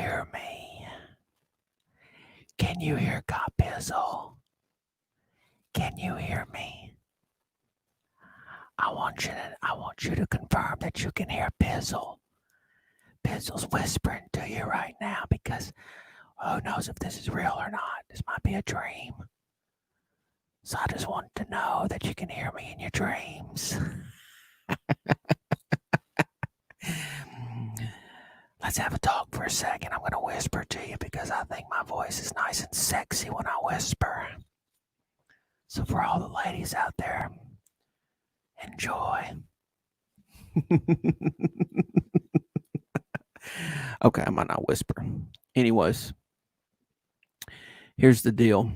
hear me? Can you hear God Pizzle? Can you hear me? I want you to confirm that you can hear Pizzle. Pizzle's whispering to you right now because who knows if this is real or not. This might be a dream. So I just want to know that you can hear me in your dreams. Let's have a talk for a second. I'm going to whisper to you because I think my voice is nice and sexy when I whisper. So for all the ladies out there, enjoy. Okay, I might not whisper. Anyways, here's the deal.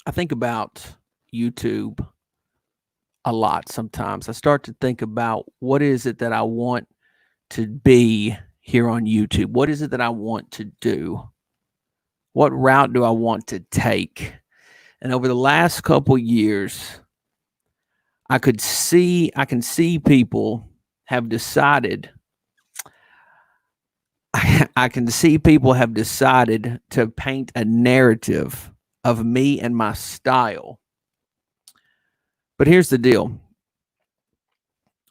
I think about YouTube a lot sometimes. I start to think about what is it that I want to be here on YouTube? What is it that I want to do? What route do I want to take? And over the last couple years, I can see people have decided I can see people have decided to paint a narrative of me and my style. But here's the deal.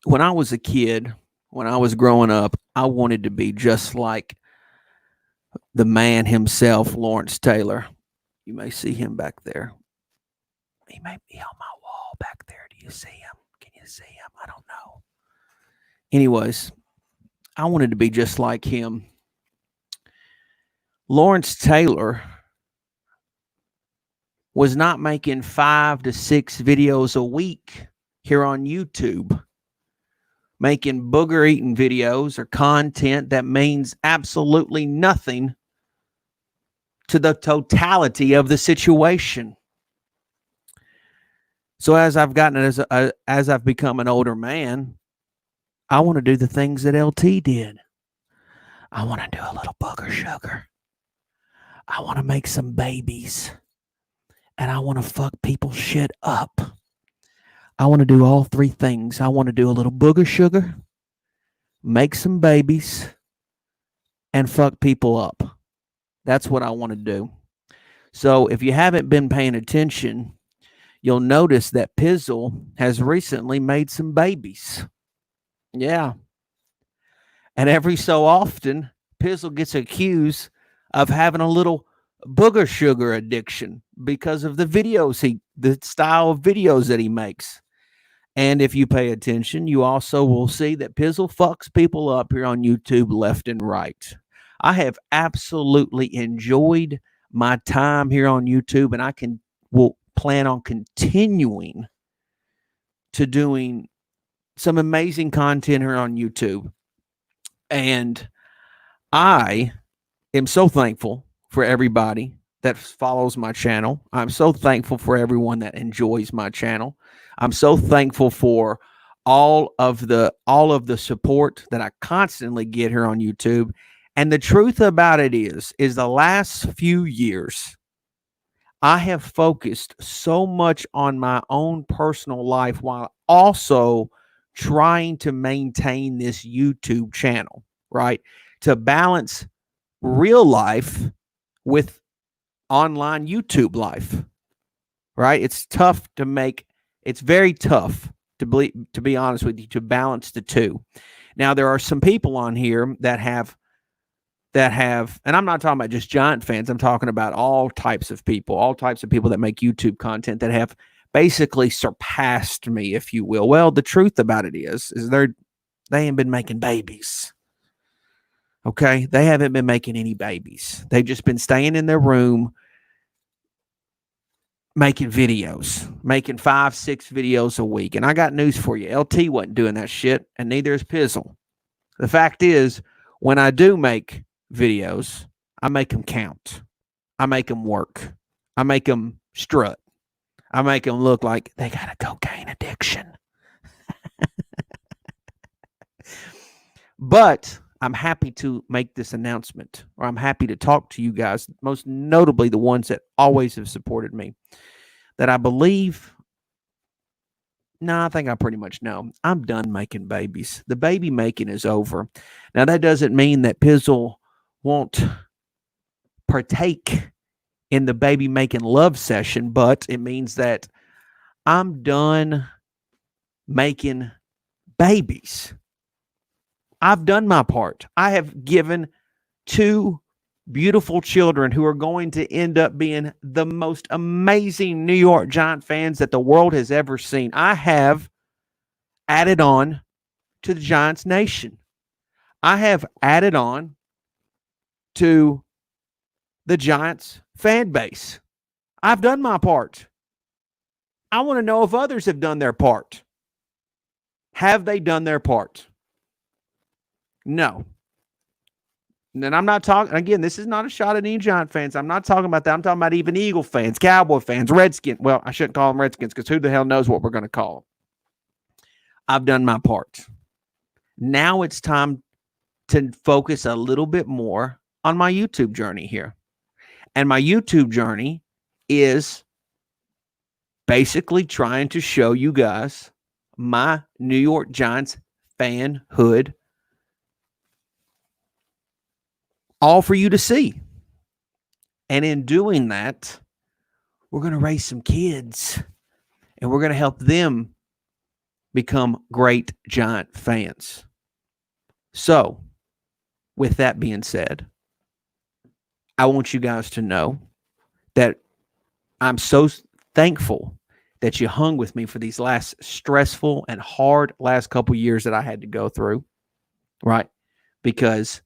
When I was a kid, when I was growing up, I wanted to be just like the man himself, Lawrence Taylor. You may see him back there. He may be on my wall back there. Do you see him? Can you see him? I don't know. Anyways, I wanted to be just like him. Lawrence Taylor was not making 5 to 6 videos a week here on YouTube, making booger eating videos or content that means absolutely nothing to the totality of the situation. So as I've become an older man, I want to do the things that LT did. I want to do a little booger sugar. I want to make some babies. And I want to fuck people's shit up. I want to do all 3 things. I want to do a little booger sugar, make some babies, and fuck people up. That's what I want to do. So if you haven't been paying attention, you'll notice that Pizzle has recently made some babies. Yeah. And every so often, Pizzle gets accused of having a little booger sugar addiction because of the style of videos that he makes. And if you pay attention, you also will see that Pizzle fucks people up here on YouTube left and right. I have absolutely enjoyed my time here on YouTube, and will plan on continuing to doing some amazing content here on YouTube. And I am so thankful for everybody that follows my channel. I'm so thankful for everyone that enjoys my channel. I'm so thankful for all of the support that I constantly get here on YouTube. And the truth about it is the last few years, I have focused so much on my own personal life while also trying to maintain this YouTube channel, right? To balance real life with online YouTube life, right? It's very tough to be honest with you, to balance the two. Now, there are some people on here that have, and I'm not talking about just Giant fans. I'm talking about all types of people that make YouTube content that have basically surpassed me, if you will. Well, the truth about it is they ain't been making babies. Okay. They haven't been making any babies. They've just been staying in their room, making videos, making 5, 6 videos a week. And I got news for you. LT wasn't doing that shit, and neither is Pizzle. The fact is, when I do make videos, I make them count. I make them work. I make them strut. I make them look like they got a cocaine addiction. But I'm happy to make this announcement, or I'm happy to talk to you guys, most notably the ones that always have supported me, that I believe No, I think I pretty much know. I'm done making babies. The baby making is over. Now, that doesn't mean that Pizzle won't partake in the baby making love session, but it means that I'm done making babies. I've done my part. I have given 2 beautiful children who are going to end up being the most amazing New York Giant fans that the world has ever seen. I have added on to the Giants nation. I have added on to the Giants fan base. I've done my part. I want to know if others have done their part. Have they done their part? No. And I'm not talking, again, this is not a shot at any Giant fans. I'm not talking about that. I'm talking about even Eagle fans, Cowboy fans, Redskins. Well, I shouldn't call them Redskins because who the hell knows what we're going to call them. I've done my part. Now it's time to focus a little bit more on my YouTube journey here. And my YouTube journey is basically trying to show you guys my New York Giants fanhood, all for you to see. And in doing that, we're going to raise some kids and we're going to help them become great Giant fans. So, with that being said, I want you guys to know that I'm so thankful that you hung with me for these last stressful and hard last couple years that I had to go through, right? Because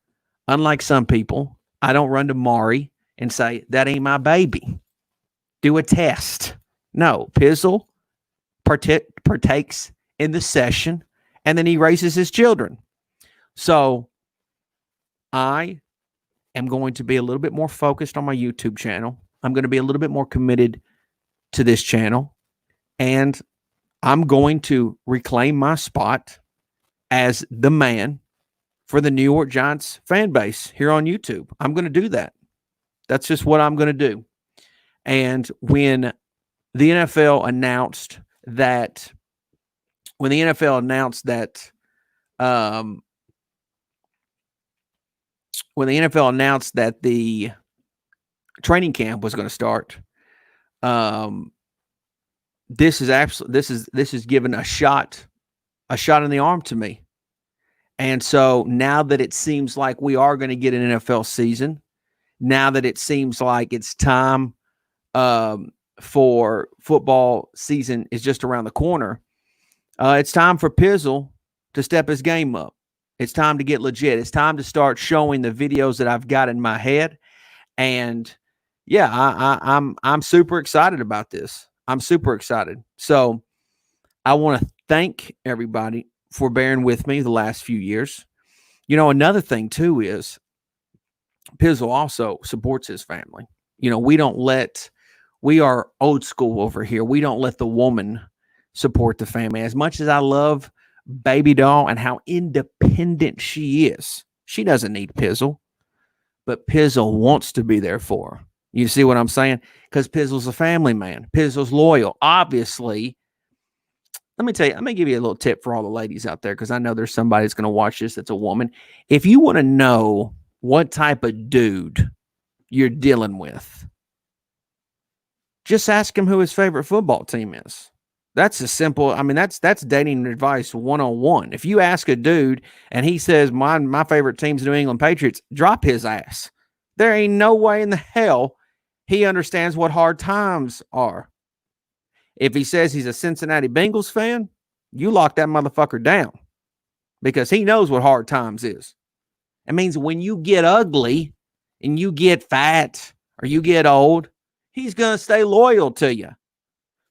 unlike some people, I don't run to Mari and say, that ain't my baby. Do a test. No, Pizzle partakes in the session and then he raises his children. So I am going to be a little bit more focused on my YouTube channel. I'm going to be a little bit more committed to this channel. And I'm going to reclaim my spot as the man for the New York Giants fan base here on YouTube. I'm going to do that. That's just what I'm going to do. And when the NFL announced that, the training camp was going to start, this is given a shot in the arm to me. And so now that it seems like we are going to get an NFL season, now that it seems like it's time for football season is just around the corner, it's time for Pizzle to step his game up. It's time to get legit. It's time to start showing the videos that I've got in my head. And yeah, I'm super excited about this. I'm super excited. So I want to thank everybody for bearing with me the last few years. You know, another thing too is Pizzle also supports his family. You know, we are old school over here. We don't let the woman support the family. As much as I love Baby Doll and how independent she is, she doesn't need Pizzle, but Pizzle wants to be there for her. You see what I'm saying? Because Pizzle's a family man. Pizzle's loyal. Obviously, let me give you a little tip for all the ladies out there, because I know there's somebody that's going to watch this that's a woman. If you want to know what type of dude you're dealing with, just ask him who his favorite football team is. That's a simple, that's dating advice 101. If you ask a dude and he says, my favorite team's New England Patriots, drop his ass. There ain't no way in the hell he understands what hard times are. If he says he's a Cincinnati Bengals fan, you lock that motherfucker down, because he knows what hard times is. It means when you get ugly and you get fat or you get old, he's going to stay loyal to you.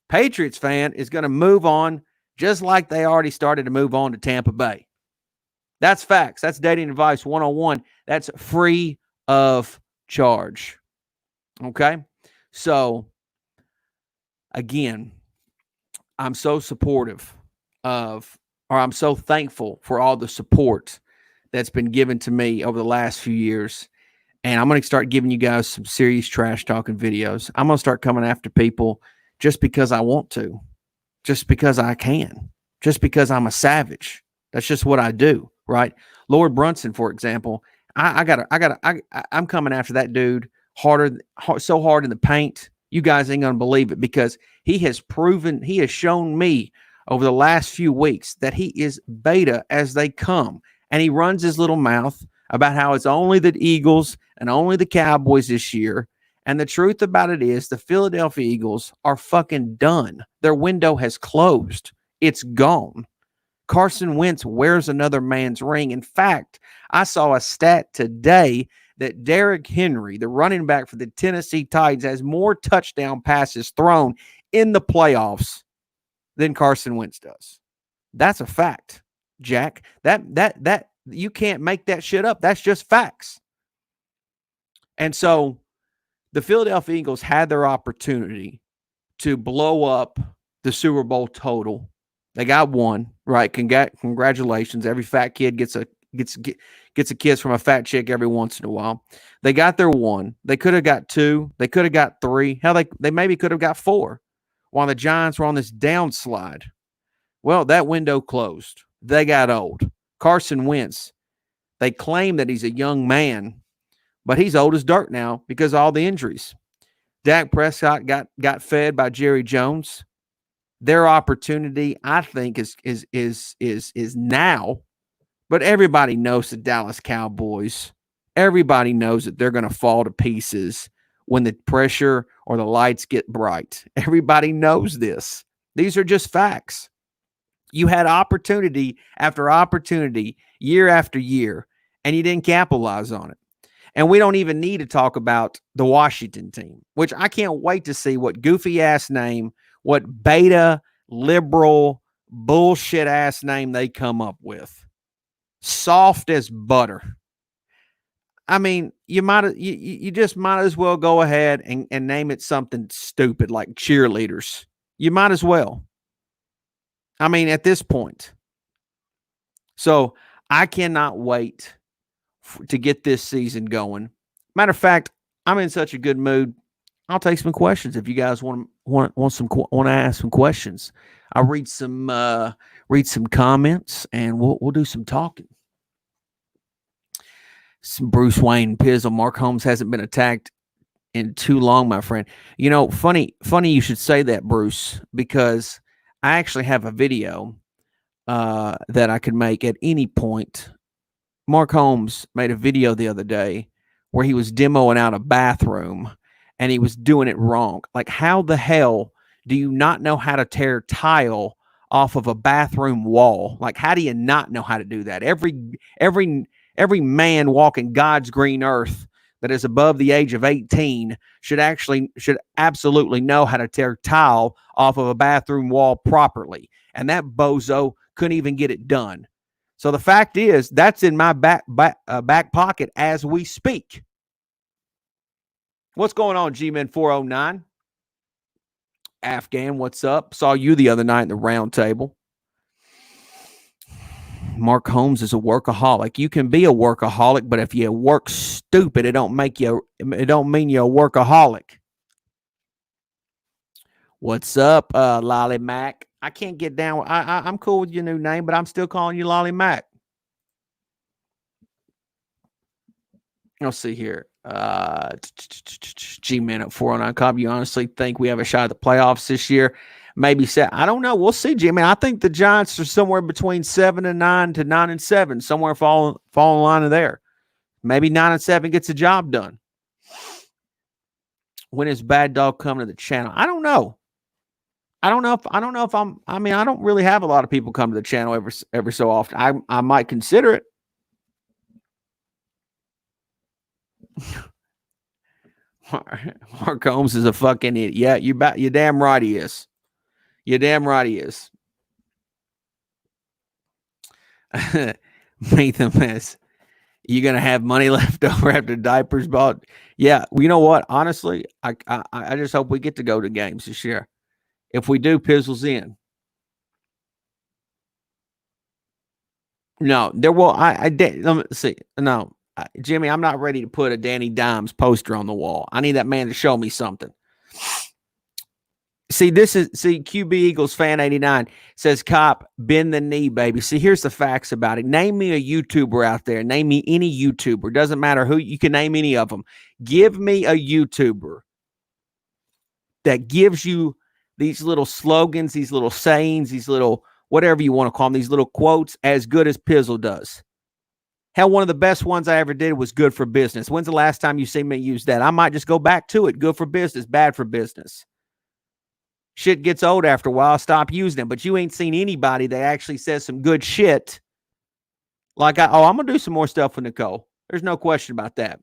Patriots fan is going to move on just like they already started to move on to Tampa Bay. That's facts. That's dating advice 101. That's free of charge. Okay? So, again, I'm so supportive I'm so thankful for all the support that's been given to me over the last few years. And I'm going to start giving you guys some serious trash talking videos. I'm going to start coming after people just because I want to. just because I can, just because I'm a savage. That's just what I do, right? Lord Brunson, for example, I'm coming after that dude so hard in the paint. You guys ain't gonna believe it, because he has shown me over the last few weeks that he is beta as they come, and he runs his little mouth about how it's only the Eagles and only the Cowboys this year. And the truth about it is the Philadelphia Eagles are fucking done. Their window has closed. It's gone. Carson Wentz wears another man's ring. In fact, I saw a stat today that Derrick Henry, the running back for the Tennessee Titans, has more touchdown passes thrown in the playoffs than Carson Wentz does. That's a fact, Jack. That you can't make that shit up. That's just facts. And so the Philadelphia Eagles had their opportunity to blow up the Super Bowl total. They got one, right? Congratulations. Every fat kid gets a kiss from a fat chick every once in a while. They got their one. They could have got two. They could have got three. Hell, they maybe could have got four while the Giants were on this downslide. Well, that window closed. They got old. Carson Wentz, they claim that he's a young man, but he's old as dirt now because of all the injuries. Dak Prescott got fed by Jerry Jones. Their opportunity, I think, is now. But everybody knows the Dallas Cowboys. Everybody knows that they're going to fall to pieces when the pressure or the lights get bright. Everybody knows this. These are just facts. You had opportunity after opportunity, year after year, and you didn't capitalize on it. And we don't even need to talk about the Washington team, which I can't wait to see what goofy-ass name, what beta, liberal, bullshit-ass name they come up with. Soft as butter. I mean, you just might as well go ahead and name it something stupid like cheerleaders. You might as well. I mean, at this point. So I cannot wait to get this season going. Matter of fact, I'm in such a good mood. I'll take some questions if you guys want to ask some questions. I'll read some comments and we'll do some talking. Some Bruce Wayne Pizzle. Mark Holmes hasn't been attacked in too long, my friend. You know, funny you should say that, Bruce, because I actually have a video that I could make at any point. Mark Holmes made a video the other day where he was demoing out a bathroom and he was doing it wrong. Like, how the hell do you not know how to tear tile off of a bathroom wall? Like, how do you not know how to do that? Every man walking God's green earth that is above the age of 18 should absolutely know how to tear tile off of a bathroom wall properly. And that bozo couldn't even get it done. So the fact is, that's in my back pocket as we speak. What's going on, G-Men 409? Afghan, what's up? Saw you the other night in the round table. Mark Holmes is a workaholic. You can be a workaholic, but if you work stupid, it don't mean you're a workaholic. What's up, Lolly Mac? I can't get down. I'm cool with your new name, but I'm still calling you Lolly Mac. Let's see here. G-Man at 409 Cobb. You honestly think we have a shot at the playoffs this year? Maybe I don't know. We'll see, G-Man. I think the Giants are somewhere between 7-9 to 9-7, somewhere fall in line of there. Maybe 9-7 gets the job done. When is Bad Dog coming to the channel? I don't know. I don't know if I don't really have a lot of people come to the channel every so often. I might consider it. Mark Holmes is a fucking idiot. Yeah, you're damn right he is. You're damn right he is. Make the mess. You gonna have money left over after diapers bought? Yeah, well, you know what? Honestly, I just hope we get to go to games this year. If we do, Pizzle's in. No, there will. Let me see. No, Jimmy, I'm not ready to put a Danny Dimes poster on the wall. I need that man to show me something. See, QB Eagles fan 89 says, Cop, bend the knee, baby. See, here's the facts about it. Name me a YouTuber out there. Name me any YouTuber. Doesn't matter who. You can name any of them. Give me a YouTuber that gives you these little slogans, these little sayings, these little whatever you want to call them, these little quotes as good as Pizzle does. Hell, one of the best ones I ever did was good for business. When's the last time you see me use that? I might just go back to it. Good for business, bad for business. Shit gets old after a while. I'll stop using it. But you ain't seen anybody that actually says some good shit. Like, I'm going to do some more stuff with Nicole. There's no question about that.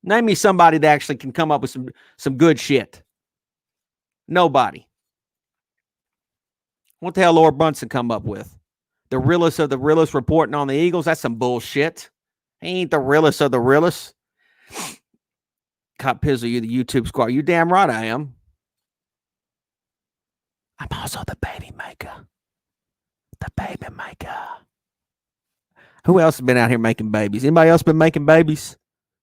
Name me somebody that actually can come up with some good shit. Nobody. What the hell Laura Brunson come up with? The realest of the realest reporting on the Eagles? That's some bullshit. He ain't the realest of the realest. Cop Pizzle, you the YouTube squad. You damn right I am. I'm also the baby maker. The baby maker. Who else has been out here making babies? Anybody else been making babies?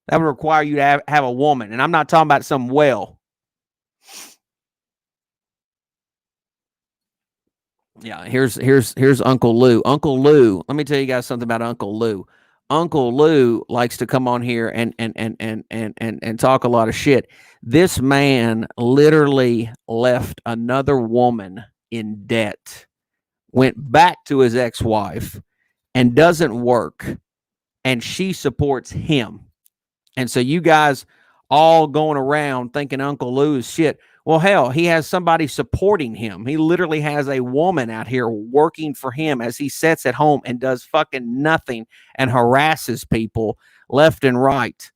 That would require you to have a woman. And I'm not talking about some well. Yeah, here's Uncle Lou. Uncle Lou, let me tell you guys something about Uncle Lou. Uncle Lou likes to come on here and talk a lot of shit. This man literally left another woman in debt, went back to his ex-wife, and doesn't work, and she supports him. And so you guys all going around thinking Uncle Lou is shit. Well, hell, he has somebody supporting him. He literally has a woman out here working for him as he sits at home and does fucking nothing and harasses people left and right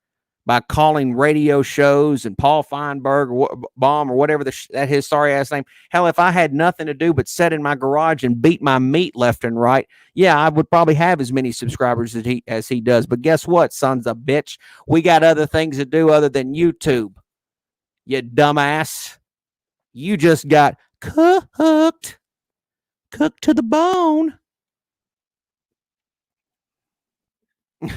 by calling radio shows and Paul Feinberg or Baum or whatever that his sorry ass name. Hell, if I had nothing to do but sit in my garage and beat my meat left and right, yeah, I would probably have as many subscribers as he does. But guess what, sons of bitch? We got other things to do other than YouTube. You dumbass. You just got cooked to the bone.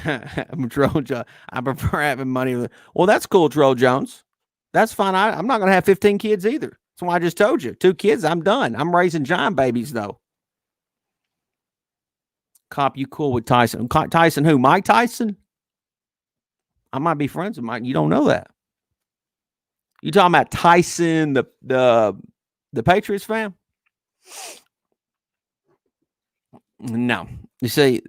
I'm Troll Jones. I prefer having money. Well, that's cool, Troll Jones. That's fine. I'm not going to have 15 kids either. That's why I just told you. 2 kids, I'm done. I'm raising giant babies, though. Cop, you cool with Tyson? Tyson who? Mike Tyson? I might be friends with Mike. You don't know that. You talking about Tyson, the Patriots fan? No. You see,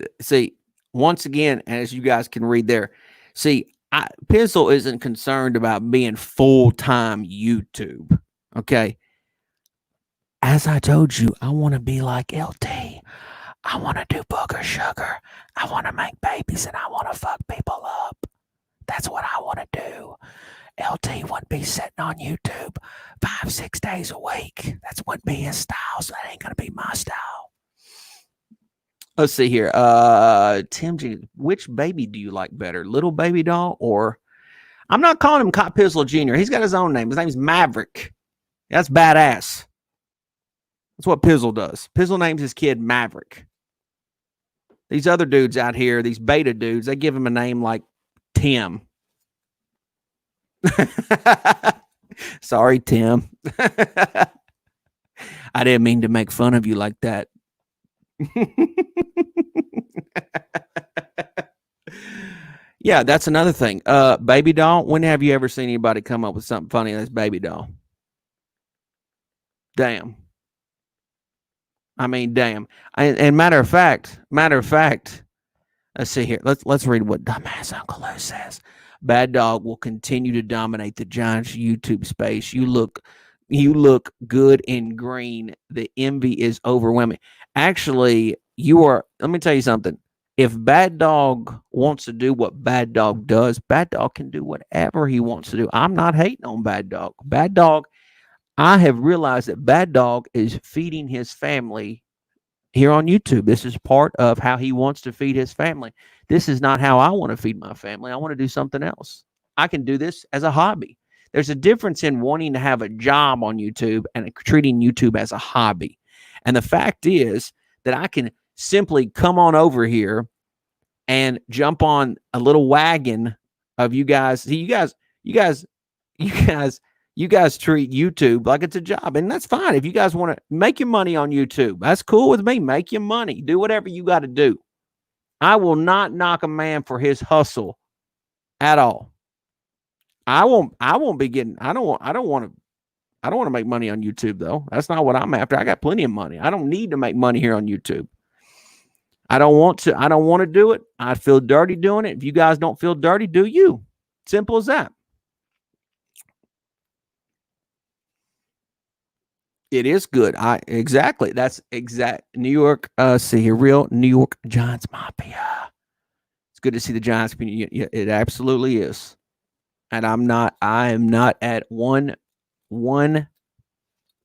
once again, as you guys can read there, Pizzle isn't concerned about being full-time YouTube. Okay. As I told you, I want to be like LT. I want to do booger sugar. I want to make babies and I want to fuck people up. That's what I want to do. LT wouldn't be sitting on YouTube 5-6 days a week. That wouldn't be his style, so that ain't going to be my style. Let's see here. Tim G, which baby do you like better? Little baby doll or... I'm not calling him Cop Pizzle Jr. He's got his own name. His name's Maverick. That's badass. That's what Pizzle does. Pizzle names his kid Maverick. These other dudes out here, these beta dudes, they give him a name like Tim. Sorry, Tim. I didn't mean to make fun of you like that. Yeah, that's another thing. Baby doll. When have you ever seen anybody come up with something funny that's baby doll? Damn. I mean, damn. And matter of fact, let's see here. Let's read what dumbass Uncle Lou says. Bad Dog will continue to dominate the Giants YouTube space. You look good in green. The envy is overwhelming. Actually, let me tell you something. If Bad Dog wants to do what Bad Dog does, Bad Dog can do whatever he wants to do. I'm not hating on Bad Dog. Bad Dog, I have realized that Bad Dog is feeding his family here on YouTube. This is part of how he wants to feed his family. This is not how I want to feed my family. I want to do something else. I can do this as a hobby. There's a difference in wanting to have a job on YouTube and treating YouTube as a hobby. And the fact is that I can simply come on over here and jump on a little wagon of you guys. See, you guys You guys treat YouTube like it's a job, and that's fine. If you guys want to make your money on YouTube, that's cool with me. Make your money. Do whatever you got to do. I will not knock a man for his hustle at all. I won't be getting I don't want to make money on YouTube though. That's not what I'm after. I got plenty of money. I don't need to make money here on YouTube. I don't want to do it. I feel dirty doing it. If you guys don't feel dirty, do you. Simple as that. It is good. Exactly. That's exact New York. See here, real New York Giants mafia. It's good to see the Giants. It absolutely is. And I am not at one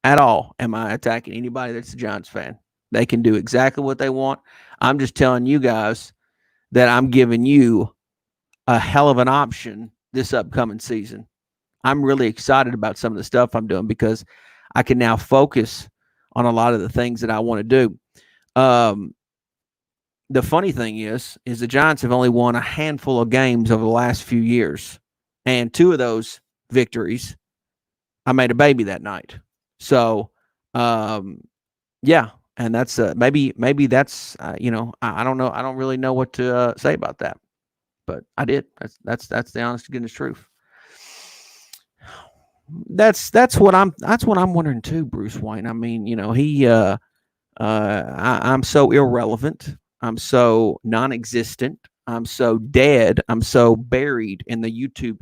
at all am I attacking anybody that's a Giants fan. They can do exactly what they want. I'm just telling you guys that I'm giving you a hell of an option this upcoming season. I'm really excited about some of the stuff I'm doing because I can now focus on a lot of the things that I want to do. The funny thing is the Giants have only won a handful of games over the last few years. And 2 of those victories, I made a baby that night. So, yeah, and that's maybe that's I don't know. I don't really know what to say about that, but I did. That's the honest to goodness truth. That's what I'm wondering too, Bruce Wayne. I mean, I'm so irrelevant. I'm so non-existent. I'm so dead. I'm so buried in the YouTube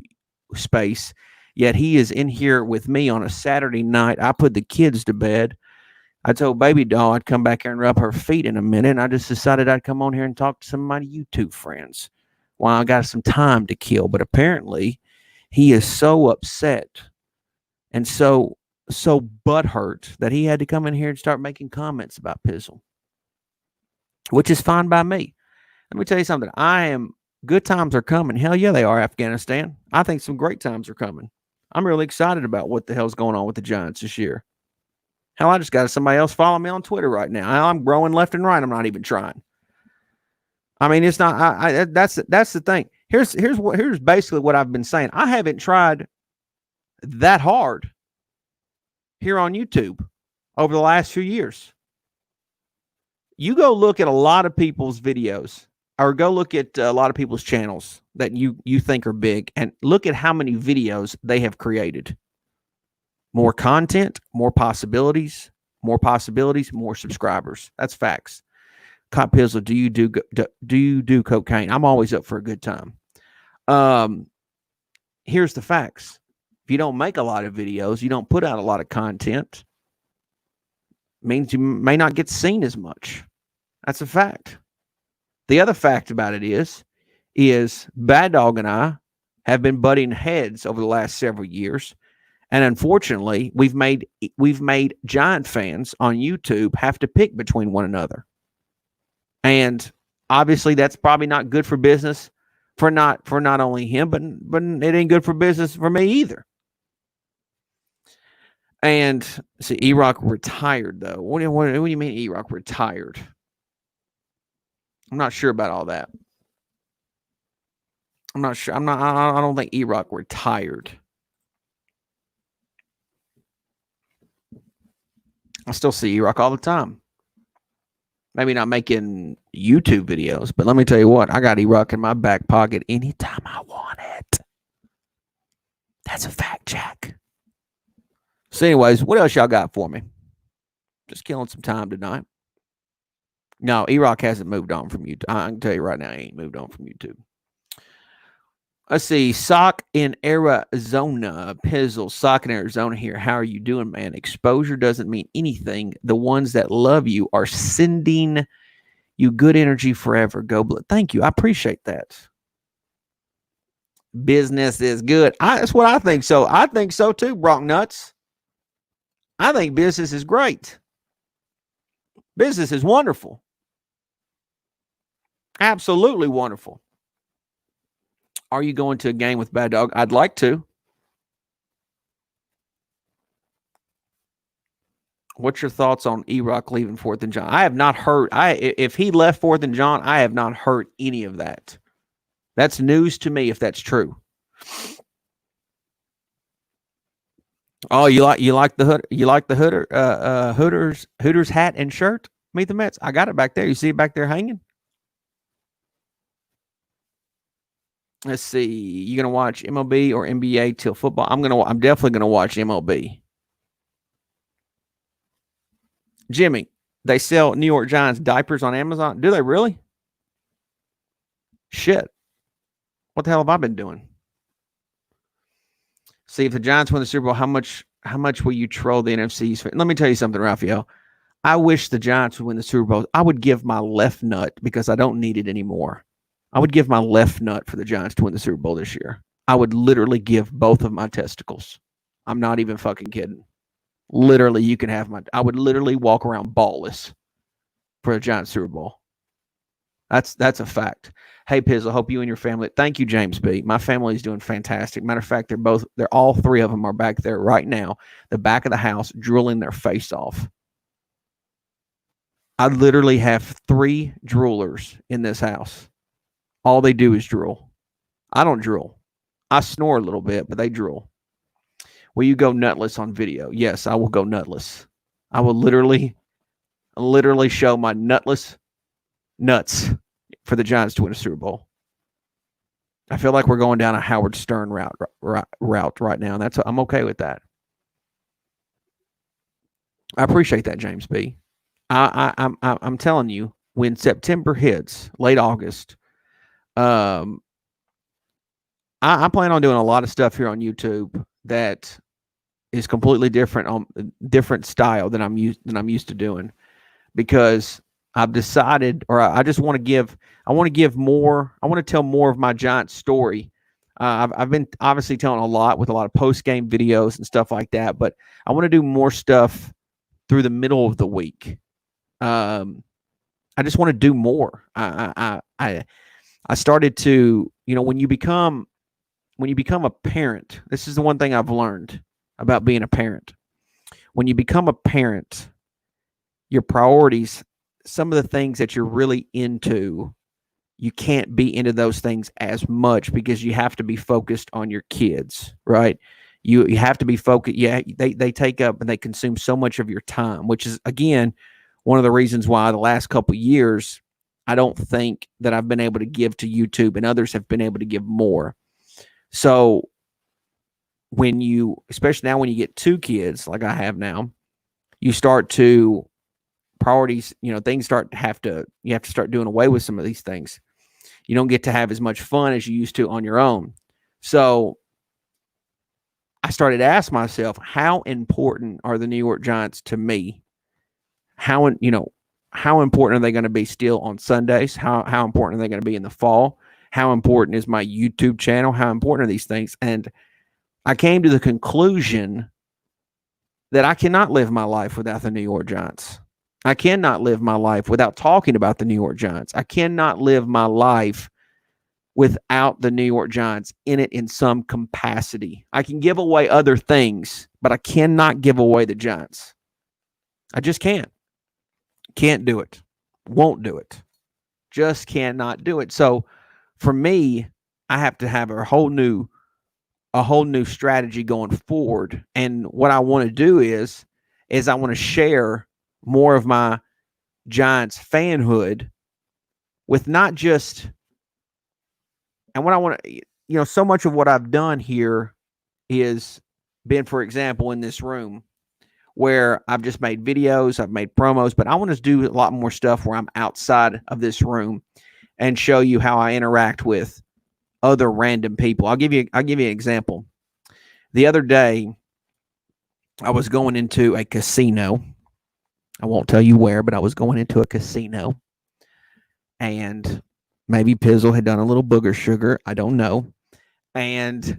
space. Yet he is in here with me on a Saturday night. I put the kids to bed. I told baby doll I'd come back here and rub her feet in a minute. And I just decided I'd come on here and talk to some of my YouTube friends while I got some time to kill. But apparently he is so upset and so butthurt that he had to come in here and start making comments about Pizzle, which is fine by me. Let me tell you something. Good times are coming. Hell yeah, they are, Afghanistan. I think some great times are coming. I'm really excited about what the hell's going on with the Giants this year. Hell, I just got somebody else follow me on Twitter right now. I'm growing left and right. I'm not even trying. I mean, it's not. That's the thing. Here's basically what I've been saying. I haven't tried that hard here on YouTube over the last few years. You go look at a lot of people's videos, or go look at a lot of people's channels that you think are big, and look at how many videos they have created. More content, more possibilities, more subscribers. That's facts. Cop Pizzle, do you do cocaine? I'm always up for a good time. Here's the facts. If you don't make a lot of videos, you don't put out a lot of content, means you may not get seen as much. That's a fact. The other fact about it is Bad Dog and I have been butting heads over the last several years. And unfortunately, we've made Giant fans on YouTube have to pick between one another. And obviously that's probably not good for business for not only him, but it ain't good for business for me either. And see, E-Rock retired though. What do you mean E-Rock retired? I'm not sure about all that. I'm not sure. I don't think E-Rock retired. I still see E-Rock all the time. Maybe not making YouTube videos, but let me tell you what, I got E-Rock in my back pocket anytime I want it. That's a fact, Jack. So anyways, what else y'all got for me? Just killing some time tonight. No, E-Rock hasn't moved on from YouTube. I can tell you right now, he ain't moved on from YouTube. Let's see. Sock in Arizona. Pizzle. Sock in Arizona here. How are you doing, man? Exposure doesn't mean anything. The ones that love you are sending you good energy forever. Go Blue. Thank you. I appreciate that. Business is good. That's what I think so. I think so too, Brock Nuts. I think business is great. Business is wonderful. Absolutely wonderful. Are you going to a game with Bad Dog? I'd like to. What's your thoughts on E-Rock leaving 4th and John? I have not heard. If he left 4th and John, I have not heard any of that. That's news to me if that's true. Oh, you like the Hooters hat and shirt? Meet the Mets. I got it back there. You see it back there hanging? Let's see. You gonna watch MLB or NBA till football? I'm definitely gonna watch MLB. Jimmy, they sell New York Giants diapers on Amazon. Do they really? Shit. What the hell have I been doing? See, if the Giants win the Super Bowl, how much will you troll the NFC's? Let me tell you something, Raphael. I wish the Giants would win the Super Bowl. I would give my left nut because I don't need it anymore. I would give my left nut for the Giants to win the Super Bowl this year. I would literally give both of my testicles. I'm not even fucking kidding. Literally, you can have I would literally walk around ballless for a Giants Super Bowl. That's a fact. Hey, Piz, I hope you and your family. Thank you, James B. My family is doing fantastic. Matter of fact, they're all three of them are back there right now, the back of the house, drooling their face off. I literally have 3 droolers in this house. All they do is drool. I don't drool. I snore a little bit, but they drool. Will you go nutless on video? Yes, I will go nutless. I will literally show my nutless nuts for the Giants to win a Super Bowl. I feel like we're going down a Howard Stern route right now, and I'm okay with that. I appreciate that, James B. I'm telling you, when September hits, late August, I plan on doing a lot of stuff here on YouTube that is completely different style than I'm used to doing, because I've decided, or I just want to give. I want to tell more of my Giants story. I've been obviously telling a lot with a lot of post game videos and stuff like that, but I want to do more stuff through the middle of the week. I just want to do more. I started to, when you become a parent, this is the one thing I've learned about being a parent. When you become a parent, your priorities, some of the things that you're really into, you can't be into those things as much because you have to be focused on your kids, right? You have to be focused. Yeah, they take up and they consume so much of your time, which is, again, one of the reasons why the last couple of years, I don't think that I've been able to give to YouTube, and others have been able to give more. So especially now when you get 2 kids like I have now, you start to priorities, things you have to start doing away with some of these things. You don't get to have as much fun as you used to on your own. So I started to ask myself, how important are the New York Giants to me? How important are they going to be still on Sundays? How important are they going to be in the fall? How important is my YouTube channel? How important are these things? And I came to the conclusion that I cannot live my life without the New York Giants. I cannot live my life without talking about the New York Giants. I cannot live my life without the New York Giants in it in some capacity. I can give away other things, but I cannot give away the Giants. I just can't. Can't do it. Won't do it. Just cannot do it. So for me, I have to have a whole new strategy going forward. And what I want to do is I want to share more of my Giants fanhood with not just, and what I want to, so much of what I've done here is been, for example, in this room where I've just made videos, I've made promos, but I want to do a lot more stuff where I'm outside of this room and show you how I interact with other random people. I'll give you an example. The other day, I was going into a casino. I won't tell you where, but I was going into a casino, and maybe Pizzle had done a little booger sugar. I don't know. And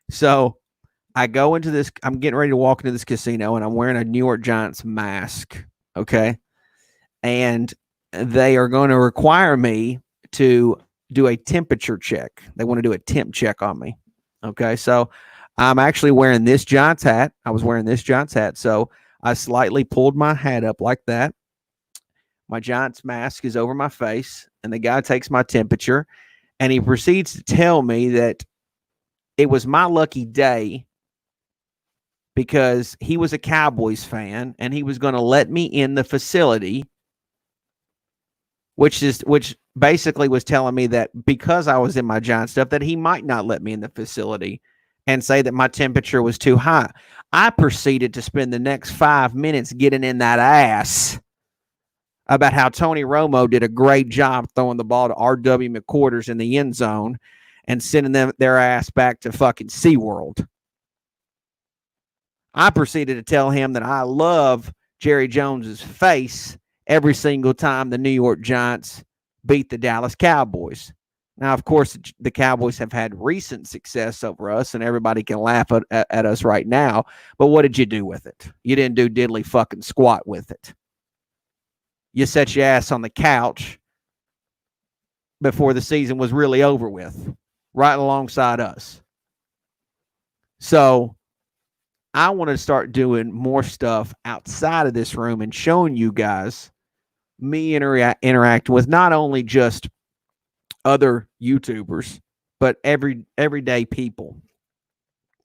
so I go into this, I'm getting ready to walk into this casino, and I'm wearing a New York Giants mask. Okay. And they are going to require me to do a temperature check. They want to do a temp check on me. Okay. So I'm actually wearing this Giants hat. I was wearing this Giants hat. So I slightly pulled my hat up like that. My Giants mask is over my face, and the guy takes my temperature, and he proceeds to tell me that it was my lucky day because he was a Cowboys fan and he was going to let me in the facility, which basically was telling me that because I was in my Giant stuff that he might not let me in the facility and say that my temperature was too high. I proceeded to spend the next 5 minutes getting in that ass about how Tony Romo did a great job throwing the ball to R.W. McQuarters in the end zone and sending their ass back to fucking SeaWorld. I proceeded to tell him that I love Jerry Jones's face every single time the New York Giants beat the Dallas Cowboys. Now, of course, the Cowboys have had recent success over us, and everybody can laugh at us right now. But what did you do with it? You didn't do diddly fucking squat with it. You set your ass on the couch before the season was really over with, right alongside us. So I want to start doing more stuff outside of this room and showing you guys me interacting with not only just other YouTubers, but everyday people.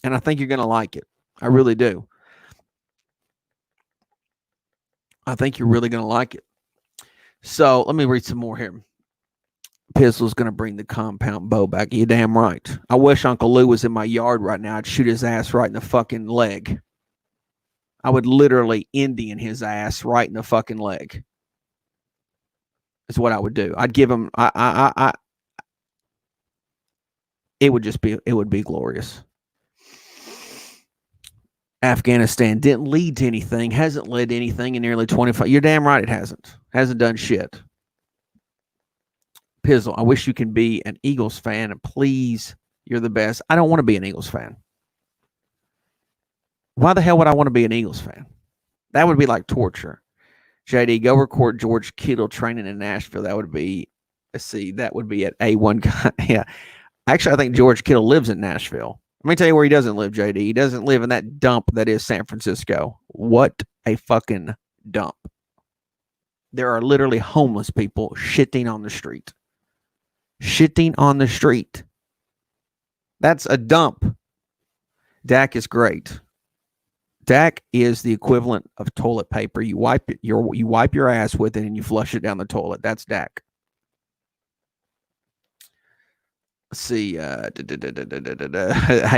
And I think you're going to like it. I really do. I think you're really going to like it. So let me read some more here. Pizzle's going to bring the compound bow back. You're damn right. I wish Uncle Lou was in my yard right now. I'd shoot his ass right in the fucking leg. I would literally Indian his ass right in the fucking leg. That's what I would do. I'd give him, it would be glorious. Afghanistan didn't lead to anything, hasn't led to anything in nearly 25. You're damn right it hasn't. Hasn't done shit. Pizzle, I wish you can be an Eagles fan, and please, you're the best. I don't want to be an Eagles fan. Why the hell would I want to be an Eagles fan? That would be like torture. JD, go record George Kittle training in Nashville. That would be, let's see, that would be at A1. Yeah. Actually, I think George Kittle lives in Nashville. Let me tell you where he doesn't live, JD. He doesn't live in that dump that is San Francisco. What a fucking dump. There are literally homeless people shitting on the street. Shitting on the street. That's a dump. Dak is great. Dak is the equivalent of toilet paper. You wipe your ass with it and you flush it down the toilet. That's Dak. Let's see. Hey,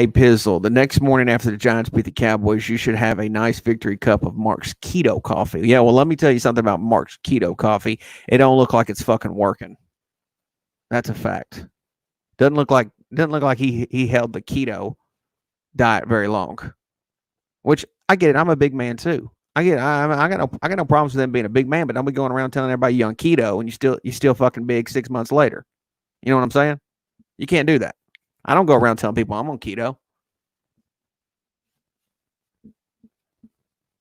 Pizzle. The next morning after the Giants beat the Cowboys, you should have a nice victory cup of Mark's Keto coffee. Yeah, well, let me tell you something about Mark's Keto coffee. It don't look like it's fucking working. That's a fact. Doesn't look like he held the keto diet very long. Which I get it. I'm a big man too. I get it. I got no problems with them being a big man, but don't be going around telling everybody you're on keto and you still fucking big 6 months later. You know what I'm saying? You can't do that. I don't go around telling people I'm on keto.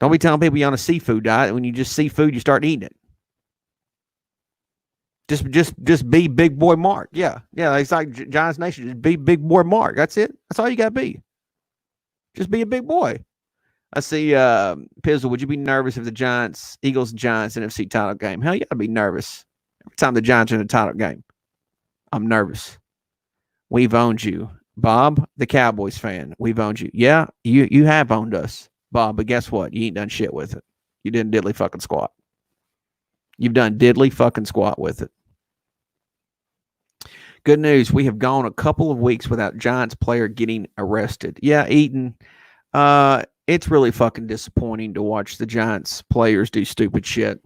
Don't be telling people you're on a seafood diet. When you just see food, you start eating it. Just be big boy Mark. Yeah. It's like Giants Nation. Just be big boy Mark. That's it. That's all you got to be. Just be a big boy. I see Pizzle. Would you be nervous if the Eagles Giants NFC title game? Hell, you got to be nervous every time the Giants are in the title game. I'm nervous. We've owned you, Bob, the Cowboys fan. We've owned you. Yeah, you have owned us, Bob. But guess what? You ain't done shit with it. You didn't diddly fucking squat. You've done diddly fucking squat with it. Good news. We have gone a couple of weeks without Giants player getting arrested. Yeah, Eaton. It's really fucking disappointing to watch the Giants players do stupid shit.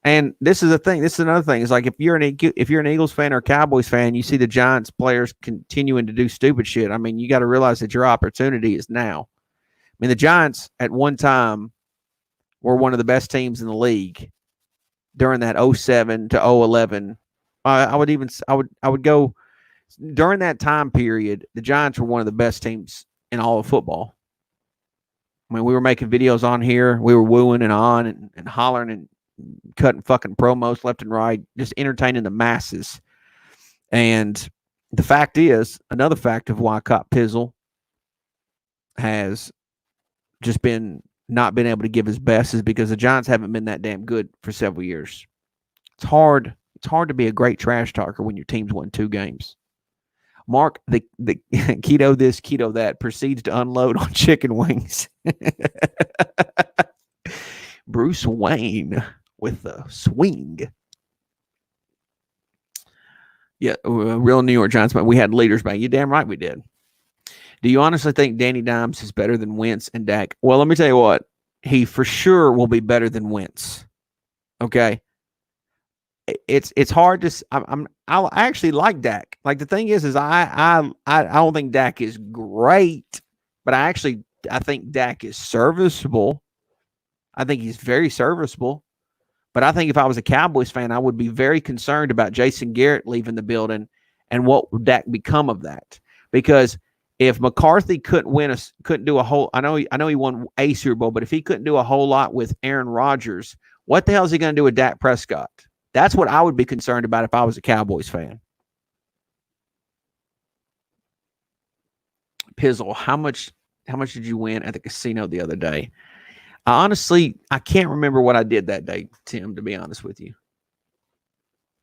And this is a thing. This is another thing. It's like if you're an Eagles fan or a Cowboys fan, you see the Giants players continuing to do stupid shit. I mean, you got to realize that your opportunity is now. I mean, the Giants at one time were one of the best teams in the league during that 07 to 011. I would go during that time period. The Giants were one of the best teams in all of football. I mean, we were making videos on here. We were wooing and on and hollering and cutting fucking promos left and right, just entertaining the masses. And the fact is, another fact of why Cop Pizzle has just not been able to give his best is because the Giants haven't been that damn good for several years. It's hard to be a great trash talker when your team's won 2 games. Mark, the keto this, keto that, proceeds to unload on chicken wings. Bruce Wayne with the swing. Yeah, real New York Giants, but we had leaders back. You damn right we did. Do you honestly think Danny Dimes is better than Wentz and Dak? Well, let me tell you what. He for sure will be better than Wentz. Okay. It's hard to. I actually like Dak. Like the thing is I don't think Dak is great, but I think Dak is serviceable. I think he's very serviceable. But I think if I was a Cowboys fan, I would be very concerned about Jason Garrett leaving the building and what would Dak become of that. Because if McCarthy couldn't do a whole, I know he won a Super Bowl, but if he couldn't do a whole lot with Aaron Rodgers, what the hell is he going to do with Dak Prescott? That's what I would be concerned about if I was a Cowboys fan. Pizzle, how much did you win at the casino the other day? I can't remember what I did that day, Tim, to be honest with you.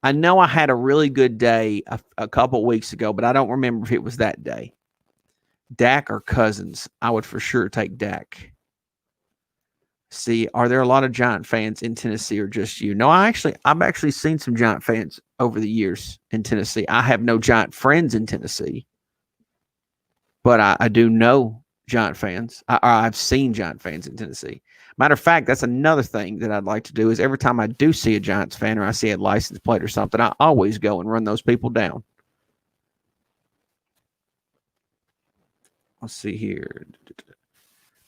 I know I had a really good day a couple weeks ago, but I don't remember if it was that day. Dak or Cousins? I would for sure take Dak. See, are there a lot of Giant fans in Tennessee or just you? No, I've actually seen some Giant fans over the years in Tennessee. I have no Giant friends in Tennessee, but I do know Giant fans. I've seen Giant fans in Tennessee. Matter of fact, that's another thing that I'd like to do is every time I do see a Giants fan or I see a license plate or something, I always go and run those people down. Let's see here.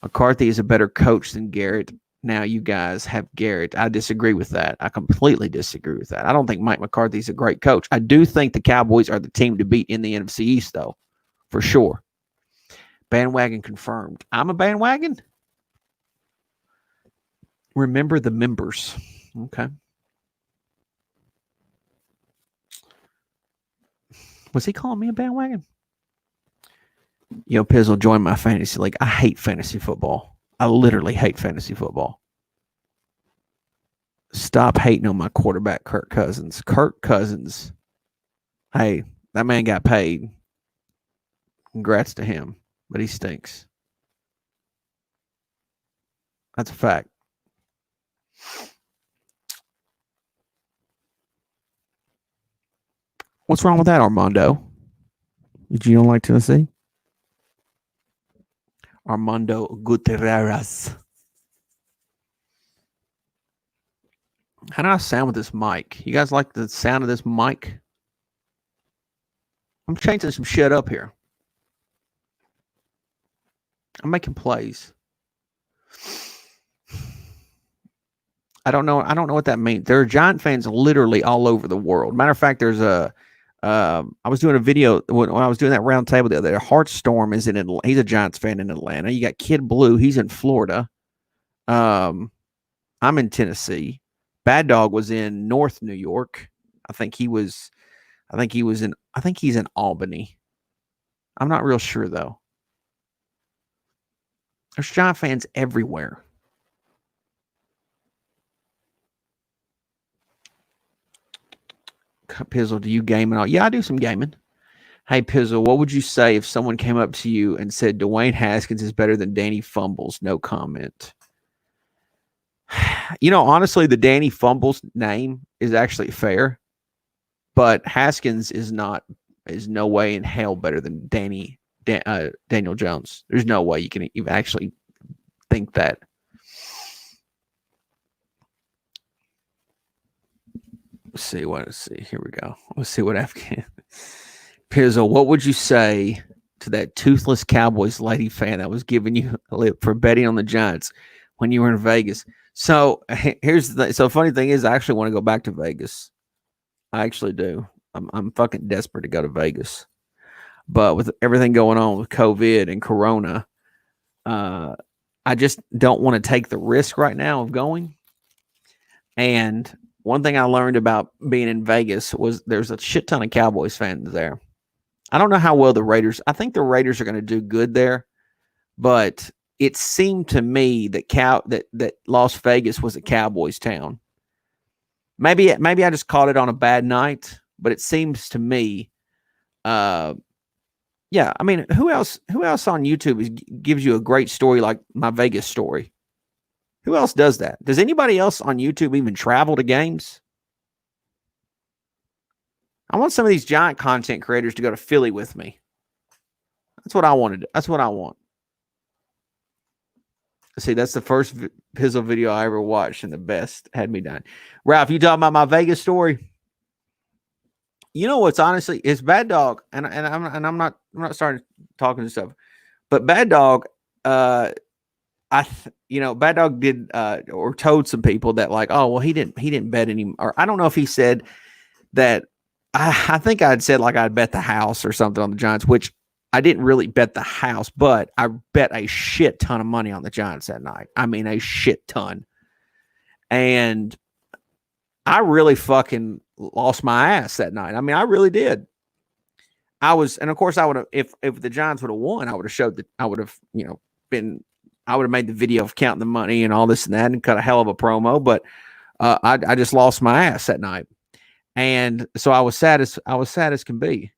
McCarthy is a better coach than Garrett. Now you guys have Garrett. I disagree with that. I completely disagree with that. I don't think Mike McCarthy is a great coach. I do think the Cowboys are the team to beat in the NFC East, though, for sure. Bandwagon confirmed. I'm a bandwagon? Remember the members. Okay. Was he calling me a bandwagon? Yo, Pizzle, join my fantasy league. I hate fantasy football. I literally hate fantasy football. Stop hating on my quarterback, Kirk Cousins. Kirk Cousins. Hey, that man got paid. Congrats to him, but he stinks. That's a fact. What's wrong with that, Armando? Did you don't like Tennessee? Armando Gutierrez. How do I sound with this mic? You guys like the sound of this mic? I'm changing some shit up here. I'm making plays. I don't know what that means. There are Giant fans literally all over the world. Matter of fact, there's I was doing a video when I was doing that round table the other day. Heartstorm is in Atlanta. He's a Giants fan in Atlanta. You got Kid Blue. He's in Florida. I'm in Tennessee. Bad Dog was in North New York. I think he's in Albany. I'm not real sure though. There's Giant fans everywhere. Pizzle, do you game and all? Yeah, I do some gaming. Hey, Pizzle, what would you say if someone came up to you and said Dwayne Haskins is better than Danny Fumbles? No comment. You know, honestly, the Danny Fumbles name is actually fair, but Haskins is no way in hell better than Daniel Jones. There's no way you can even actually think that. Let's see. Here we go. Let's see what Afghan. Pizzle, what would you say to that toothless Cowboys lady fan that was giving you a lip for betting on the Giants when you were in Vegas? So here's the thing. So funny thing is, I actually want to go back to Vegas. I actually do. I'm fucking desperate to go to Vegas, but with everything going on with COVID and Corona, I just don't want to take the risk right now of going. And one thing I learned about being in Vegas was there's a shit ton of Cowboys fans there. I don't know how well the Raiders. I think the Raiders are going to do good there, but it seemed to me that Las Vegas was a Cowboys town. Maybe I just caught it on a bad night, but it seems to me Yeah, I mean, who else on YouTube gives you a great story like my Vegas story? Who else does that? Does anybody else on YouTube even travel to games? I want some of these giant content creators to go to Philly with me. That's what I wanted. That's what I want. See, that's the first Pizzle video I ever watched, and the best had me done. Ralph, you talking about my Vegas story? You know what's honestly, it's Bad Dog, and I'm not starting talking stuff, but Bad Dog, Bad Dog did or told some people that like, oh well, he didn't bet any, or I don't know if he said that. I think I'd said like I'd bet the house or something on the Giants, which I didn't really bet the house, but I bet a shit ton of money on the Giants that night. I mean, a shit ton. And I really fucking lost my ass that night. I mean, I really did. And of course I would have, if the Giants would have won, I would have showed that I would have, I would have made the video of counting the money and all this and that and cut a hell of a promo. But I just lost my ass that night. And so I was sad as can be.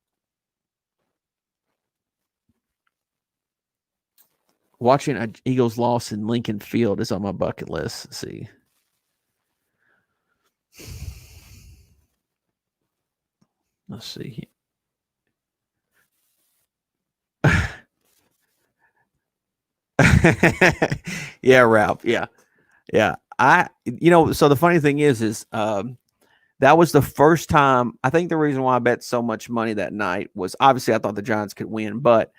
Watching an Eagles loss in Lincoln Field is on my bucket list. Let's see. Let's see. Yeah, Ralph. Yeah. Yeah. So the funny thing is that was the first time. I think the reason why I bet so much money that night was obviously I thought the Giants could win, but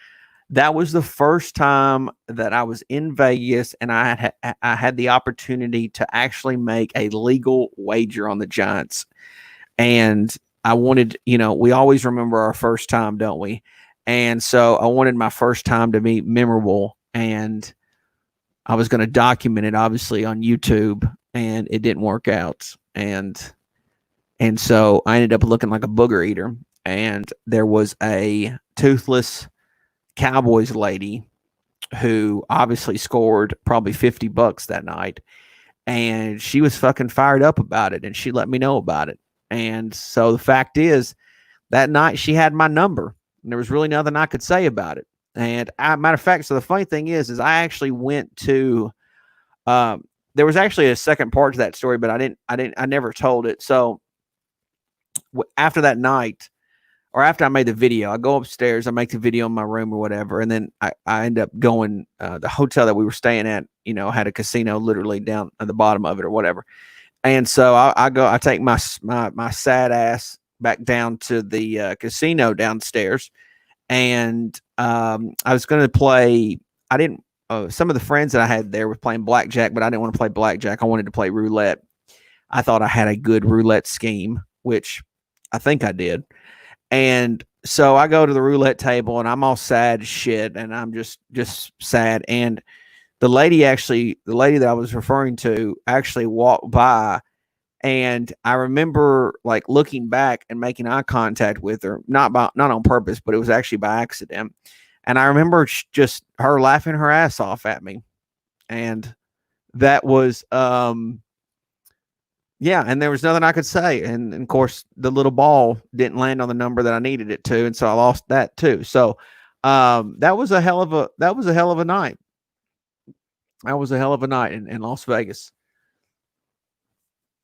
that was the first time that I was in Vegas and I had the opportunity to actually make a legal wager on the Giants. And I wanted, we always remember our first time, don't we? And so I wanted my first time to be memorable, and I was going to document it obviously on YouTube, and it didn't work out. And so I ended up looking like a booger eater, and there was a toothless Cowboys lady who obviously scored probably $50 that night, and she was fucking fired up about it, and she let me know about it. And so the fact is, that night she had my number, and there was really nothing I could say about it. And matter of fact, so the funny thing is I actually went to there was actually a second part to that story, but I never told it. So after that night, or after I made the video, I go upstairs, I make the video in my room or whatever, and then I end up going, the hotel that we were staying at, had a casino literally down at the bottom of it or whatever. And so I take my sad ass back down to the casino downstairs, and I was going to play. I didn't. Some of the friends that I had there were playing blackjack, but I didn't want to play blackjack. I wanted to play roulette. I thought I had a good roulette scheme, which I think I did. And so I go to the roulette table, and I'm all sad as shit, and I'm just sad. And the lady that I was referring to actually walked by, and I remember like looking back and making eye contact with her, not on purpose, but it was actually by accident. And I remember just her laughing her ass off at me. And that was, yeah, and there was nothing I could say. And of course, the little ball didn't land on the number that I needed it to. And so I lost that too. So that was a hell of a night. That was a hell of a night in Las Vegas.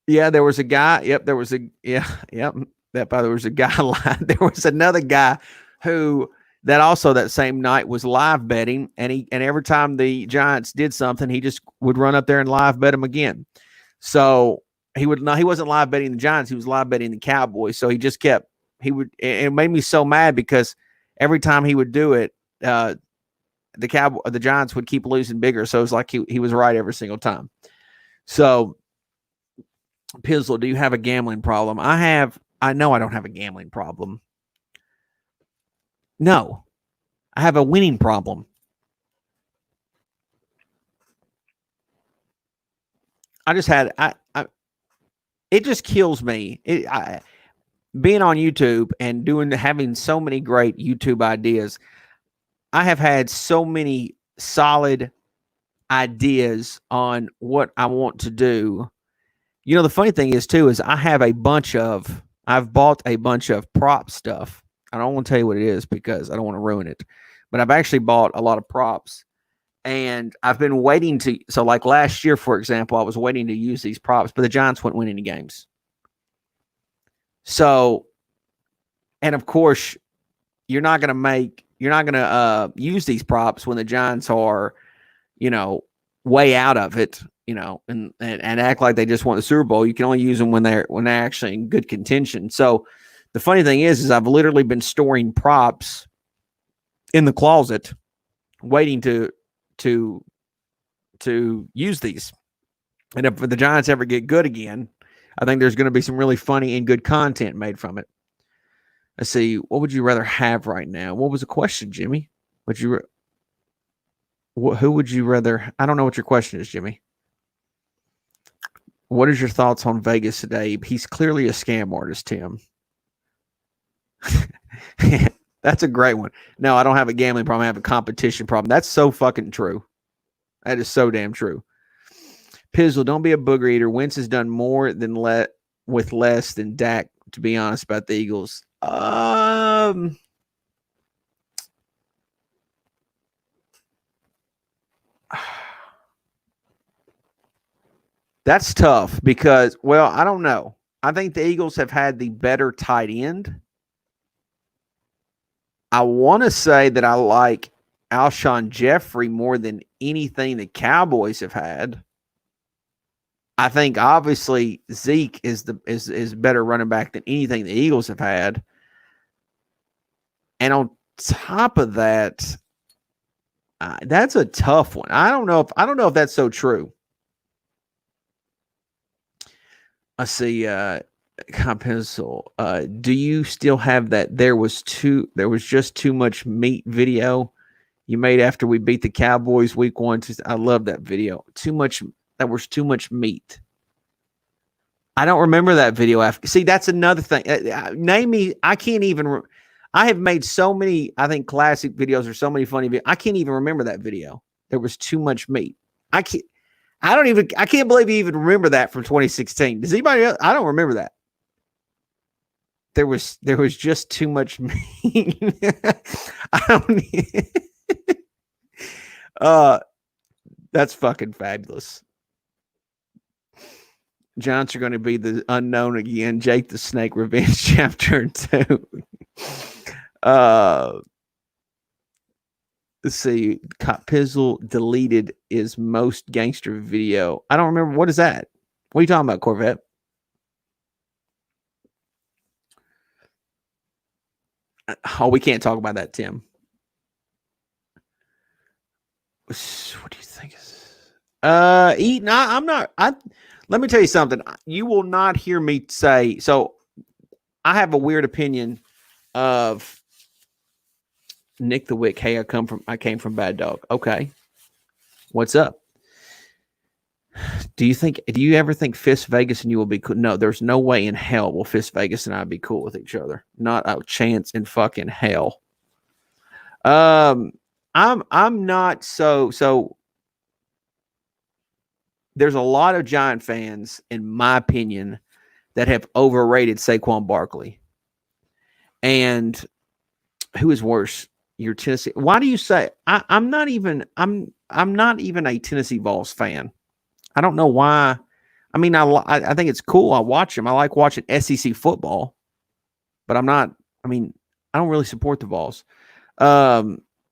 Yeah, there was a guy. Yep, there was a yeah, yep. There was a guy. There was another guy who that also that same night was live betting, and every time the Giants did something, he just would run up there and live bet them again. So he wasn't live betting the Giants, he was live betting the Cowboys. So he just kept it made me so mad because every time he would do it, the Giants would keep losing bigger. So it was like he was right every single time. So Pizzle, do you have a gambling problem? I know I don't have a gambling problem. No, I have a winning problem. I just had, it just kills me. Being on YouTube and having so many great YouTube ideas. I have had so many solid ideas on what I want to do. The funny thing is too, is I've bought a bunch of prop stuff. I don't want to tell you what it is because I don't want to ruin it. But I've actually bought a lot of props, and I've been waiting to. So, like last year, for example, I was waiting to use these props, but the Giants wouldn't win any games. So, and of course, you're not going to use these props when the Giants are, way out of it, and act like they just won the Super Bowl. You can only use them when they're actually in good contention. So the funny thing is I've literally been storing props in the closet, waiting to use these. And if the Giants ever get good again, I think there's going to be some really funny and good content made from it. Let's see. What would you rather have right now? What was the question, Jimmy? Who would you rather? I don't know what your question is, Jimmy. What is your thoughts on Vegas today? He's clearly a scam artist, Tim. That's a great one. No, I don't have a gambling problem. I have a competition problem. That's so fucking true. That is so damn true. Pizzle, don't be a booger eater. Wentz has done more than with less than Dak, to be honest, about the Eagles. That's tough because, well, I don't know. I think the Eagles have had the better tight end. I want to say that I like Alshon Jeffrey more than anything the Cowboys have had. I think obviously Zeke is better running back than anything the Eagles have had. And on top of that, that's a tough one. I don't know if that's so true. I see. Pencil. Do you still have that? There was just too much meat video you made after we beat the Cowboys week 1. I love that video. That was too much meat. I don't remember that video after. See, that's another thing. Name me. I can't even. I have made so many, I think, classic videos or so many funny videos. I can't even remember that video. There was too much meat. I can't believe you even remember that from 2016. Does anybody else? I don't remember that. There was just too much meat. I don't. That's fucking fabulous. Giants are going to be the unknown again. Jake the Snake Revenge Chapter 2. Let's see. Cop Pizzle deleted his most gangster video. I don't remember. What is that? What are you talking about, Corvette? Oh, we can't talk about that, Tim. What do you think is Eaton? I'm not. Let me tell you something. You will not hear me say. So I have a weird opinion of Nick the Wick. Hey, I came from Bad Dog. Okay. What's up? Do you ever think Fist Vegas and you will be cool? No, there's no way in hell will Fist Vegas and I be cool with each other. Not a chance in fucking hell. I'm not so there's a lot of Giant fans, in my opinion, that have overrated Saquon Barkley. And who is worse? Your Tennessee. Why do you say I'm not even a Tennessee Vols fan? I don't know why. I mean, I think it's cool. I watch them. I like watching SEC football, but I don't really support the Vols.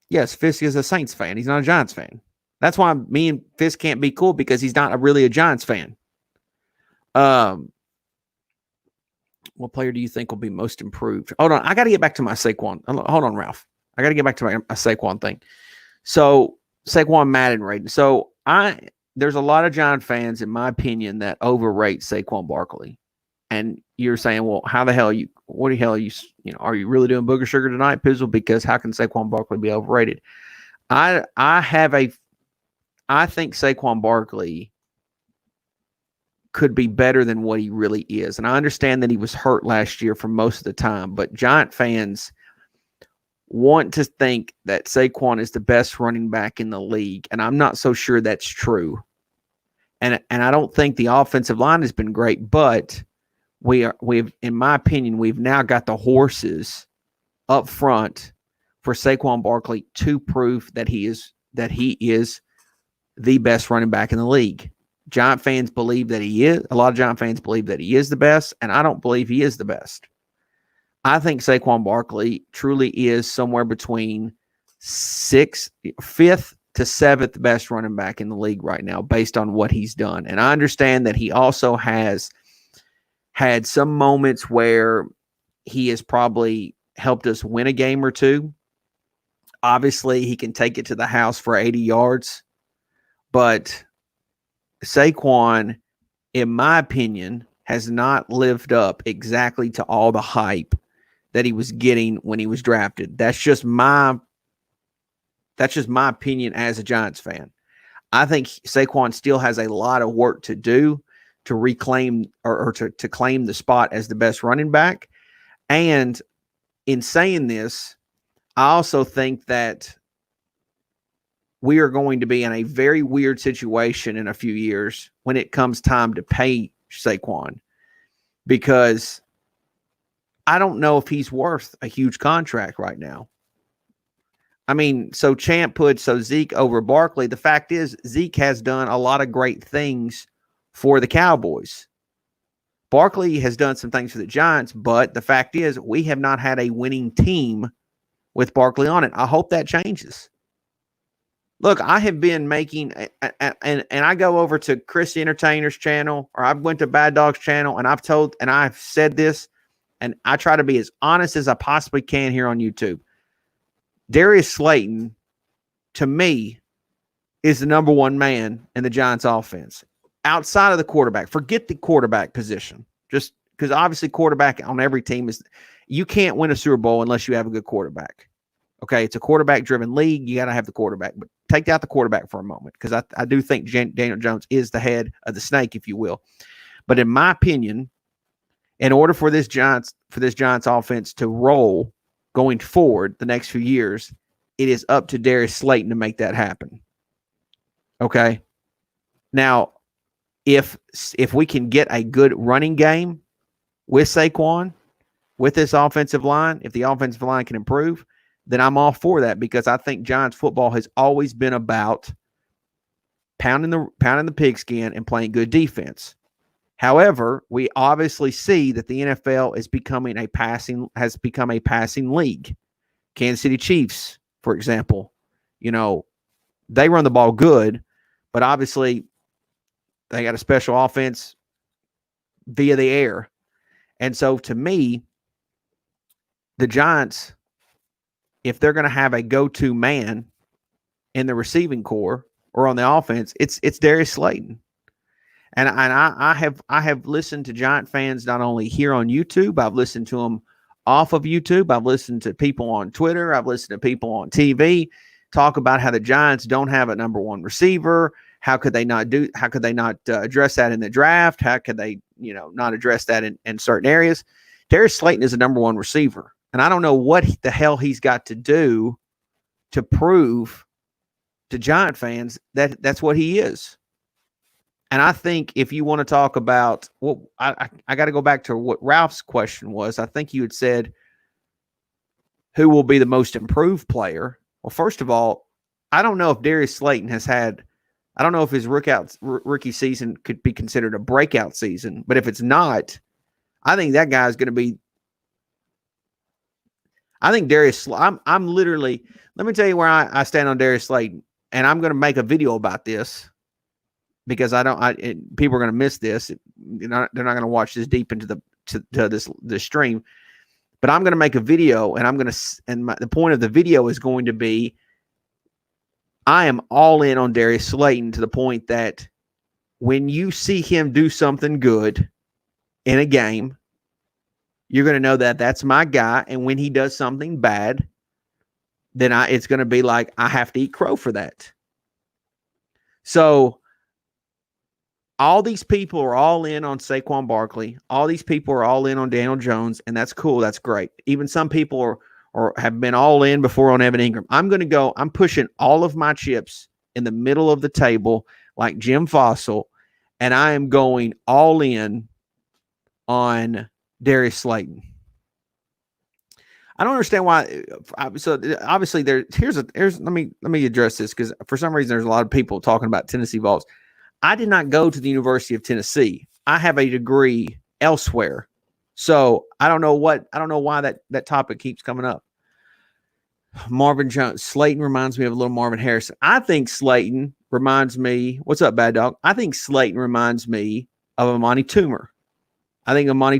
Yes, Fisk is a Saints fan. He's not a Giants fan. That's why me and Fisk can't be cool, because he's not really a Giants fan. What player do you think will be most improved? Hold on. I got to get back to my Saquon. Hold on, Ralph. I got to get back to my Saquon thing. So Saquon Madden rating. So there's a lot of Giant fans, in my opinion, that overrate Saquon Barkley. And you're saying, well, what the hell are you, are you really doing booger sugar tonight, Pizzle? Because how can Saquon Barkley be overrated? I think Saquon Barkley could be better than what he really is. And I understand that he was hurt last year for most of the time, but Giant fans want to think that Saquon is the best running back in the league, and I'm not so sure that's true. And I don't think the offensive line has been great, but we've, in my opinion, we've now got the horses up front for Saquon Barkley to prove that he is the best running back in the league. Giant fans believe that he is. A lot of Giant fans believe that he is the best, and I don't believe he is the best. I think Saquon Barkley truly is somewhere between fifth to seventh best running back in the league right now based on what he's done. And I understand that he also has had some moments where he has probably helped us win a game or two. Obviously, he can take it to the house for 80 yards. But Saquon, in my opinion, has not lived up exactly to all the hype that he was getting when he was drafted. That's just my opinion as a Giants fan. I think Saquon still has a lot of work to do to reclaim or to claim the spot as the best running back. And in saying this, I also think that we are going to be in a very weird situation in a few years when it comes time to pay Saquon, because I don't know if he's worth a huge contract right now. I mean, so Champ put Zeke over Barkley. The fact is, Zeke has done a lot of great things for the Cowboys. Barkley has done some things for the Giants, but the fact is, we have not had a winning team with Barkley on it. I hope that changes. Look, I have been making, and I go over to Chris the Entertainer's channel, or I went to Bad Dog's channel, and I've said this, and I try to be as honest as I possibly can here on YouTube. Darius Slayton, to me, is the number one man in the Giants offense. Outside of the quarterback, forget the quarterback position. Just because obviously quarterback on every team you can't win a Super Bowl unless you have a good quarterback. Okay, it's a quarterback-driven league. You got to have the quarterback. But take out the quarterback for a moment, because I do think Daniel Jones is the head of the snake, if you will. But in my opinion, in order for this Giants offense to roll going forward the next few years, it is up to Darius Slayton to make that happen. Okay? Now, if we can get a good running game with Saquon, with this offensive line, if the offensive line can improve, then I'm all for that, because I think Giants football has always been about pounding the pigskin and playing good defense. However, we obviously see that the NFL has become a passing league. Kansas City Chiefs, for example, they run the ball good, but obviously they got a special offense via the air. And so to me, the Giants, if they're going to have a go-to man in the receiving core or on the offense, it's Darius Slayton. And I have listened to Giant fans not only here on YouTube, I've listened to them off of YouTube. I've listened to people on Twitter. I've listened to people on TV talk about how the Giants don't have a number one receiver. How could they not address that in the draft? How could they, not address that in certain areas? Darius Slayton is a number one receiver. And I don't know what the hell he's got to do to prove to Giant fans that that's what he is. And I think if you want to talk about, I got to go back to what Ralph's question was. I think you had said, who will be the most improved player? Well, first of all, I don't know if Darius Slayton I don't know if his rookie season could be considered a breakout season. But if it's not, I think that guy's going to be. I think I'm literally, let me tell you where I stand on Darius Slayton. And I'm going to make a video about this, because people are going to miss this. They're not going to watch this deep into this stream. But I'm going to make a video, and the point of the video is going to be, I am all in on Darius Slayton, to the point that when you see him do something good in a game, you're going to know that that's my guy. And when he does something bad, then it's going to be like, I have to eat crow for that. So all these people are all in on Saquon Barkley. All these people are all in on Daniel Jones, and that's cool. That's great. Even some people have been all in before on Evan Ingram. I'm pushing all of my chips in the middle of the table like Jim Fossil, and I am going all in on Darius Slayton. I don't understand why. So obviously here's let me address this, because for some reason there's a lot of people talking about Tennessee Vols. I did not go to the University of Tennessee. I have a degree elsewhere. So I don't know why that topic keeps coming up. Marvin Jones, Slayton reminds me of a little Marvin Harrison. I think Slayton reminds me, what's up, Bad Dog? I think Slayton reminds me of Amani Toomer. I think Amani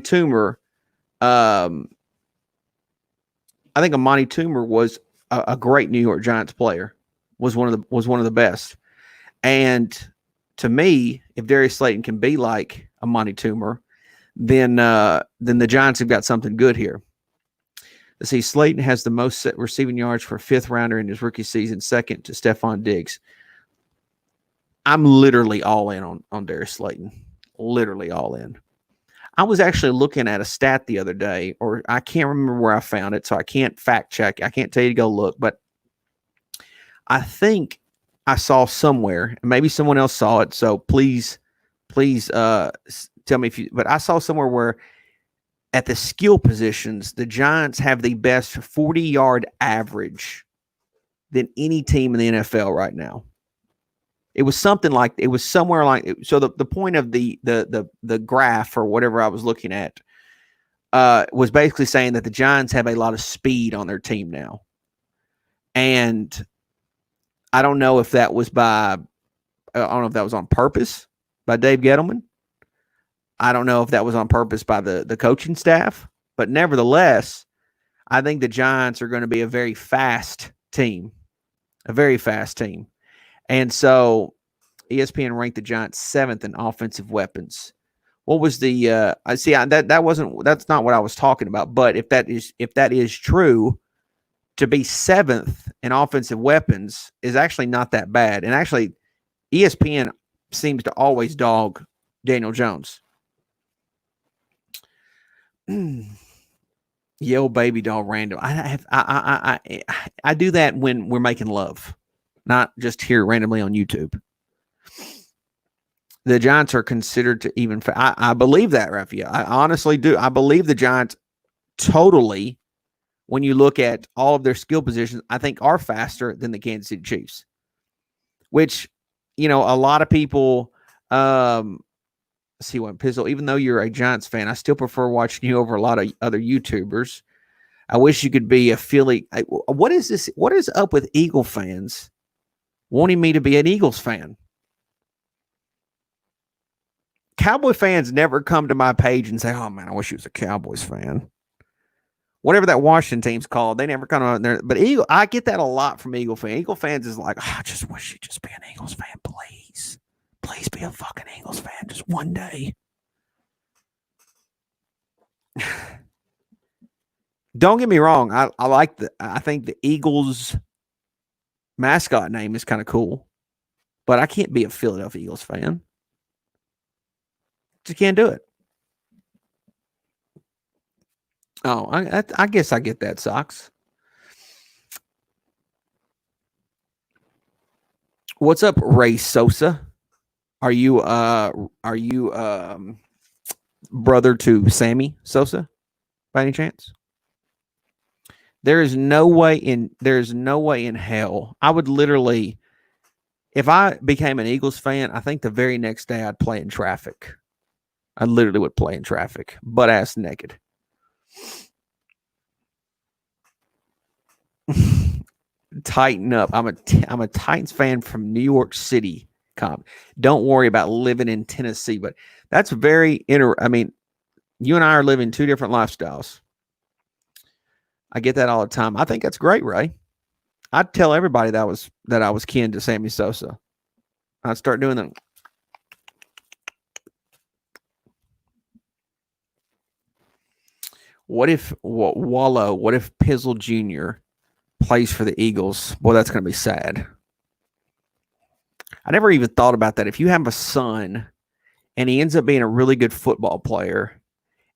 Toomer was a great New York Giants player. Was one of the best. And to me, if Darius Slayton can be like Amani Toomer, then the Giants have got something good here. Let's see, Slayton has the most receiving yards for a fifth rounder in his rookie season, second to Stephon Diggs. I'm literally all in on Darius Slayton. Literally all in. I was actually looking at a stat the other day, or I can't remember where I found it, so I can't fact check. I can't tell you to go look, but I think I saw somewhere, and maybe someone else saw it, so please tell me if you, but I saw somewhere where at the skill positions, the Giants have the best 40-yard average than any team in the NFL right now. It was something like, it was somewhere like, so the point of the graph or whatever I was looking at was basically saying that the Giants have a lot of speed on their team now. And I don't know if that was on purpose by Dave Gettleman. I don't know if that was on purpose by the coaching staff, but nevertheless, I think the Giants are going to be a very fast team. And so ESPN ranked the Giants 7th in offensive weapons. What was the that's not what I was talking about, but if that is true, to be 7th in offensive weapons is actually not that bad. And actually ESPN seems to always dog Daniel Jones. Yo, baby doll random. I do that when we're making love, not just here randomly on YouTube. The Giants are considered to even. I believe that, Raphael. I honestly do. I believe the Giants totally, when you look at all of their skill positions, I think are faster than the Kansas City Chiefs. Which, a lot of people. See what Pizzle, even though you're a Giants fan, I still prefer watching you over a lot of other YouTubers. I wish you could be a Philly. What is this? What is up with Eagle fans wanting me to be an Eagles fan? Cowboy fans never come to my page and say, oh man, I wish you was a Cowboys fan. Whatever that Washington team's called, they never come out there. But I get that a lot from Eagle fans. Eagle fans is like, I just wish you'd just be an Eagles fan, please. Please be a fucking Eagles fan just one day. Don't get me wrong. I think the Eagles mascot name is kind of cool, but I can't be a Philadelphia Eagles fan. Just can't do it. Oh, I guess I get that, Sox. What's up, Ray Sosa? Are you brother to Sammy Sosa by any chance? There's no way in hell. I would literally, if I became an Eagles fan, I think the very next day I'd play in traffic. I literally would play in traffic, butt ass naked. Tighten up. I'm a Titans fan from New York City. Don't worry about living in Tennessee, but that's very I mean, you and I are living two different lifestyles. I get that all the time. I think that's great, Ray. I'd tell everybody that I was kin to Sammy Sosa. I'd start doing them. What if Pizzle Jr. plays for the Eagles? Boy, that's going to be sad. I never even thought about that. If you have a son and he ends up being a really good football player,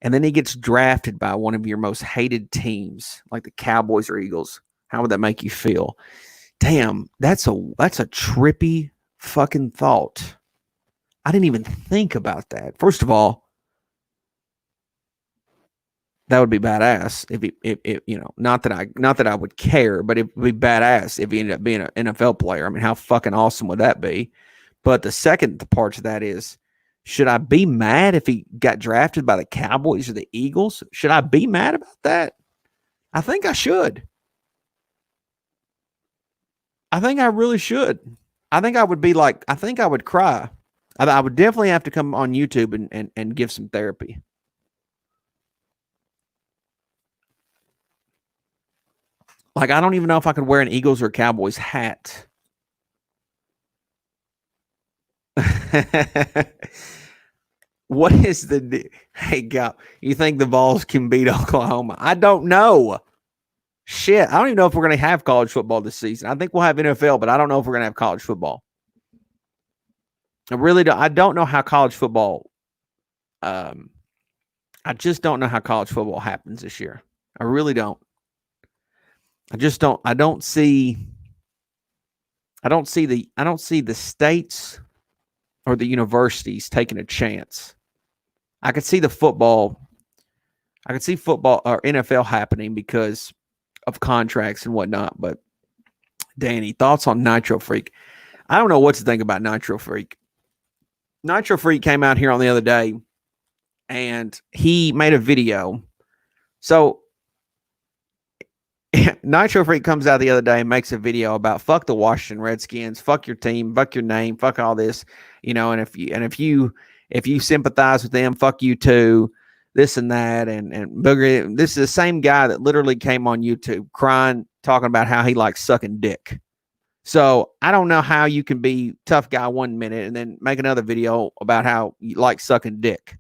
and then he gets drafted by one of your most hated teams, like the Cowboys or Eagles, how would that make you feel? Damn, that's a trippy fucking thought. I didn't even think about that. First of all, That would be badass if you know, not that I would care, but it would be badass if he ended up being an NFL player. I mean, how fucking awesome would that be? But the second part of that is, should I be mad if he got drafted by the Cowboys or the Eagles? Should I be mad about that? I think I should. I think I really should. I think I would be like, I think I would cry. I would definitely have to come on YouTube and give some therapy. Like, I don't even know if I could wear an Eagles or Cowboys hat. What is the hey God? You think the Vols can beat Oklahoma? I don't know. Shit, I don't even know if we're going to have college football this season. I think we'll have NFL, but I don't know if we're going to have college football. I really don't. I don't know how college football. I just don't know how college football happens this year. I really don't. I just don't. I don't see the states or the universities taking a chance. I could see football or NFL happening because of contracts and whatnot. But Danny, thoughts on Nitro Freak? I don't know what to think about Nitro Freak. Nitro Freak came out here on the other day and he made a video. So Nitro Freak comes out the other day and makes a video about fuck the Washington Redskins, fuck your team, fuck your name, fuck all this, you know, and if you sympathize with them, fuck you too, this and that, and Booger. This is the same guy that literally came on YouTube crying, talking about how he likes sucking dick. So I don't know how you can be tough guy 1 minute and then make another video about how you like sucking dick.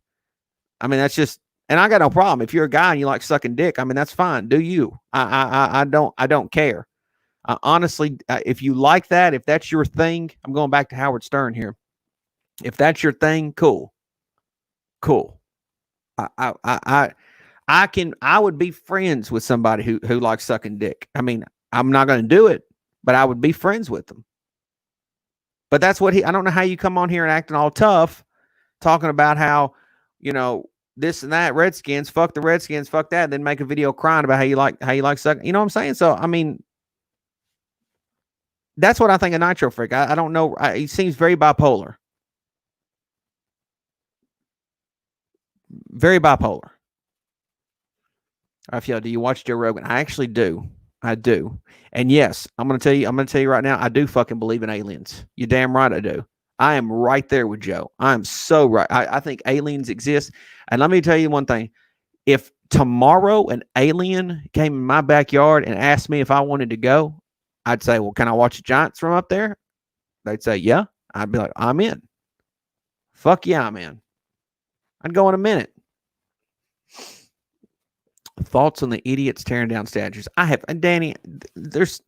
I mean, that's just. And I got no problem. If you're a guy and you like sucking dick, I mean, that's fine. Do you? I don't care. Honestly, if you like that, if that's your thing, I'm going back to Howard Stern here. If that's your thing, cool. I would be friends with somebody who likes sucking dick. I mean, I'm not going to do it, but I would be friends with them. But that's what I don't know how you come on here and acting all tough, talking about how, you know, this and that, Redskins, fuck the Redskins, fuck that, and then make a video crying about how you like sucking. You know what I'm saying? So, I mean, that's what I think of Nitro Freak. I don't know. He seems very bipolar. Very bipolar. Raphael, do you watch Joe Rogan? I actually do. I do. And yes, I'm going to tell you right now, I do fucking believe in aliens. You damn right I do. I am right there with Joe. I'm so right. I think aliens exist. And let me tell you one thing. If tomorrow an alien came in my backyard and asked me if I wanted to go, I'd say, well, can I watch the Giants from up there? They'd say, yeah. I'd be like, I'm in. Fuck yeah, I'm in. I'd go in a minute. Thoughts on the idiots tearing down statues? I have. And Danny, there's...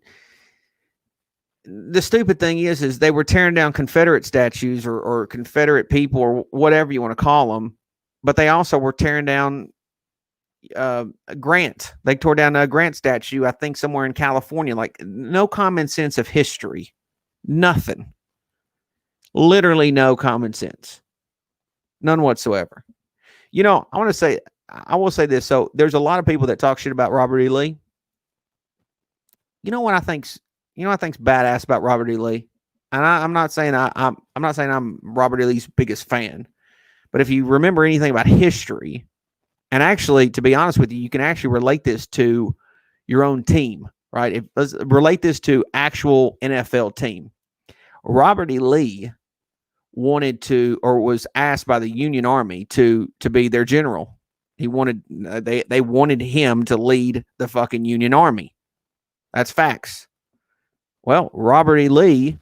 The stupid thing is they were tearing down Confederate statues or Confederate people or whatever you want to call them, but they also were tearing down Grant. They tore down a Grant statue, I think somewhere in California. Like, no common sense of history. Nothing. Literally no common sense. None whatsoever. You know, I will say this. So there's a lot of people that talk shit about Robert E. Lee. You know what I think's badass about Robert E. Lee? And I'm not saying I'm Robert E. Lee's biggest fan, but if you remember anything about history, and actually, to be honest with you, you can actually relate this to your own team, right? Let's relate this to actual NFL team. Robert E. Lee wanted to, or was asked by the Union Army to be their general. They wanted him to lead the fucking Union Army. That's facts. Well, Robert E. Lee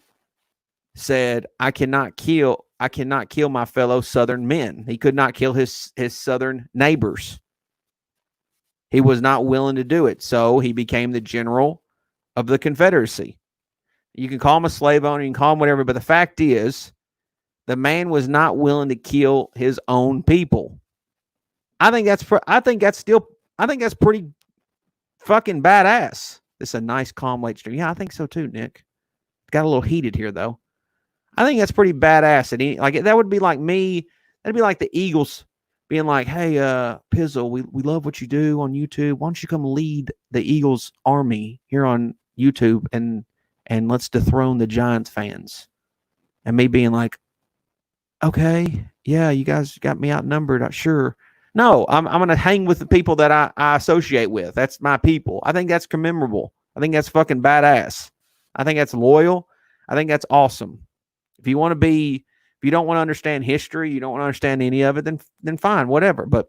said, I cannot kill my fellow Southern men. He could not kill his Southern neighbors. He was not willing to do it. So he became the general of the Confederacy. You can call him a slave owner, you can call him whatever, but the fact is, the man was not willing to kill his own people. I think that's pretty fucking badass. This is a nice, calm late stream. Yeah, I think so too, Nick. Got a little heated here, though. I think that's pretty badass. And that would be like me. That'd be like the Eagles being like, hey, Pizzle, we love what you do on YouTube. Why don't you come lead the Eagles army here on YouTube and let's dethrone the Giants fans? And me being like, okay, yeah, you guys got me outnumbered. Sure. No, I'm going to hang with the people that I associate with. That's my people. I think that's commemorable. I think that's fucking badass. I think that's loyal. I think that's awesome. If you want to be, if you don't want to understand history, you don't want to understand any of it, then fine, whatever. But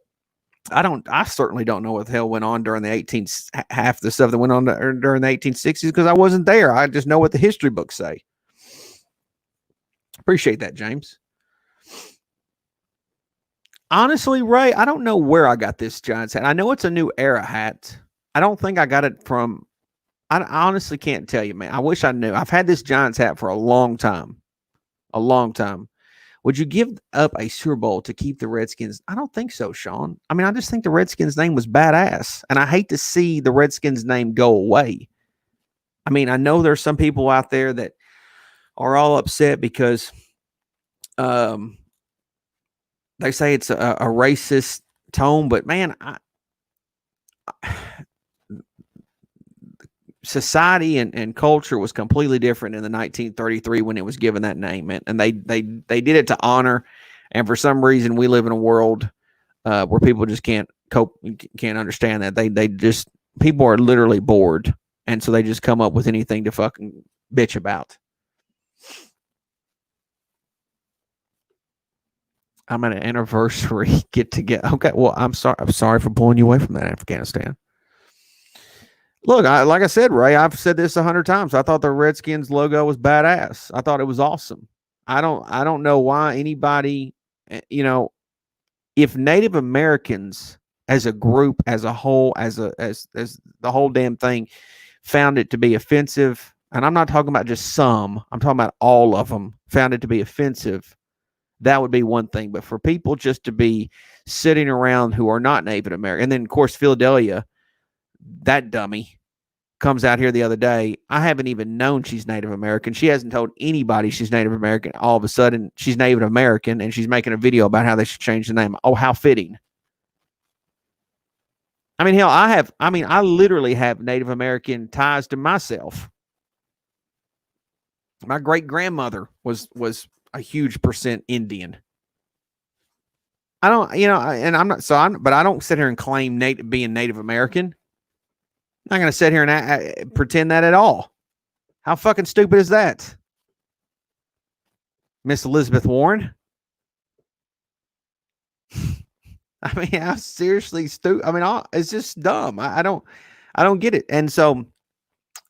I certainly don't know what the hell went on during the half the stuff that went on during the 1860s because I wasn't there. I just know what the history books say. Appreciate that, James. Honestly, Ray, I don't know where I got this Giants hat. I know it's a new era hat. I don't think I got it from. I honestly can't tell you, man. I wish I knew. I've had this Giants hat for a long time. A long time. Would you give up a Super Bowl to keep the Redskins? I don't think so, Sean. I mean, I just think the Redskins name was badass, and I hate to see the Redskins name go away. I mean, I know there's some people out there that are all upset because they say it's a racist tone, but man, society and culture was completely different in the 1933 when it was given that name, and they did it to honor. And for some reason, we live in a world where people just can't cope, can't understand that. They just people are literally bored, and so they just come up with anything to fucking bitch about. I'm at an anniversary get together. Okay, well, I'm sorry for pulling you away from that, Afghanistan. Look, like I said, Ray, I've said this 100 times. I thought the Redskins logo was badass. I thought it was awesome. I don't know why anybody, if Native Americans as a group, as a whole, as the whole damn thing found it to be offensive, and I'm not talking about just some, I'm talking about all of them found it to be offensive, that would be one thing. But for people just to be sitting around who are not Native American, and then of course Philadelphia, that dummy comes out here the other day. I haven't even known she's Native American. She hasn't told anybody she's Native American. All of a sudden, she's Native American, and she's making a video about how they should change the name. Oh, how fitting. I mean, hell, I literally have Native American ties to myself. My great grandmother was a huge percent Indian. I don't, and I'm not, but I don't sit here and claim being Native American. I'm not going to sit here and pretend that at all. How fucking stupid is that? Miss Elizabeth Warren? I mean, I'm seriously stupid. I mean, it's just dumb. I don't get it. And so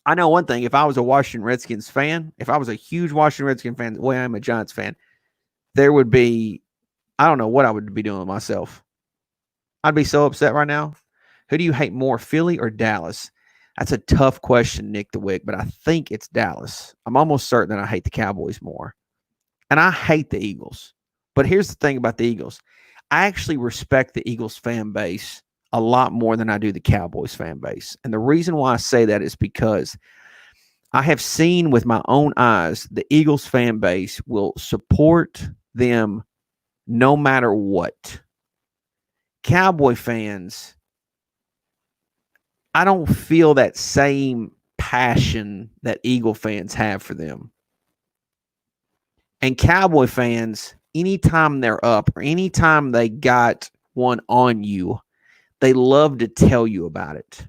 I know one thing. If I was a Washington Redskins fan, if I was a huge Washington Redskins fan, the way I'm a Giants fan, there would be, I don't know what I would be doing with myself. I'd be so upset right now. Who do you hate more, Philly or Dallas? That's a tough question, Nick DeWick, but I think it's Dallas. I'm almost certain that I hate the Cowboys more. And I hate the Eagles. But here's the thing about the Eagles. I actually respect the Eagles fan base a lot more than I do the Cowboys fan base. And the reason why I say that is because I have seen with my own eyes the Eagles fan base will support them no matter what. Cowboy fans, I don't feel that same passion that Eagle fans have for them. And Cowboy fans, anytime they're up or anytime they got one on you, they love to tell you about it.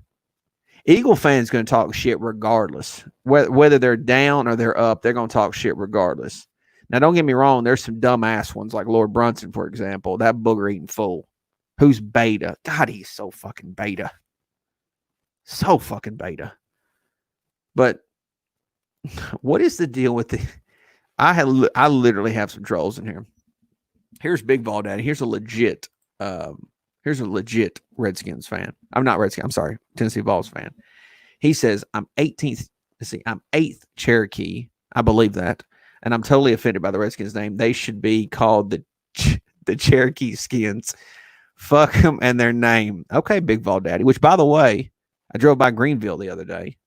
Eagle fans going to talk shit regardless. Whether they're down or they're up, they're going to talk shit regardless. Now, don't get me wrong. There's some dumbass ones like Lord Brunson, for example. That booger-eating fool. Who's beta? God, he's so fucking beta. So fucking beta. But what is the deal with the... I literally have some trolls in here. Here's Big Ball Daddy. Here's a legit Redskins fan. I'm not Redskins. I'm sorry, Tennessee Vols fan. He says I'm 18th. Let's see, I'm 8th Cherokee. I believe that, and I'm totally offended by the Redskins name. They should be called the Cherokee Skins. Fuck them and their name. Okay, Big Ball Daddy. Which, by the way, I drove by Greenville the other day.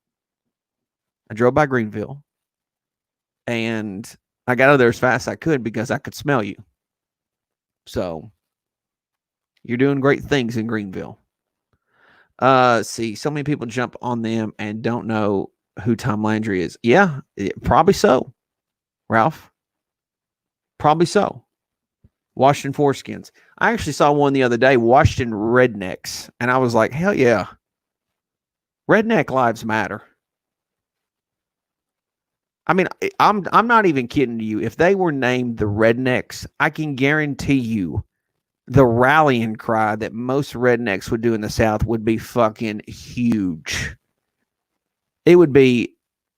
And I got out of there as fast as I could because I could smell you. So You're doing great things in Greenville. See, so many people jump on them and don't know who Tom Landry is. Yeah, probably so, Ralph. Probably so. Washington Foreskins. I actually saw one the other day, Washington Rednecks, and I was like, hell yeah. Redneck lives matter. I mean, I'm not even kidding to you. If they were named the Rednecks, I can guarantee you the rallying cry that most rednecks would do in the South would be fucking huge. It would be,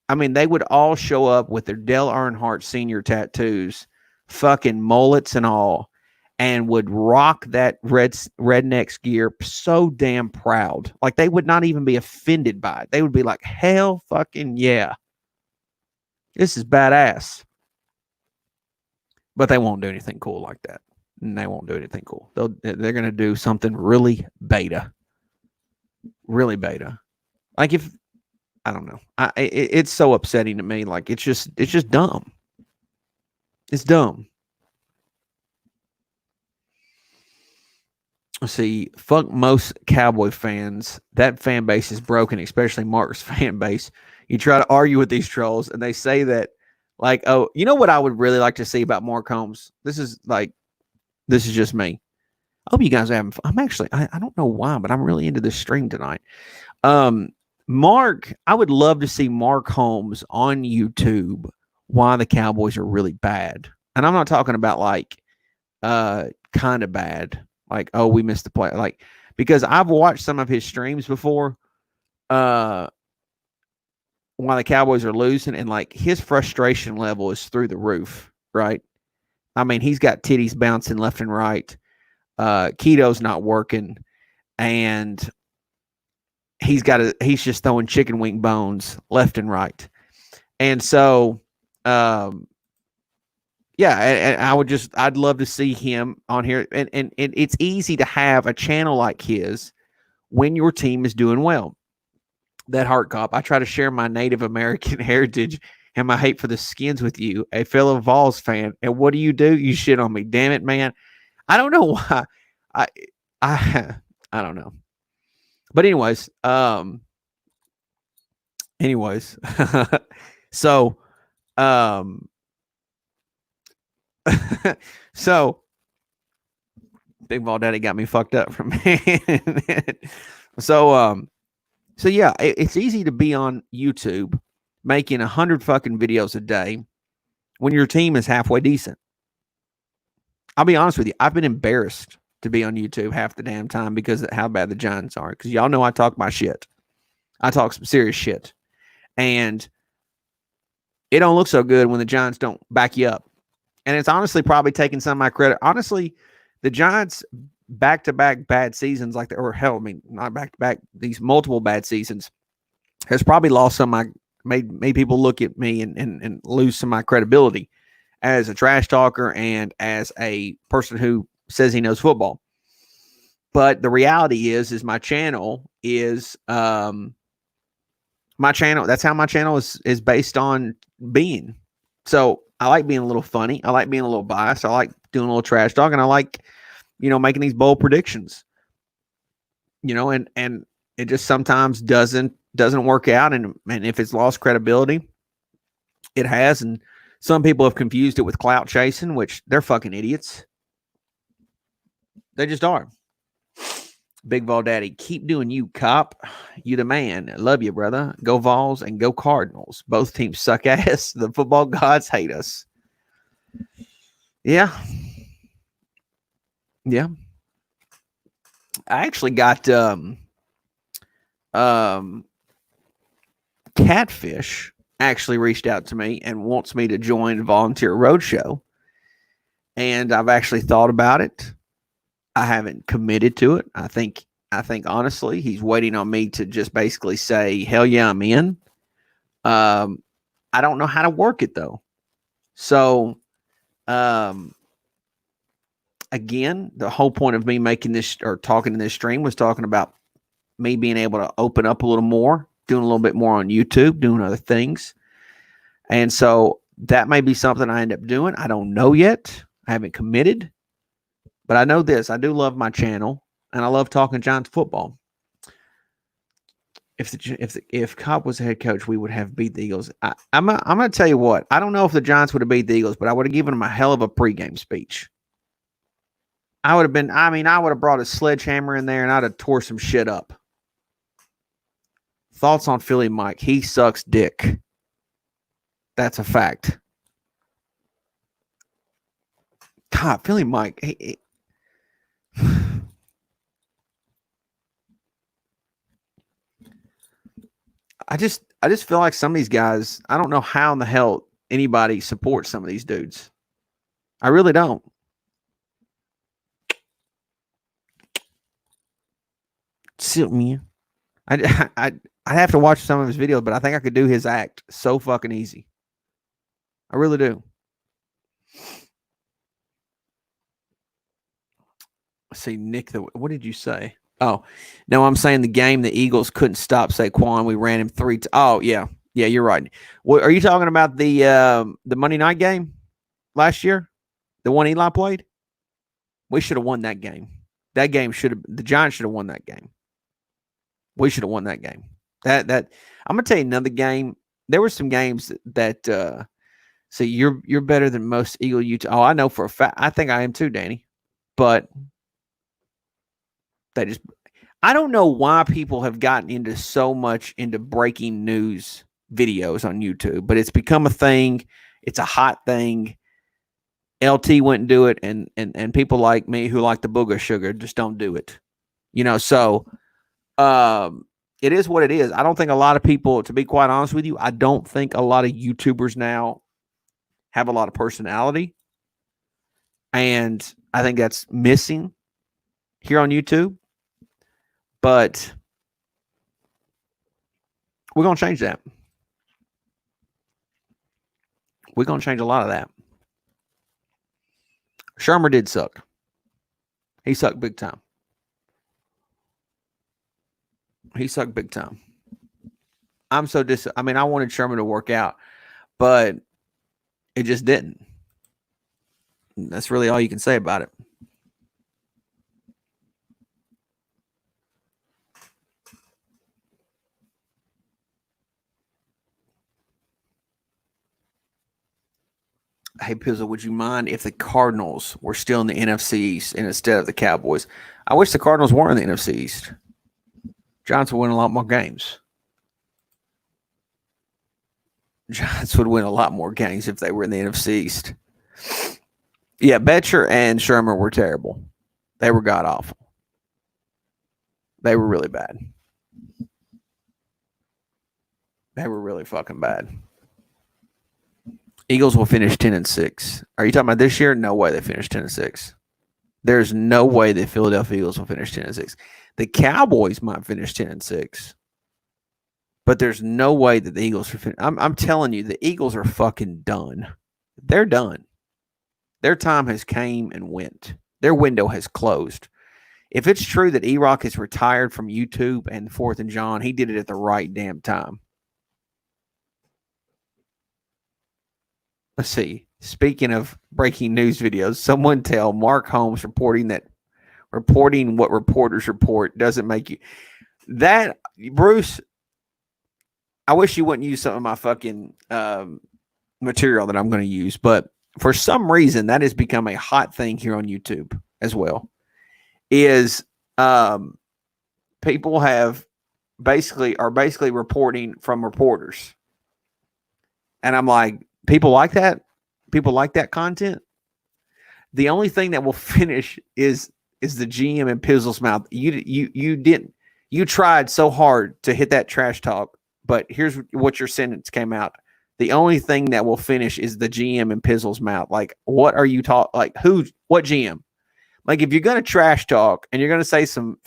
I mean, they would all show up with their Dale Earnhardt Sr. tattoos, fucking mullets and all, and would rock that redneck's gear so damn proud. Like they would not even be offended by it. They would be like, hell fucking yeah. This is badass. But they won't do anything cool like that. And they won't do anything cool. They're going to do something really beta. Really beta. Like if, I don't know. It's so upsetting to me. Like it's just dumb. It's dumb. Let's see. Fuck most Cowboy fans. That fan base is broken, especially Mark's fan base. You try to argue with these trolls, and they say that, like, oh, you know what I would really like to see about Mark Holmes? This is just me. I hope you guys are having fun. I'm actually, I don't know why, but I'm really into this stream tonight. Mark, I would love to see Mark Holmes on YouTube why the Cowboys are really bad. And I'm not talking about like kind of bad. Like, oh, we missed the play. Like, because I've watched some of his streams before while the Cowboys are losing, and like his frustration level is through the roof, right? I mean, he's got titties bouncing left and right. Keto's not working, and he's just throwing chicken wing bones left and right. And so, yeah, and I'd love to see him on here. And it's easy to have a channel like his when your team is doing well. That Heart Cop, I try to share my Native American heritage and my hate for the Skins with you, a fellow Vols fan. And what do? You shit on me. Damn it, man. I don't know why. I don't know. But anyways, so, so Big Ball Daddy got me fucked up from so yeah, it's easy to be on YouTube making 100 fucking videos a day when your team is halfway decent. I'll be honest with you. I've been embarrassed to be on YouTube half the damn time because of how bad the Giants are. Because y'all know I talk my shit. I talk some serious shit. And it don't look so good when the Giants don't back you up. And it's honestly probably taking some of my credit. Honestly, the Giants back-to-back bad seasons like that, or hell, I mean, not back-to-back, these multiple bad seasons has probably lost some of my, made people look at me and lose some of my credibility as a trash talker and as a person who says he knows football. But the reality is my channel is that's how my channel is based on being. So I like being a little funny. I like being a little biased. I like doing a little trash talk, and I like, making these bold predictions. And it just sometimes doesn't work out, and if it's lost credibility, it has. And some people have confused it with clout chasing, which they're fucking idiots. They just are. Big Vol Daddy, keep doing you, cop. You the man. I love you, brother. Go Vols and go Cardinals. Both teams suck ass. The football gods hate us. Yeah. Yeah. I actually got Catfish actually reached out to me and wants me to join Volunteer Roadshow. And I've actually thought about it. I haven't committed to it. I think honestly, he's waiting on me to just basically say, hell yeah, I'm in. I don't know how to work it though. So, again, the whole point of me making this or talking in this stream was talking about me being able to open up a little more, doing a little bit more on YouTube, doing other things. And so that may be something I end up doing. I don't know yet. I haven't committed. But I know this. I do love my channel, and I love talking Giants football. If Cobb was the head coach, we would have beat the Eagles. I'm going to tell you what. I don't know if the Giants would have beat the Eagles, but I would have given them a hell of a pregame speech. I would have brought a sledgehammer in there, and I'd have tore some shit up. Thoughts on Philly Mike? He sucks dick. That's a fact. God, Philly Mike. I just feel like some of these guys, I don't know how in the hell anybody supports some of these dudes. I really don't. Silk me. I'd have to watch some of his videos, but I think I could do his act so fucking easy. I really do. See, Nick, what did you say? Oh, no, I'm saying the game the Eagles couldn't stop Saquon. We ran him 3 times. Oh, yeah. Yeah, you're right. What, are you talking about the Monday night game last year? The one Eli played? We should have won that game. The Giants should have won that game. We should have won that game. That I'm gonna tell you another game. There were some games that see, you're better than most Eagle YouTube. Oh, I know for a fact. I think I am too, Danny. But I don't know why people have gotten into so much into breaking news videos on YouTube, but it's become a thing. It's a hot thing. LT wouldn't do it, and people like me who like the booger sugar just don't do it. So it is what it is. I don't think a lot of people, to be quite honest with you, I don't think a lot of YouTubers now have a lot of personality. And I think that's missing here on YouTube. But we're going to change that. We're going to change a lot of that. Shermer did suck. He sucked big time. He sucked big time. I'm so I wanted Sherman to work out, but it just didn't. That's really all you can say about it. Hey, Pizzle, would you mind if the Cardinals were still in the NFC East instead of the Cowboys? I wish the Cardinals were in the NFC East. Giants would win a lot more games. Giants would win a lot more games if they were in the NFC East. Yeah, Betcher and Shermer were terrible. They were god-awful. They were really bad. They were really fucking bad. Eagles will finish 10-6. Are you talking about this year? No way they finish 10-6. There's no way the Philadelphia Eagles will finish 10-6. The Cowboys might finish 10-6. But there's no way that the Eagles are finished. I'm telling you, the Eagles are fucking done. They're done. Their time has came and went. Their window has closed. If it's true that E-Rock is retired from YouTube and 4th and John, he did it at the right damn time. Let's see. Speaking of breaking news videos, someone tell Mark Holmes reporting what reporters report doesn't make you. That, Bruce, I wish you wouldn't use some of my fucking material that I'm going to use, but for some reason that has become a hot thing here on YouTube as well. Is people are basically reporting from reporters, and I'm like, people like that. People like that content. The only thing that will finish is the GM and Pizzle's mouth. You tried so hard to hit that trash talk, but here's what your sentence came out. The only thing that will finish is the GM and Pizzle's mouth. Like, what are you talking? Like, what GM? Like, if you're gonna trash talk and you're gonna say some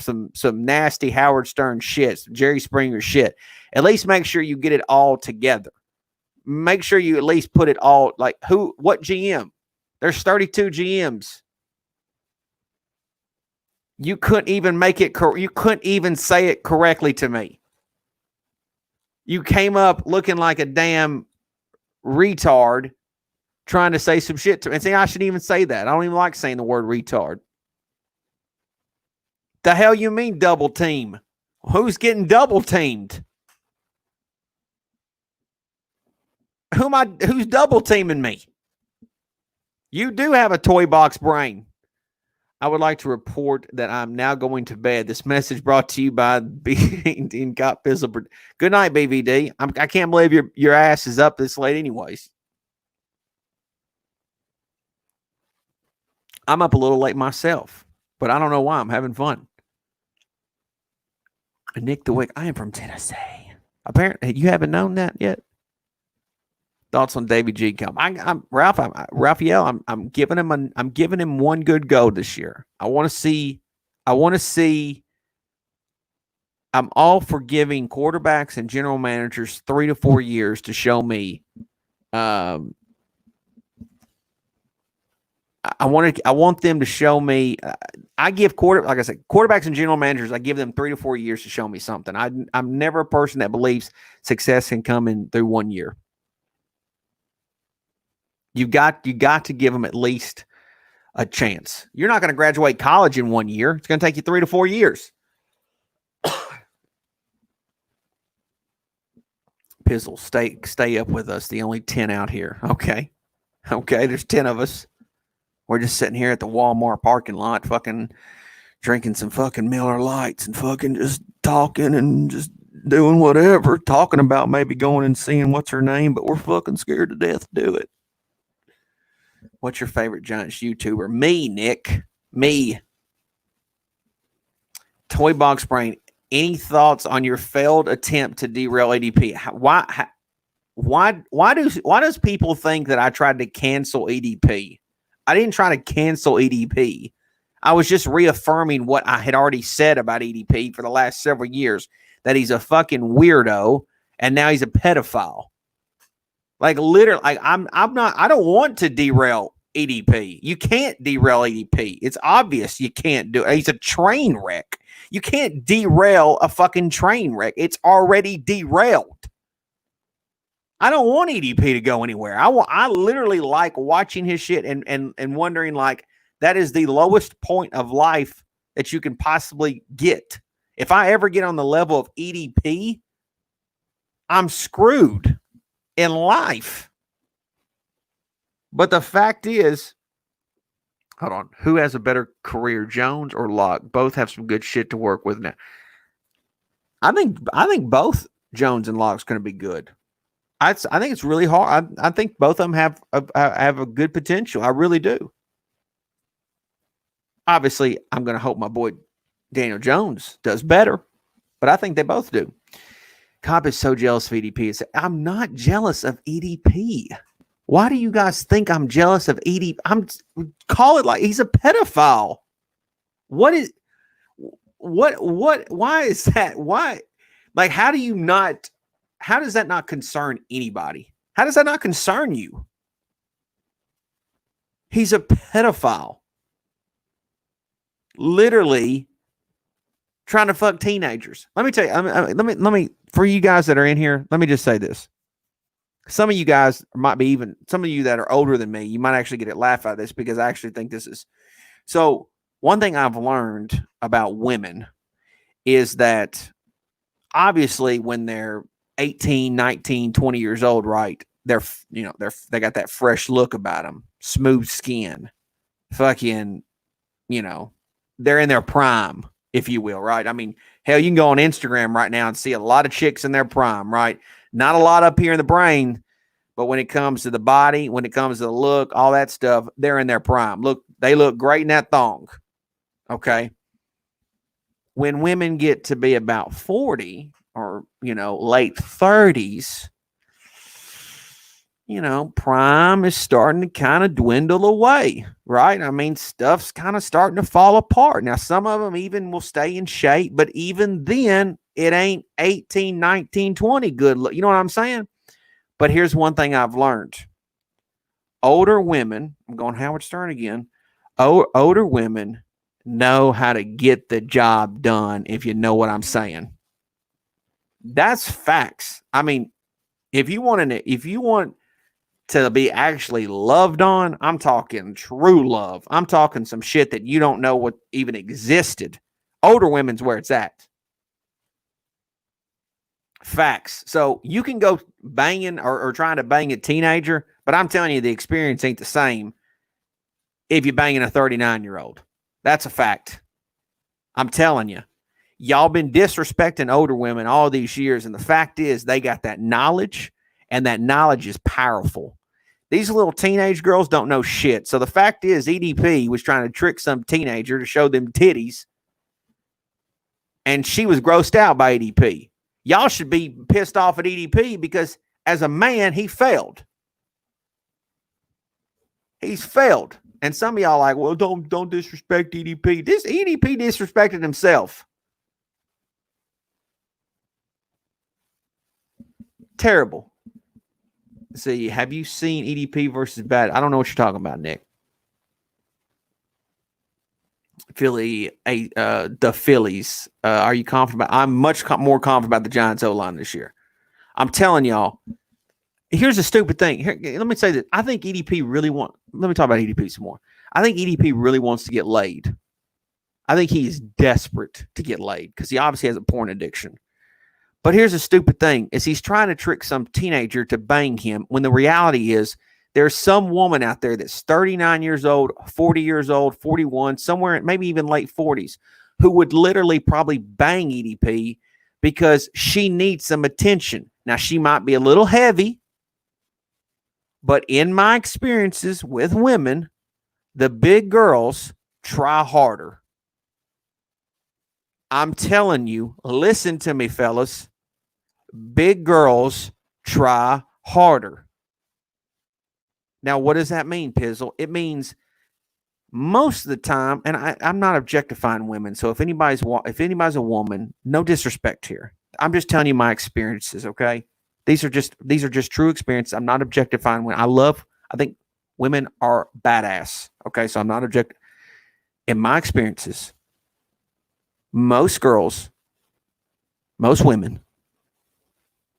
nasty Howard Stern shit, some Jerry Springer shit, at least make sure you get it all together. Make sure you at least put it all, like, what GM? There's 32 GMs. You couldn't even you couldn't even say it correctly to me. You came up looking like a damn retard trying to say some shit to me. And see, I shouldn't even say that. I don't even like saying the word retard. The hell you mean double team? Who's getting double teamed? Who's double teaming me? You do have a toy box brain. I would like to report that I'm now going to bed. This message brought to you by BVD and Cop Pizzle. Good night, BVD. I can't believe your ass is up this late anyways. I'm up a little late myself, but I don't know why. I'm having fun. Nick the Wick, I am from Tennessee. Apparently, you haven't known that yet. Thoughts on Davy G? Raphael. I'm giving him one good go this year. I want to see. I'm all for giving quarterbacks and general managers 3 to 4 years to show me. I want them to show me. I give quarterbacks and general managers. I give them 3 to 4 years to show me something. I'm never a person that believes success can come in through 1 year. You got to give them at least a chance. You're not going to graduate college in 1 year. It's going to take you 3 to 4 years. Pizzle, stay up with us. The only 10 out here. Okay, there's 10 of us. We're just sitting here at the Walmart parking lot, fucking drinking some fucking Miller Lights and fucking just talking and just doing whatever, talking about maybe going and seeing what's her name, but we're fucking scared to death to do it. What's your favorite Giants YouTuber? Me, Nick. Me. Toy Box Brain. Any thoughts on your failed attempt to derail ADP? Why does people think that I tried to cancel ADP? I didn't try to cancel ADP. I was just reaffirming what I had already said about ADP for the last several years, that he's a fucking weirdo and now he's a pedophile. Like literally, I don't want to derail ADP. You can't derail ADP. It's obvious you can't do it. He's a train wreck. You can't derail a fucking train wreck. It's already derailed. I don't want ADP to go anywhere. I literally like watching his shit and wondering, like, that is the lowest point of life that you can possibly get. If I ever get on the level of ADP, I'm screwed in life. But the fact is, hold on, who has a better career, Jones or Locke? Both have some good shit to work with now. I think both Jones and Locke's going to be good. I think it's really hard. I think both of them have a good potential. I really do. Obviously, I'm going to hope my boy Daniel Jones does better, but I think they both do. Cobb is so jealous of EDP. I'm not jealous of EDP. Why do you guys think I'm jealous of EDP? Call it like he's a pedophile. Why is that? Why? Like, how does that not concern anybody? How does that not concern you? He's a pedophile. Literally trying to fuck teenagers. Let me tell you, let me for you guys that are in here, let me just say this. Some of you guys might be some of you that are older than me, you might actually get a laugh out of this because I actually think this is. So one thing I've learned about women is that obviously when they're 18, 19, 20 years old, right? They got that fresh look about them, smooth skin, fucking, they're in their prime, if you will, right? I mean, hell, you can go on Instagram right now and see a lot of chicks in their prime, right? Not a lot up here in the brain, but when it comes to the body, when it comes to the look, all that stuff, they're in their prime. Look, they look great in that thong, okay? When women get to be about 40 or, late 30s, prime is starting to kind of dwindle away, right? I mean, stuff's kind of starting to fall apart. Now, some of them even will stay in shape, but even then, it ain't 18, 19, 20 good look. You know what I'm saying? But here's one thing I've learned. Older women, I'm going Howard Stern again, older women know how to get the job done, if you know what I'm saying. That's facts. I mean, if you want to be actually loved on, I'm talking true love. I'm talking some shit that you don't know what even existed. Older women's where it's at. Facts. So you can go banging or trying to bang a teenager, but I'm telling you, the experience ain't the same if you're banging a 39-year-old. That's a fact. I'm telling you. Y'all been disrespecting older women all these years, and the fact is they got that knowledge, and that knowledge is powerful. These little teenage girls don't know shit. So the fact is EDP was trying to trick some teenager to show them titties, and she was grossed out by EDP. Y'all should be pissed off at EDP because as a man, he failed. He's failed. And some of y'all like, well, don't disrespect EDP. This EDP disrespected himself. Terrible. See, have you seen EDP versus Bad? I don't know what you're talking about, Nick. The Phillies. Are you confident about? I'm much more confident about the Giants O-line this year. I'm telling y'all. Here's a stupid thing. Here, let me say that I think EDP really let me talk about EDP some more. I think EDP really wants to get laid. I think he is desperate to get laid because he obviously has a porn addiction. But here's a stupid thing is he's trying to trick some teenager to bang him when the reality is there's some woman out there that's 39 years old, 40 years old, 41, somewhere, maybe even late 40s, who would literally probably bang EDP because she needs some attention. Now, she might be a little heavy, but in my experiences with women, the big girls try harder. I'm telling you, listen to me, fellas. Big girls try harder. Now, what does that mean, Pizzle? It means most of the time, and I'm not objectifying women. So if anybody's a woman, no disrespect here. I'm just telling you my experiences, okay? These are just true experiences. I'm not objectifying women. I think women are badass. Okay, so I'm not objective. In my experiences, most girls, most women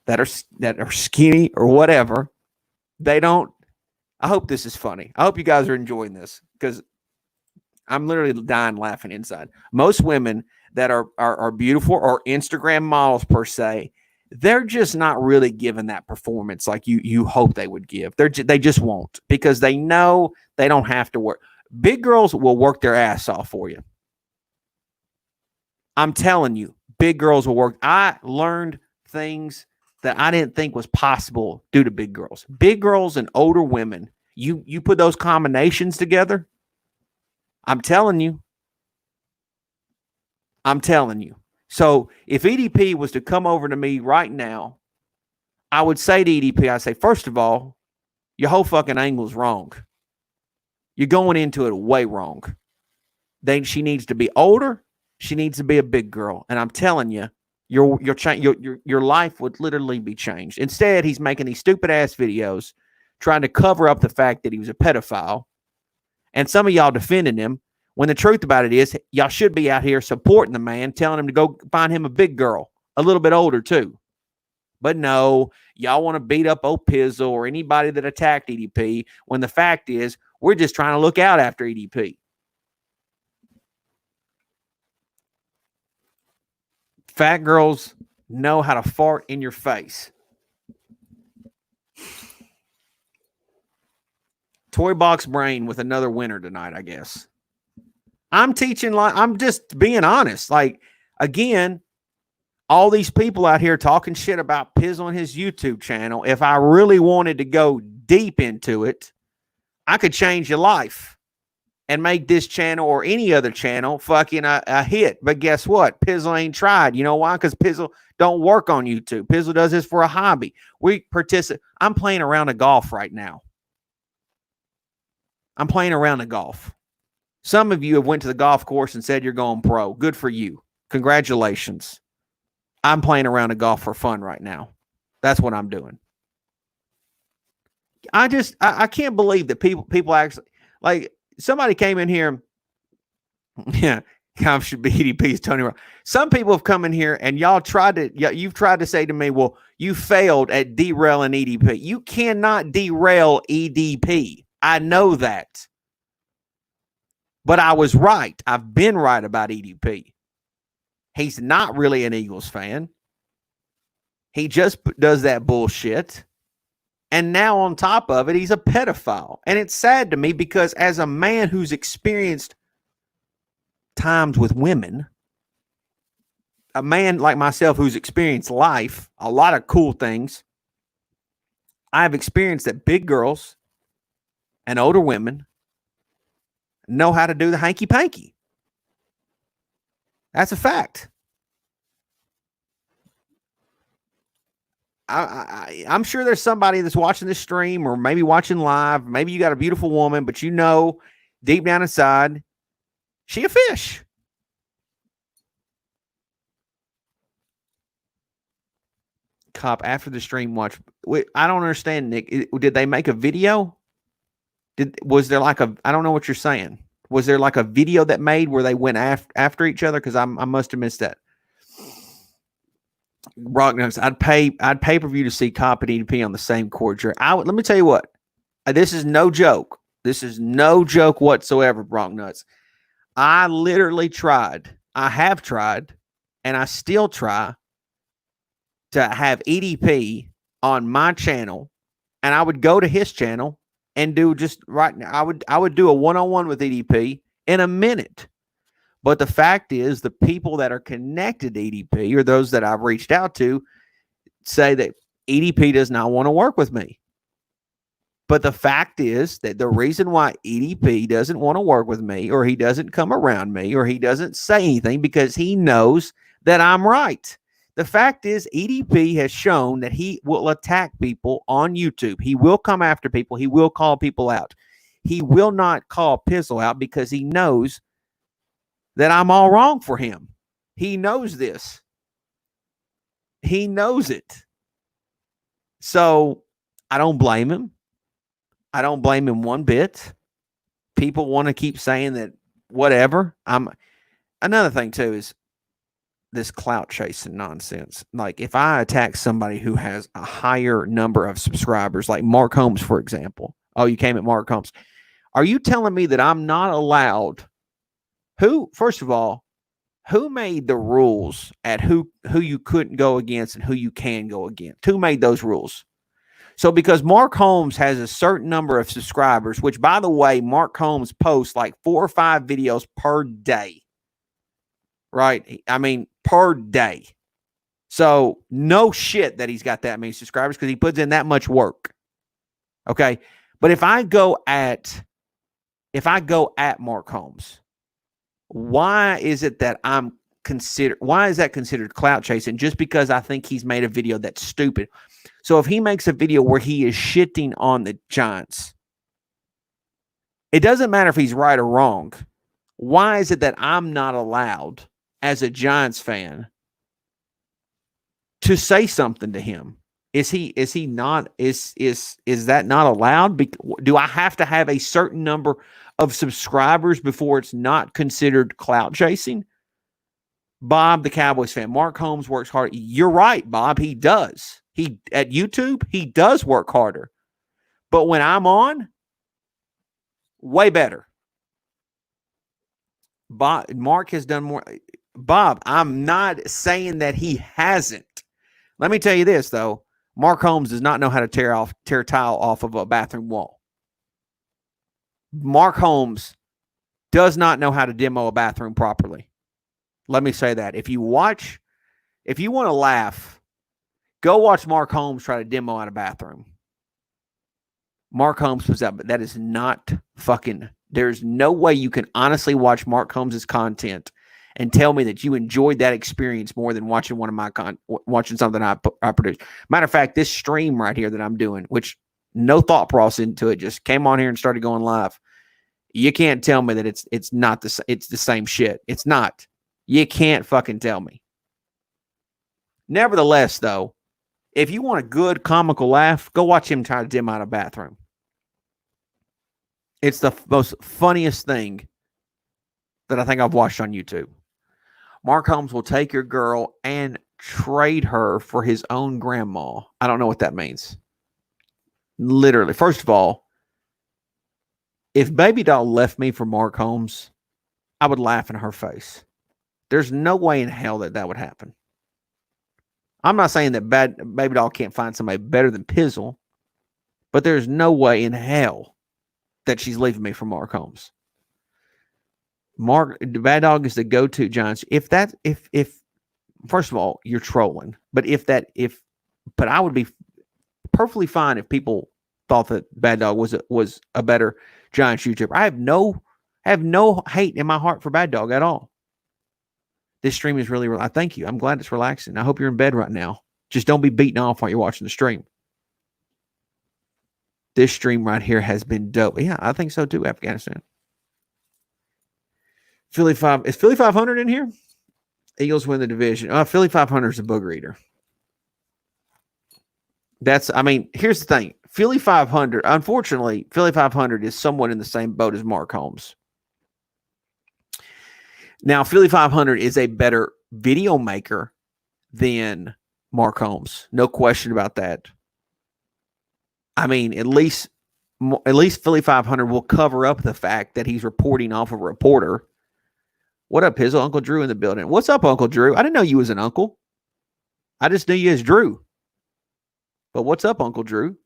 that are skinny or whatever, they don't. I hope this is funny. I hope you guys are enjoying this because I'm literally dying laughing inside. Most women that are beautiful or Instagram models per se, they're just not really giving that performance like you hope they would give. They just won't because they know they don't have to work. Big girls will work their ass off for you. I'm telling you, big girls will work. I learned things that I didn't think was possible due to big girls. Big girls and older women, you put those combinations together, I'm telling you. So if EDP was to come over to me right now, I would say to EDP, I'd say, first of all, your whole fucking angle is wrong. You're going into it way wrong. She needs to be older. She needs to be a big girl. And I'm telling you, your life would literally be changed. Instead, he's making these stupid ass videos trying to cover up the fact that he was a pedophile. And some of y'all defending him when the truth about it is y'all should be out here supporting the man, telling him to go find him a big girl, a little bit older too. But no, y'all want to beat up old Pizzle or anybody that attacked EDP when the fact is we're just trying to look out after EDP. Fat girls know how to fart in your face. Toy box brain with another winner tonight, I guess. I'm just being honest. Like, again, all these people out here talking shit about Piz on his YouTube channel. If I really wanted to go deep into it, I could change your life and make this channel or any other channel fucking a hit. But guess what? Pizzle ain't tried. You know why? Because Pizzle don't work on YouTube. Pizzle does this for a hobby. I'm playing around a golf right now. I'm playing around the golf. Some of you have went to the golf course and said you're going pro. Good for you. Congratulations. I'm playing around the golf for fun right now. That's what I'm doing. I can't believe that people actually, like, somebody came in here. Yeah, Comp should be EDP's Tony Rock. Some people have come in here and you've tried to say to me, well, you failed at derailing EDP. You cannot derail EDP. I know that. But I was right. I've been right about EDP. He's not really an Eagles fan. He just does that bullshit. And now on top of it, he's a pedophile. And it's sad to me because as a man who's experienced times with women, a man like myself who's experienced life, a lot of cool things, I've experienced that big girls and older women know how to do the hanky-panky. That's a fact. I'm sure there's somebody that's watching this stream or maybe watching live. Maybe you got a beautiful woman, but you know deep down inside, she a fish. Cop after the stream watch. Wait, I don't understand, Nick. Did they make a video? Was there like a? I don't know what you're saying. Was there like a video that made where they went after each other? Because I must have missed that. Brock knows I'd pay per view to see Cop and EDP on the same court. Let me tell you what. This is no joke. This is no joke whatsoever, Brock Nuts. I literally tried. I have tried, and I still try to have EDP on my channel, and I would go to his channel and do just right now. I would do a one-on-one with EDP in a minute. But the fact is, the people that are connected to EDP or those that I've reached out to say that EDP does not want to work with me. But the fact is that the reason why EDP doesn't want to work with me, or he doesn't come around me, or he doesn't say anything, because he knows that I'm right. The fact is, EDP has shown that he will attack people on YouTube. He will come after people. He will call people out. He will not call Pizzle out because he knows that I'm all wrong for him. He knows this. He knows it. So I don't blame him. I don't blame him one bit. People want to keep saying that whatever. Another thing too is this clout chasing nonsense. Like if I attack somebody who has a higher number of subscribers, like Mark Holmes, for example. Oh, you came at Mark Holmes. Are you telling me that I'm not allowed? First of all, who made the rules at who you couldn't go against and who you can go against? Who made those rules? So because Mark Holmes has a certain number of subscribers, which by the way, Mark Holmes posts like 4 or 5 videos per day. Right? I mean, per day. So no shit that he's got that many subscribers because he puts in that much work. Okay. But if I go at Mark Holmes, why is it that why is that considered clout chasing? Just because I think he's made a video that's stupid. So if he makes a video where he is shitting on the Giants, it doesn't matter if he's right or wrong. Why is it that I'm not allowed as a Giants fan to say something to him? Is that not allowed? Do I have to have a certain number of subscribers before it's not considered clout chasing? Bob, the Cowboys fan, Mark Holmes works hard. You're right, Bob. He does. At YouTube, he does work harder. But when I'm on, way better. Bob, Mark has done more. Bob, I'm not saying that he hasn't. Let me tell you this, though. Mark Holmes does not know how to tear tile off of a bathroom wall. Mark Holmes does not know how to demo a bathroom properly. Let me say that. If you want to laugh, go watch Mark Holmes try to demo out a bathroom. Mark Holmes was that, but that is not fucking. There's no way you can honestly watch Mark Holmes' content and tell me that you enjoyed that experience more than watching watching something I produced. Matter of fact, this stream right here that I'm doing, which no thought process into it, just came on here and started going live. You can't tell me that it's not it's the same shit. It's not. You can't fucking tell me. Nevertheless, though, if you want a good comical laugh, go watch him try to dim out a bathroom. It's the most funniest thing that I think I've watched on YouTube. Mark Holmes will take your girl and trade her for his own grandma. I don't know what that means. Literally. First of all, if Baby Doll left me for Mark Holmes, I would laugh in her face. There's no way in hell that would happen. I'm not saying that Baby Doll can't find somebody better than Pizzle, but there's no way in hell that she's leaving me for Mark Holmes. Bad Dog is the go-to Giants. If first of all, you're trolling, but but I would be perfectly fine if people thought that Bad Dog was a better Giants YouTuber. I have no hate in my heart for Bad Dog at all. This stream is really, I thank you. I'm glad it's relaxing. I hope you're in bed right now. Just don't be beaten off while you're watching the stream. This stream right here has been dope. Yeah, I think so too, Afghanistan. Is Philly 500 in here? Eagles win the division. Philly 500 is a booger eater. Here's the thing. Philly 500, unfortunately, Philly 500 is somewhat in the same boat as Mark Holmes. Now, Philly 500 is a better video maker than Mark Holmes. No question about that. At least Philly 500 will cover up the fact that he's reporting off of a reporter. What up, Pizzle? Uncle Drew in the building. What's up, Uncle Drew? I didn't know you was an uncle. I just knew you as Drew. But what's up, Uncle Drew?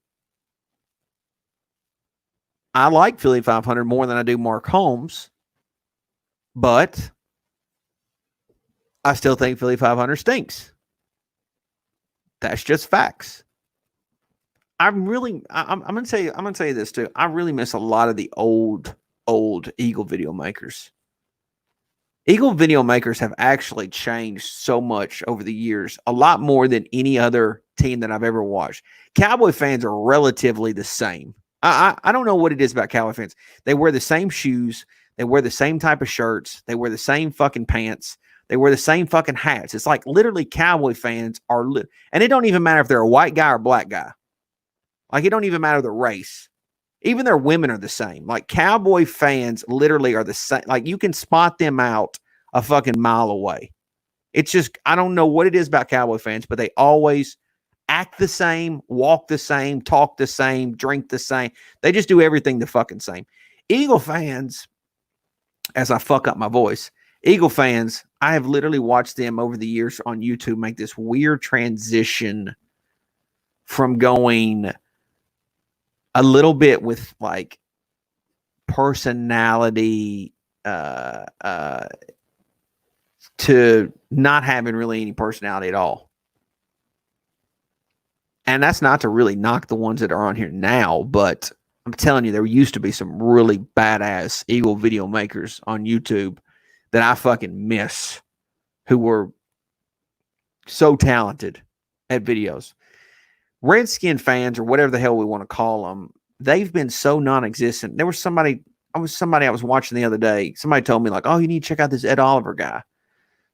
I like Philly 500 more than I do Mark Holmes, but I still think Philly 500 stinks. That's just facts. I'm going to tell you this too. I really miss a lot of the old Eagle video makers. Eagle video makers have actually changed so much over the years, a lot more than any other team that I've ever watched. Cowboy fans are relatively the same. I don't know what it is about Cowboy fans. They wear the same shoes. They wear the same type of shirts. They wear the same fucking pants. They wear the same fucking hats. It's like literally Cowboy fans are, and it don't even matter if they're a white guy or black guy. Like it don't even matter the race. Even their women are the same. Like Cowboy fans literally are the same. Like you can spot them out a fucking mile away. It's just, I don't know what it is about Cowboy fans, but they always act the same, walk the same, talk the same, drink the same. They just do everything the fucking same. Eagle fans, as I fuck up my voice, Eagle fans, I have literally watched them over the years on YouTube make this weird transition from going a little bit with like personality to not having really any personality at all. And that's not to really knock the ones that are on here now, but I'm telling you, there used to be some really badass Eagle video makers on YouTube that I fucking miss, who were so talented at videos. Redskin fans, or whatever the hell we want to call them, they've been so non-existent. There was somebody I was watching the other day. Somebody told me like, oh, you need to check out this Ed Oliver guy.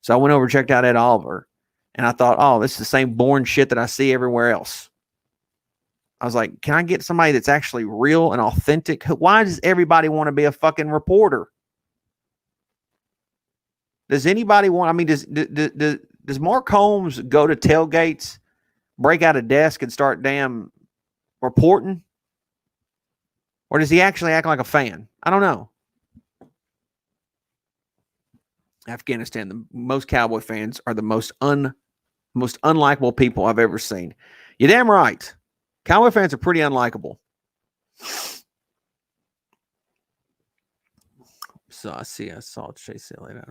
So I went over and checked out Ed Oliver, and I thought, oh, this is the same boring shit that I see everywhere else. I was like, can I get somebody that's actually real and authentic? Why does everybody want to be a fucking reporter? Does anybody want, does Mark Holmes go to tailgates, break out a desk and start damn reporting? Or does he actually act like a fan? I don't know. Afghanistan, most Cowboy fans are the most unlikable people I've ever seen. You're damn right. Cowboy fans are pretty unlikable. So I saw Chase Elliott.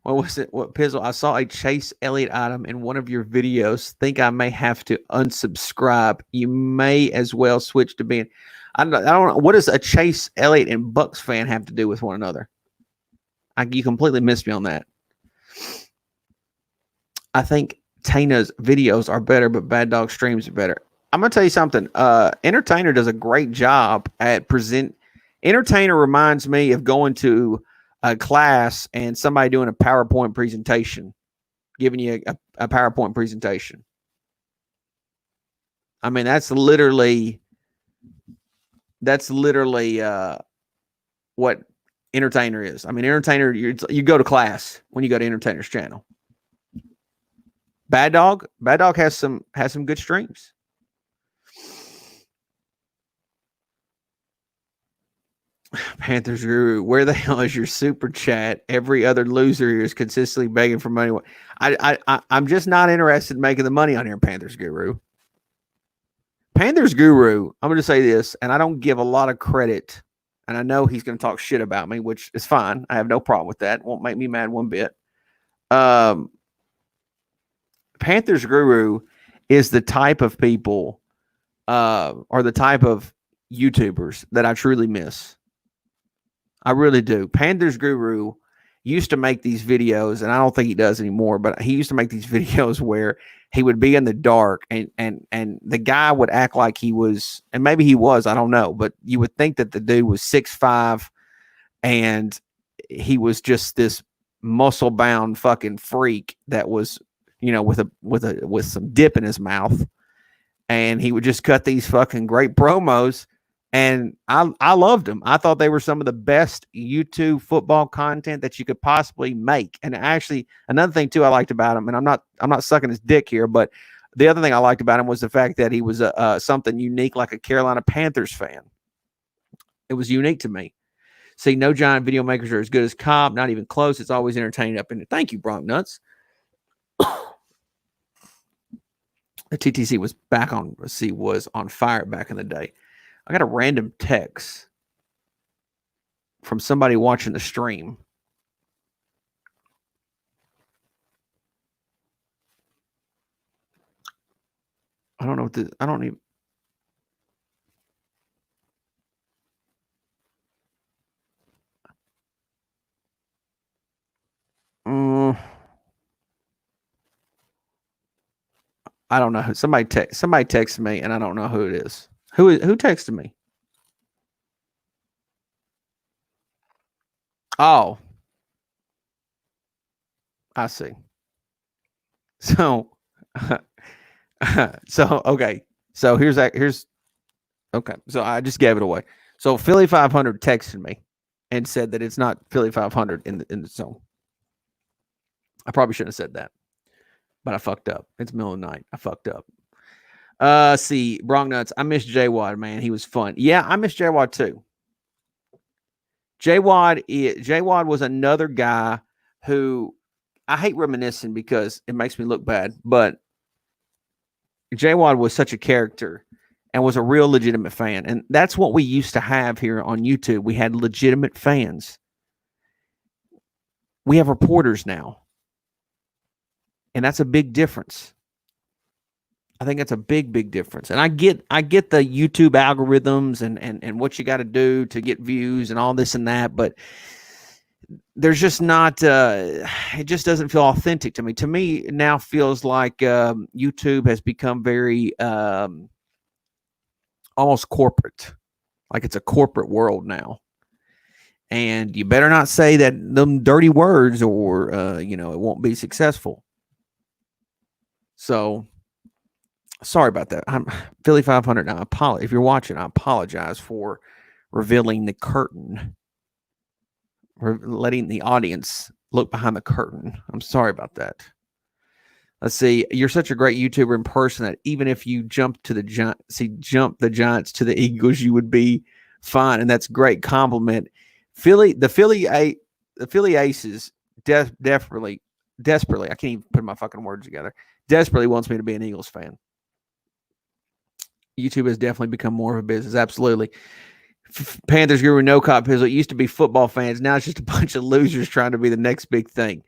What was it? What Pizzle? I saw a Chase Elliott item in one of your videos. Think I may have to unsubscribe. You may as well switch to being. I don't know. What does a Chase Elliott and Bucks fan have to do with one another? You completely missed me on that. I think Tana's videos are better, but Bad Dog streams are better. I'm going to tell you something. Entertainer does a great job at present. Entertainer reminds me of going to a class and somebody doing a PowerPoint presentation, giving you a PowerPoint presentation. I mean, that's literally what Entertainer is. I mean, Entertainer, you go to class when you go to Entertainer's channel. Bad Dog has some good streams. Panthers Guru, where the hell is your super chat? Every other loser here is consistently begging for money. I'm just not interested in making the money on here, Panthers Guru. Panthers Guru, I'm going to say this, and I don't give a lot of credit, and I know he's going to talk shit about me, which is fine. I have no problem with that. It won't make me mad one bit. Panthers Guru is the type of people or the type of YouTubers that I truly miss. I really do. Panthers Guru used to make these videos, and I don't think he does anymore, but he used to make these videos where he would be in the dark and the guy would act like he was, and maybe he was, I don't know, but you would think that the dude was 6'5" and he was just this muscle bound fucking freak that was, with some dip in his mouth. And he would just cut these fucking great promos. And I loved them. I thought they were some of the best YouTube football content that you could possibly make. And actually, another thing too I liked about him, and I'm not sucking his dick here, but the other thing I liked about him was the fact that he was something unique, like a Carolina Panthers fan. It was unique to me. See, no giant video makers are as good as Cobb. Not even close. It's always entertaining up in it. Thank you, Bronc Nuts. The TTC was was on fire back in the day. I got a random text from somebody watching the stream. I don't know what I don't even. I don't know who. Somebody texted me, and I don't know who it is. Who texted me? Oh, I see. So, okay. So here's okay. So I just gave it away. So Philly 500 texted me and said that it's not Philly 500 in the zone. I probably shouldn't have said that, but I fucked up. It's middle of the night. I fucked up. See, Bronc Nuts. I miss J-Wad, man. He was fun. Yeah, I miss J-Wad too. J-Wad was another guy who I hate reminiscing because it makes me look bad, but J-Wad was such a character and was a real legitimate fan. And that's what we used to have here on YouTube. We had legitimate fans. We have reporters now. And that's a big difference. I think that's a big, big difference. And I get the YouTube algorithms and what you got to do to get views and all this and that, but there's just not it just doesn't feel authentic to me. To me, it now feels like YouTube has become very almost corporate. Like it's a corporate world now. And you better not say that them dirty words or it won't be successful. So sorry about that. I'm Philly 500 now. If you're watching, I apologize for revealing the curtain. We're letting the audience look behind the curtain. I'm sorry about that. Let's see. You're such a great YouTuber in person that even if you jump the Giants to the Eagles, you would be fine. And that's a great compliment. The Philly Aces desperately, I can't even put my fucking words together. Desperately wants me to be an Eagles fan. YouTube has definitely become more of a business. Absolutely. Panthers Guru No Cop Pizzle. It used to be football fans. Now it's just a bunch of losers trying to be the next big thing.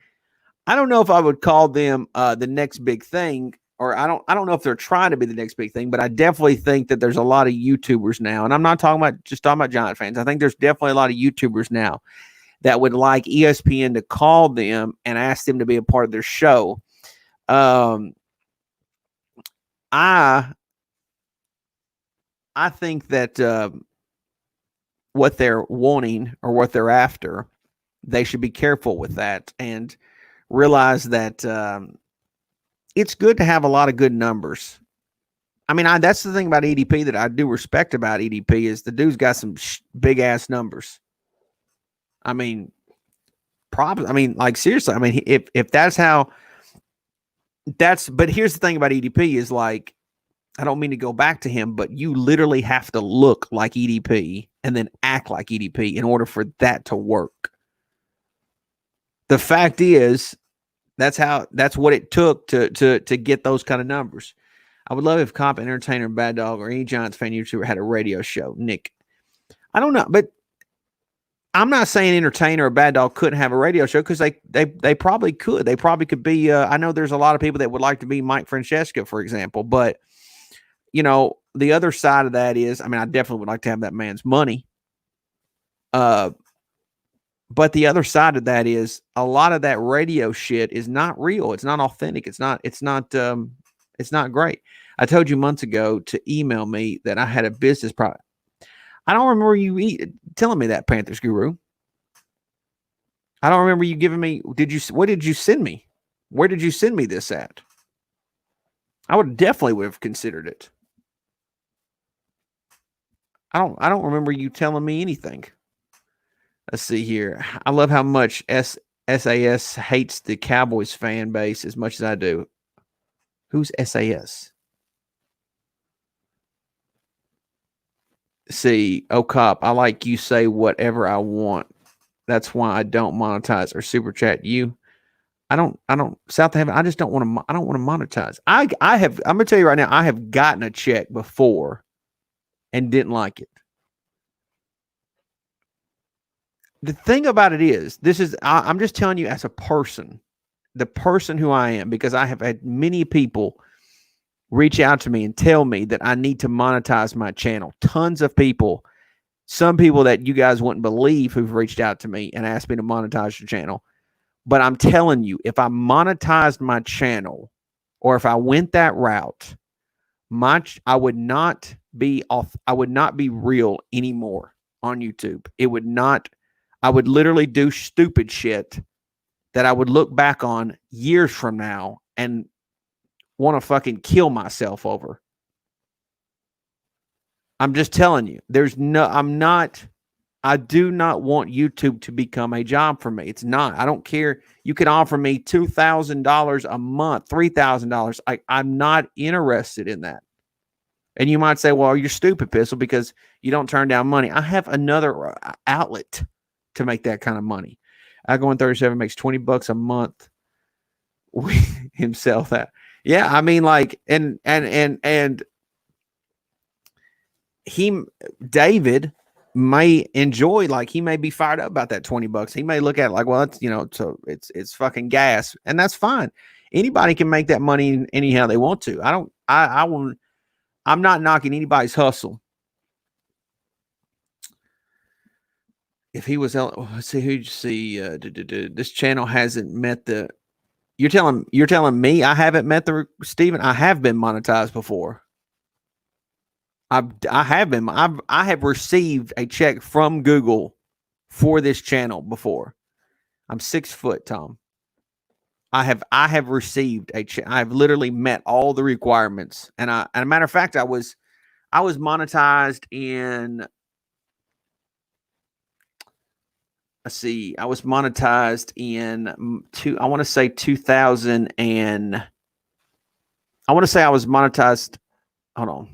I don't know if I would call them the next big thing, or I don't know if they're trying to be the next big thing, but I definitely think that there's a lot of YouTubers now, and I'm not talking about Giant fans. I think there's definitely a lot of YouTubers now that would like ESPN to call them and ask them to be a part of their show. I think that what they're wanting or what they're after, they should be careful with that and realize that it's good to have a lot of good numbers. I mean, that's the thing about EDP that I do respect about EDP is the dude's got some big ass numbers. I mean, props. I mean, like seriously. I mean, if that's how but here's the thing about EDP is like, I don't mean to go back to him, but you literally have to look like EDP and then act like EDP in order for that to work. The fact is, that's what it took to get those kind of numbers. I would love if Comp, Entertainer, Bad Dog, or any Giants fan YouTuber had a radio show. Nick, I don't know, but I'm not saying Entertainer or Bad Dog couldn't have a radio show, because they probably could. They probably could be. I know there's a lot of people that would like to be Mike Francesca, for example, but the other side of that is, I mean, I definitely would like to have that man's money. But the other side of that is, a lot of that radio shit is not real. It's not authentic. It's not great. I told you months ago to email me that I had a business product. I don't remember you telling me that, Panthers Guru. I don't remember you giving me. What did you send me? Where did you send me this at? I would have considered it. I don't remember you telling me anything. Let's see here. I love how much SAS hates the Cowboys fan base as much as I do. Who's SAS? See, Cop, I like you say whatever I want. That's why I don't monetize or super chat you. I don't South Haven. I just don't want to. I don't want to monetize. I'm gonna tell you right now. I have gotten a check before and didn't like it. The thing about it is, I'm just telling you as a person, the person who I am, because I have had many people reach out to me and tell me that I need to monetize my channel. Tons of people, some people that you guys wouldn't believe, who've reached out to me and asked me to monetize your channel. But I'm telling you, if I monetized my channel, or if I went that route, I would not be real anymore on YouTube. I would literally do stupid shit that I would look back on years from now and want to fucking kill myself over. I'm just telling you, I do not want YouTube to become a job for me. It's not. I don't care. You can offer me $2,000 a month, $3,000. I'm not interested in that. And you might say, well, you're stupid, Pistol, because you don't turn down money. I have another outlet to make that kind of money. I go in 37 makes $20 a month himself. That, yeah, I mean, like, and David may enjoy, like, he may be fired up about that $20. He may look at it like, well, it's, so it's fucking gas, and that's fine. Anybody can make that money anyhow they want to. I'm not knocking anybody's hustle. If he was, let's see, who'd you see? This channel hasn't met the. You're telling me I haven't met the Steven. I have been monetized before. I have received a check from Google for this channel before. I'm 6 foot, Tom. I have received a check. I've literally met all the requirements, and a matter of fact, I was monetized in. Let's see. I was monetized in I want to say 2000, and I want to say I was monetized. Hold on.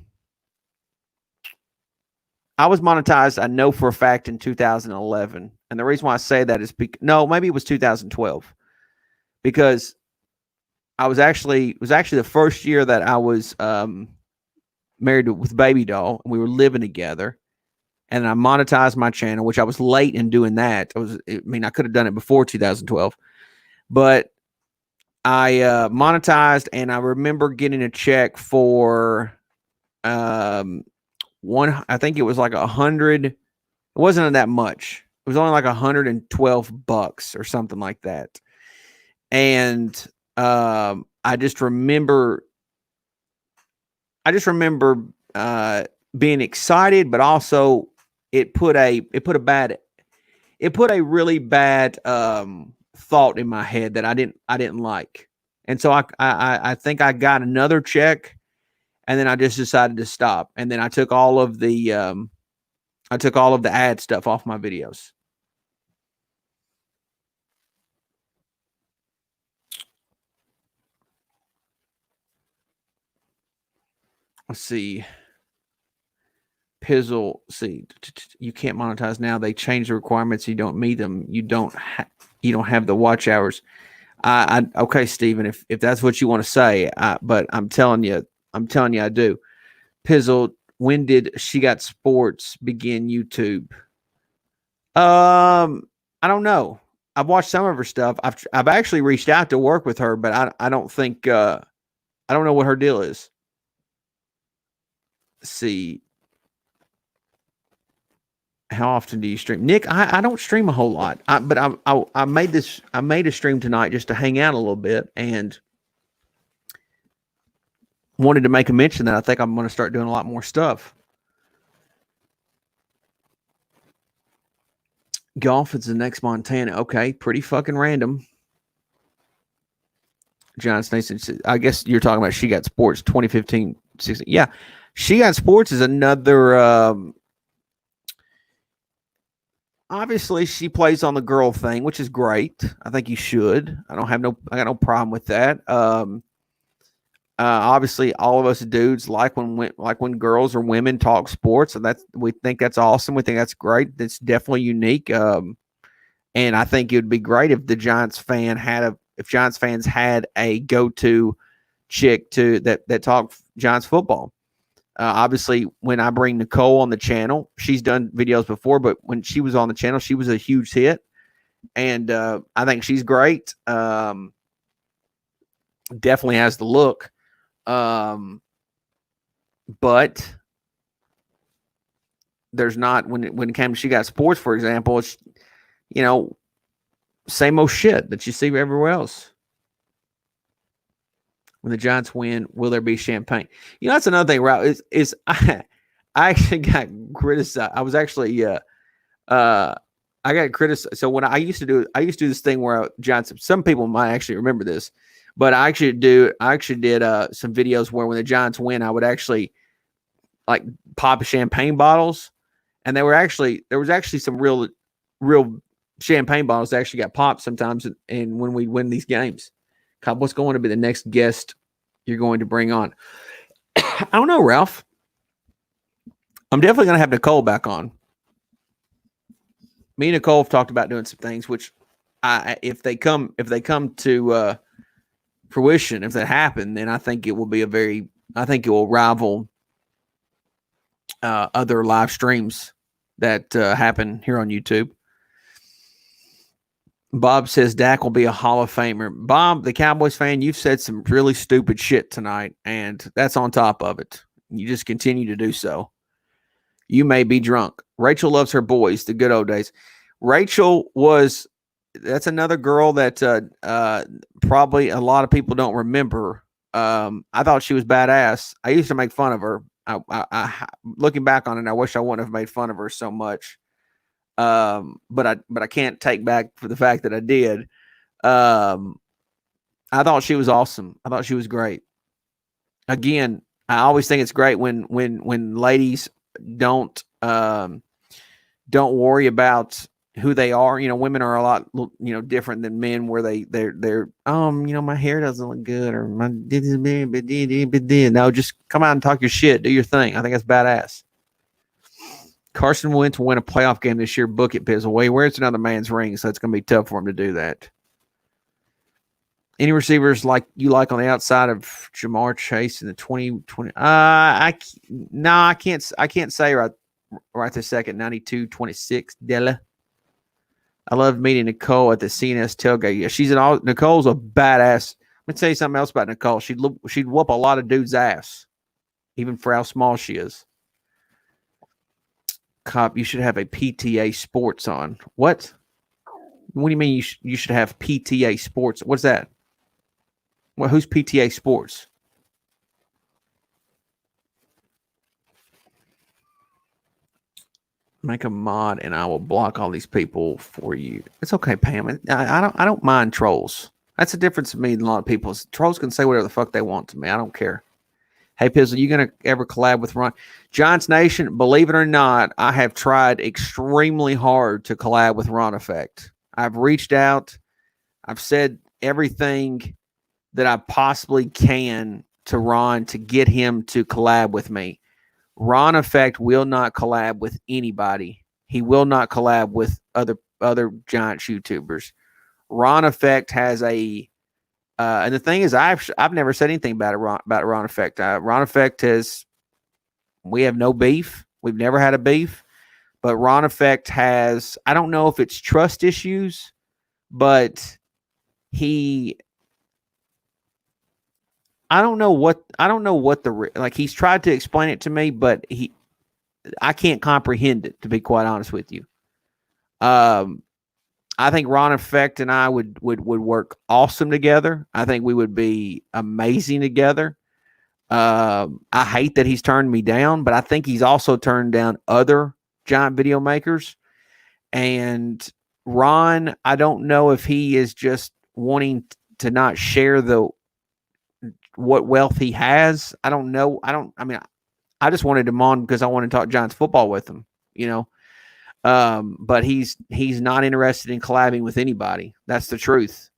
I was monetized, I know for a fact, in 2011. And the reason why I say that is maybe it was 2012. Because it was actually the first year that I was married with Baby Doll, and we were living together. And I monetized my channel, which I was late in doing that. I could have done it before 2012. But I monetized, and I remember getting a check for I think it was like 100. It wasn't that much. It was only like $112 or something like that. And I just remember being excited, but also it put a really bad thought in my head that I didn't like. And so I think I got another check, and then I just decided to stop. And then I took all of the ad stuff off my videos. Let's see. Pizzle, see, you can't monetize now. They change the requirements. You don't meet them. You don't have the watch hours. Okay, Steven, if that's what you want to say, but I'm telling you, I do. Pizzle, when did She Got Sports begin YouTube? I don't know. I've watched some of her stuff. I've actually reached out to work with her, but I don't think I don't know what her deal is. Let's see. How often do you stream, Nick? I don't stream a whole lot, but I made a stream tonight just to hang out a little bit and wanted to make a mention that I think I'm going to start doing a lot more stuff. Golf is the next Montana. Okay, pretty fucking random. John Snakes, I guess you're talking about She Got Sports 2015, 16. Yeah, She Got Sports is another. Obviously, she plays on the girl thing, which is great. I think you should. I got no problem with that. Obviously, all of us dudes like when girls or women talk sports, and we think that's awesome. We think that's great. That's definitely unique. And I think it would be great if Giants fans had a go-to chick that talked Giants football. Obviously, when I bring Nicole on the channel, she's done videos before, but when she was on the channel, she was a huge hit, and I think she's great. Definitely has the look. But there's not when it came to She Got Sports, for example, it's same old shit that you see everywhere else. When the Giants win, will there be champagne? That's another thing, Ralph, is I actually got criticized. I was actually I got criticized. So when I used to do this thing where Giants, some people might actually remember this, but I actually did some videos where when the Giants win, I would actually like pop champagne bottles, and there was actually some real champagne bottles that actually got popped sometimes, and when we win these games. What's going to be the next guest you're going to bring on? I don't know, Ralph. I'm definitely going to have Nicole back on. Me and Nicole have talked about doing some things, which if they come to fruition, if that happen, then I think it will be I think it will rival other live streams that happen here on YouTube. Bob says Dak will be a Hall of Famer. Bob, the Cowboys fan, you've said some really stupid shit tonight, and that's on top of it. You just continue to do so. You may be drunk. Rachel loves her boys, the good old days. That's another girl that probably a lot of people don't remember. I thought she was badass. I used to make fun of her. I looking back on it, I wish I wouldn't have made fun of her so much. But I can't take back for the fact that I did. I thought she was awesome. I thought she was great. Again, I always think it's great when ladies don't worry about who they are. Women are a lot different than men, where they're my hair doesn't look good, or my no, just come out and talk your shit, do your thing. I think that's badass. Carson Wentz will win a playoff game this year. Book it, Pizzle. Well, he wears another man's ring, so it's going to be tough for him to do that. Any receivers like on the outside of Jamar Chase in the 2020? I can't say right this second. 92-26 Della. I love meeting Nicole at the CNS tailgate. Yeah, Nicole's a badass. Let me tell you something else about Nicole. She'd whoop a lot of dudes' ass, even for how small she is. Cop, you should have a PTA Sports on. What? What do you mean you should have PTA Sports? What's that? Well, who's PTA Sports? Make a mod and I will block all these people for you. It's okay, Pam. I don't mind trolls. That's the difference with me and a lot of people. Trolls can say whatever the fuck they want to me. I don't care. Hey, Pizzle, you going to ever collab with Ron? Giants Nation, believe it or not, I have tried extremely hard to collab with Ron Effect. I've reached out. I've said everything that I possibly can to Ron to get him to collab with me. Ron Effect will not collab with anybody. He will not collab with other giant YouTubers. Ron Effect has and the thing is, I've never said anything about Ron Effect. Ron Effect we have no beef. We've never had a beef, but Ron Effect has, I don't know if it's trust issues, but I don't know what he's tried to explain it to me, but I can't comprehend it, to be quite honest with you. I think Ron Effect and I would work awesome together. I think we would be amazing together. I hate that he's turned me down, but I think he's also turned down other giant video makers. And Ron, I don't know if he is just wanting to not share what wealth he has. I don't know. I just wanted him on because I want to talk Giants football with him, but he's not interested in collabing with anybody. That's the truth.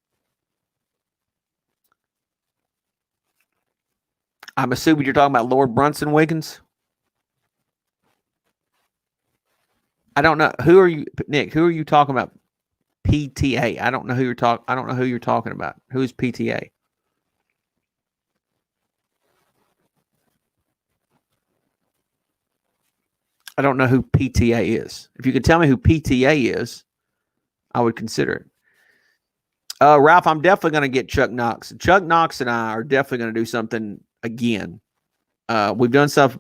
I'm assuming you're talking about Lord Brunson Wiggins. I don't know. Who are you, Nick? Who are you talking about? PTA. I don't know who you're talking about. Who is PTA? I don't know who PTA is. If you could tell me who PTA is, I would consider it. Ralph, I'm definitely going to get Chuck Knox. Chuck Knox and I are definitely going to do something again. We've done stuff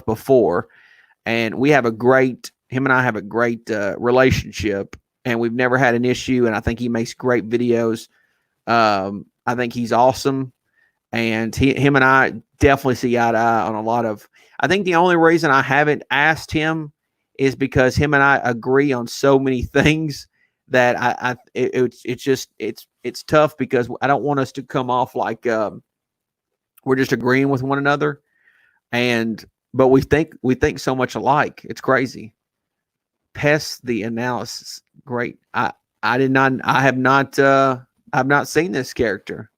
before, and him and I have a great relationship, and we've never had an issue, and I think he makes great videos. I think he's awesome, and him and I definitely see eye to eye on a lot of. I think the only reason I haven't asked him is because him and I agree on so many things that it's tough, because I don't want us to come off like we're just agreeing with one another, but we think so much alike. It's crazy. Pest the analysis, great. I have not seen this character.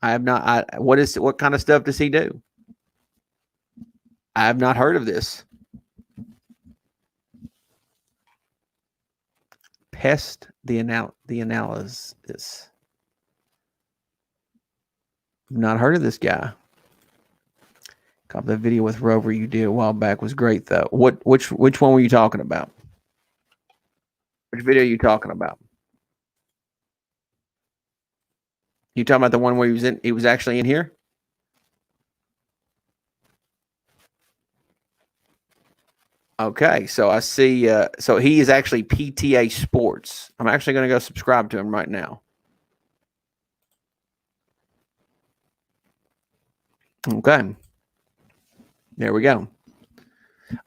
I have not. What kind of stuff does he do? I have not heard of this. Pest the analysis. Not heard of this guy. Caught the video with Rover you did a while back, was great though. Which one were you talking about? Which video are you talking about? You talking about the one where he was actually in here? Okay, so I see. So he is actually PTA Sports. I'm actually going to go subscribe to him right now. Okay. There we go.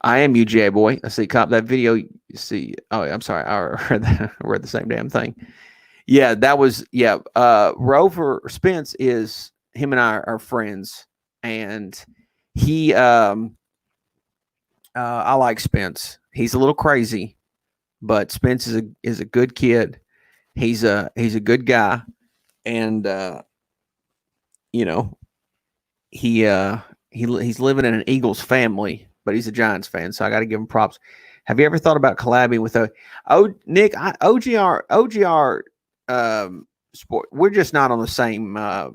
I am UGA boy. I see. Cop that video. You see. Oh, I'm sorry. I read the same damn thing. Yeah, that was. Yeah. Rover Spence is, him and I are friends, and he. I like Spence. He's a little crazy, but Spence is a good kid. He's a good guy, and he's living in an Eagles family, but he's a Giants fan, so I got to give him props. Have you ever thought about collabing with Nick? OGR sport? We're just not on the same. I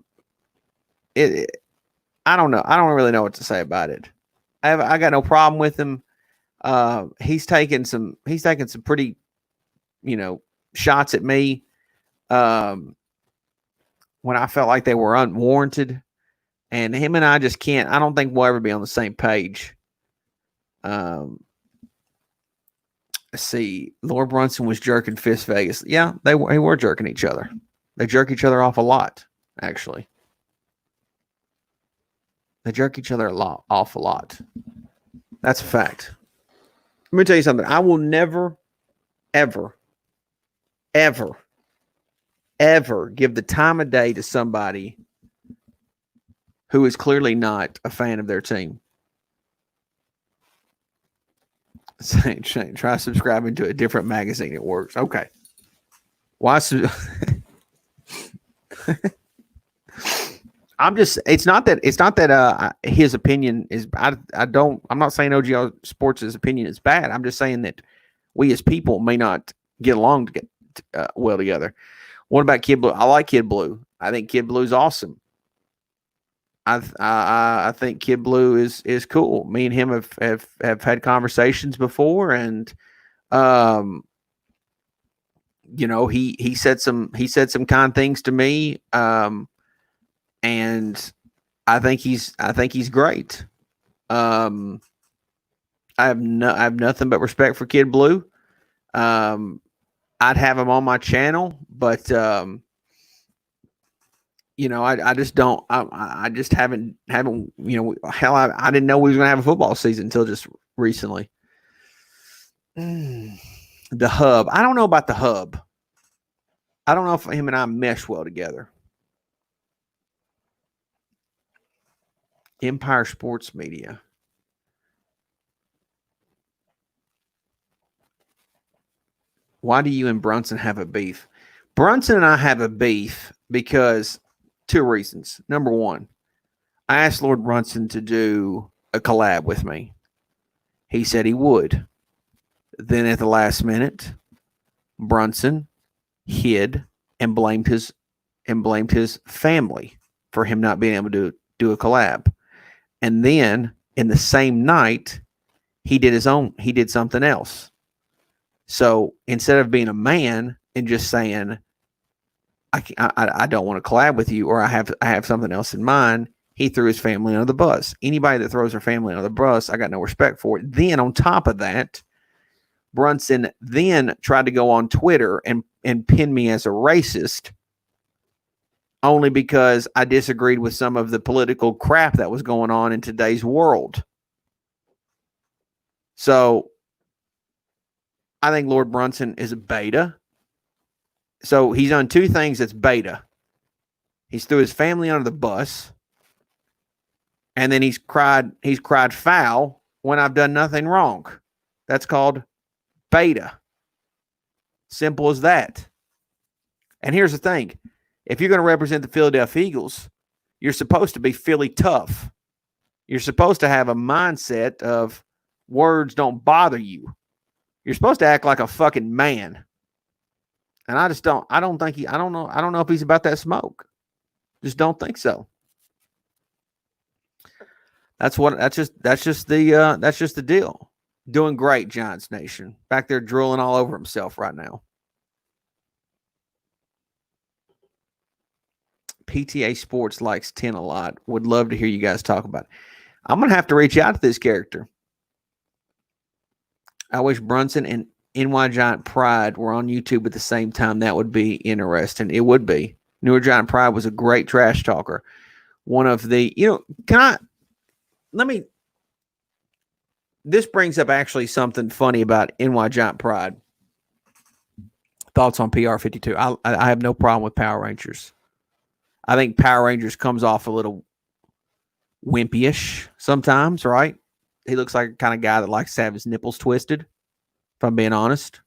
don't know. I don't really know what to say about it. I got no problem with him. He's taken some pretty, shots at me when I felt like they were unwarranted, and him and I just can't. I don't think we'll ever be on the same page. Let's see. Lord Brunson was jerking Fist Vegas. Yeah, they were jerking each other. They jerk each other off a lot, actually. They jerk each other off a lot. That's a fact. Let me tell you something. I will never, ever, ever, ever give the time of day to somebody who is clearly not a fan of their team. Try subscribing to a different magazine. It works. Okay. Why? It's not that his opinion is. I'm not saying OGL Sports' opinion is bad. I'm just saying that we as people may not get along to get well together. What about Kid Blue? I like Kid Blue. I think Kid Blue's awesome. I think Kid Blue is cool. Me and him have had conversations before, and he said some kind things to me, and I think he's great. I have nothing but respect for Kid Blue. I'd have him on my channel, but I just don't. I just haven't. Hell, I didn't know we was gonna have a football season until just recently. The hub. I don't know about the hub. I don't know if him and I mesh well together. Empire Sports Media. Why do you and Brunson have a beef? Brunson and I have a beef because two reasons. Number one, I asked Lord Brunson to do a collab with me. He said he would. Then at the last minute, Brunson hid and blamed his family for him not being able to do a collab. And then in the same night, he did something else. So instead of being a man and just saying, I don't want to collab with you, or I have something else in mind, he threw his family under the bus. Anybody that throws their family under the bus, I got no respect for it. Then on top of that, Brunson then tried to go on Twitter and pin me as a racist, only because I disagreed with some of the political crap that was going on in today's world. So I think Lord Brunson is a beta. So he's done two things that's beta. He's threw his family under the bus, and then he's cried foul when I've done nothing wrong. That's called beta. Simple as that. And here's the thing. If you're going to represent the Philadelphia Eagles, you're supposed to be Philly tough. You're supposed to have a mindset of words don't bother you. You're supposed to act like a fucking man. And I don't know if he's about that smoke. Just don't think so. That's just the deal. Doing great, Giants Nation. Back there drooling all over himself right now. PTA Sports likes 10 a lot. Would love to hear you guys talk about it. I'm going to have to reach out to this character. I wish Brunson and NY Giant Pride were on YouTube at the same time. That would be interesting. It would be. Newer Giant Pride was a great trash talker. One of the, this brings up actually something funny about NY Giant Pride. Thoughts on PR52. I have no problem with Power Rangers. I think Power Rangers comes off a little wimpyish sometimes, right? He looks like a kind of guy that likes to have his nipples twisted, if I'm being honest.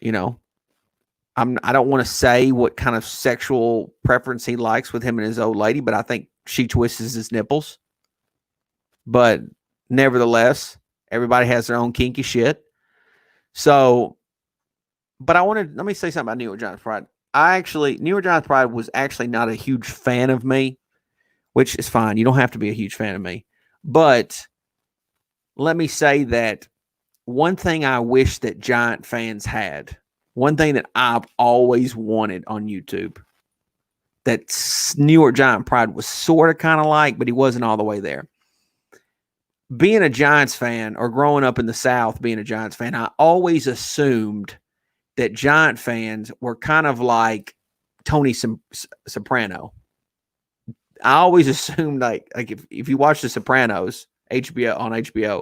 I don't want to say what kind of sexual preference he likes with him and his old lady, but I think she twists his nipples. But nevertheless, everybody has their own kinky shit. So, but let me say something about New York Giants Pride. New York Giants Pride was actually not a huge fan of me, which is fine. You don't have to be a huge fan of me. But let me say that one thing I wish that Giant fans had, one thing that I've always wanted on YouTube, that New York Giant Pride was sort of kind of like, but he wasn't all the way there. Being a Giants fan, or growing up in the South being a Giants fan, I always assumed that Giant fans were kind of like Tony Soprano. I always assumed like if you watch The Sopranos on HBO,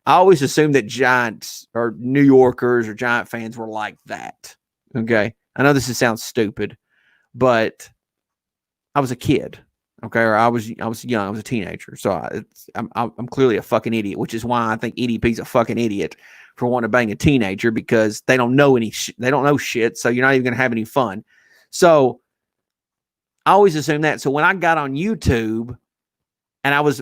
I always assumed that Giants or New Yorkers or Giant fans were like that. Okay, I know this sounds stupid, but I was a kid. Okay, or I was young. I was a teenager, so I'm clearly a fucking idiot, which is why I think EDP's a fucking idiot for wanting to bang a teenager, because they don't know they don't know shit. So you're not even gonna have any fun. So I always assumed that. So when I got on YouTube and I was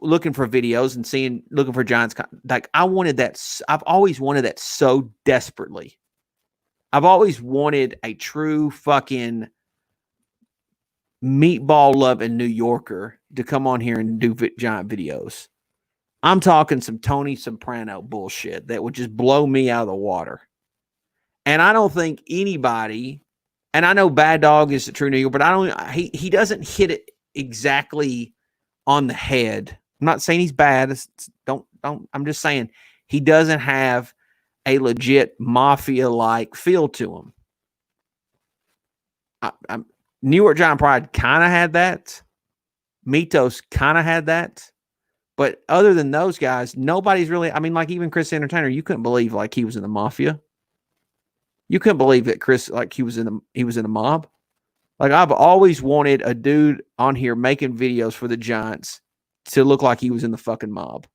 looking for videos and looking for Giants, like I wanted that. I've always wanted that so desperately. I've always wanted a true fucking meatball loving New Yorker to come on here and do Giant videos. I'm talking some Tony Soprano bullshit that would just blow me out of the water. And I don't think anybody, and I know Bad Dog is the true New York, but he doesn't hit it exactly on the head. I'm not saying he's bad. I'm just saying he doesn't have a legit mafia-like feel to him. New York Giant Pride kind of had that. Mitos kind of had that. But other than those guys, nobody's really, I mean, like even Chris Entertainer, you couldn't believe like he was in the mafia. You couldn't believe that Chris, like he was in a mob. Like I've always wanted a dude on here making videos for the Giants to look like he was in the fucking mob.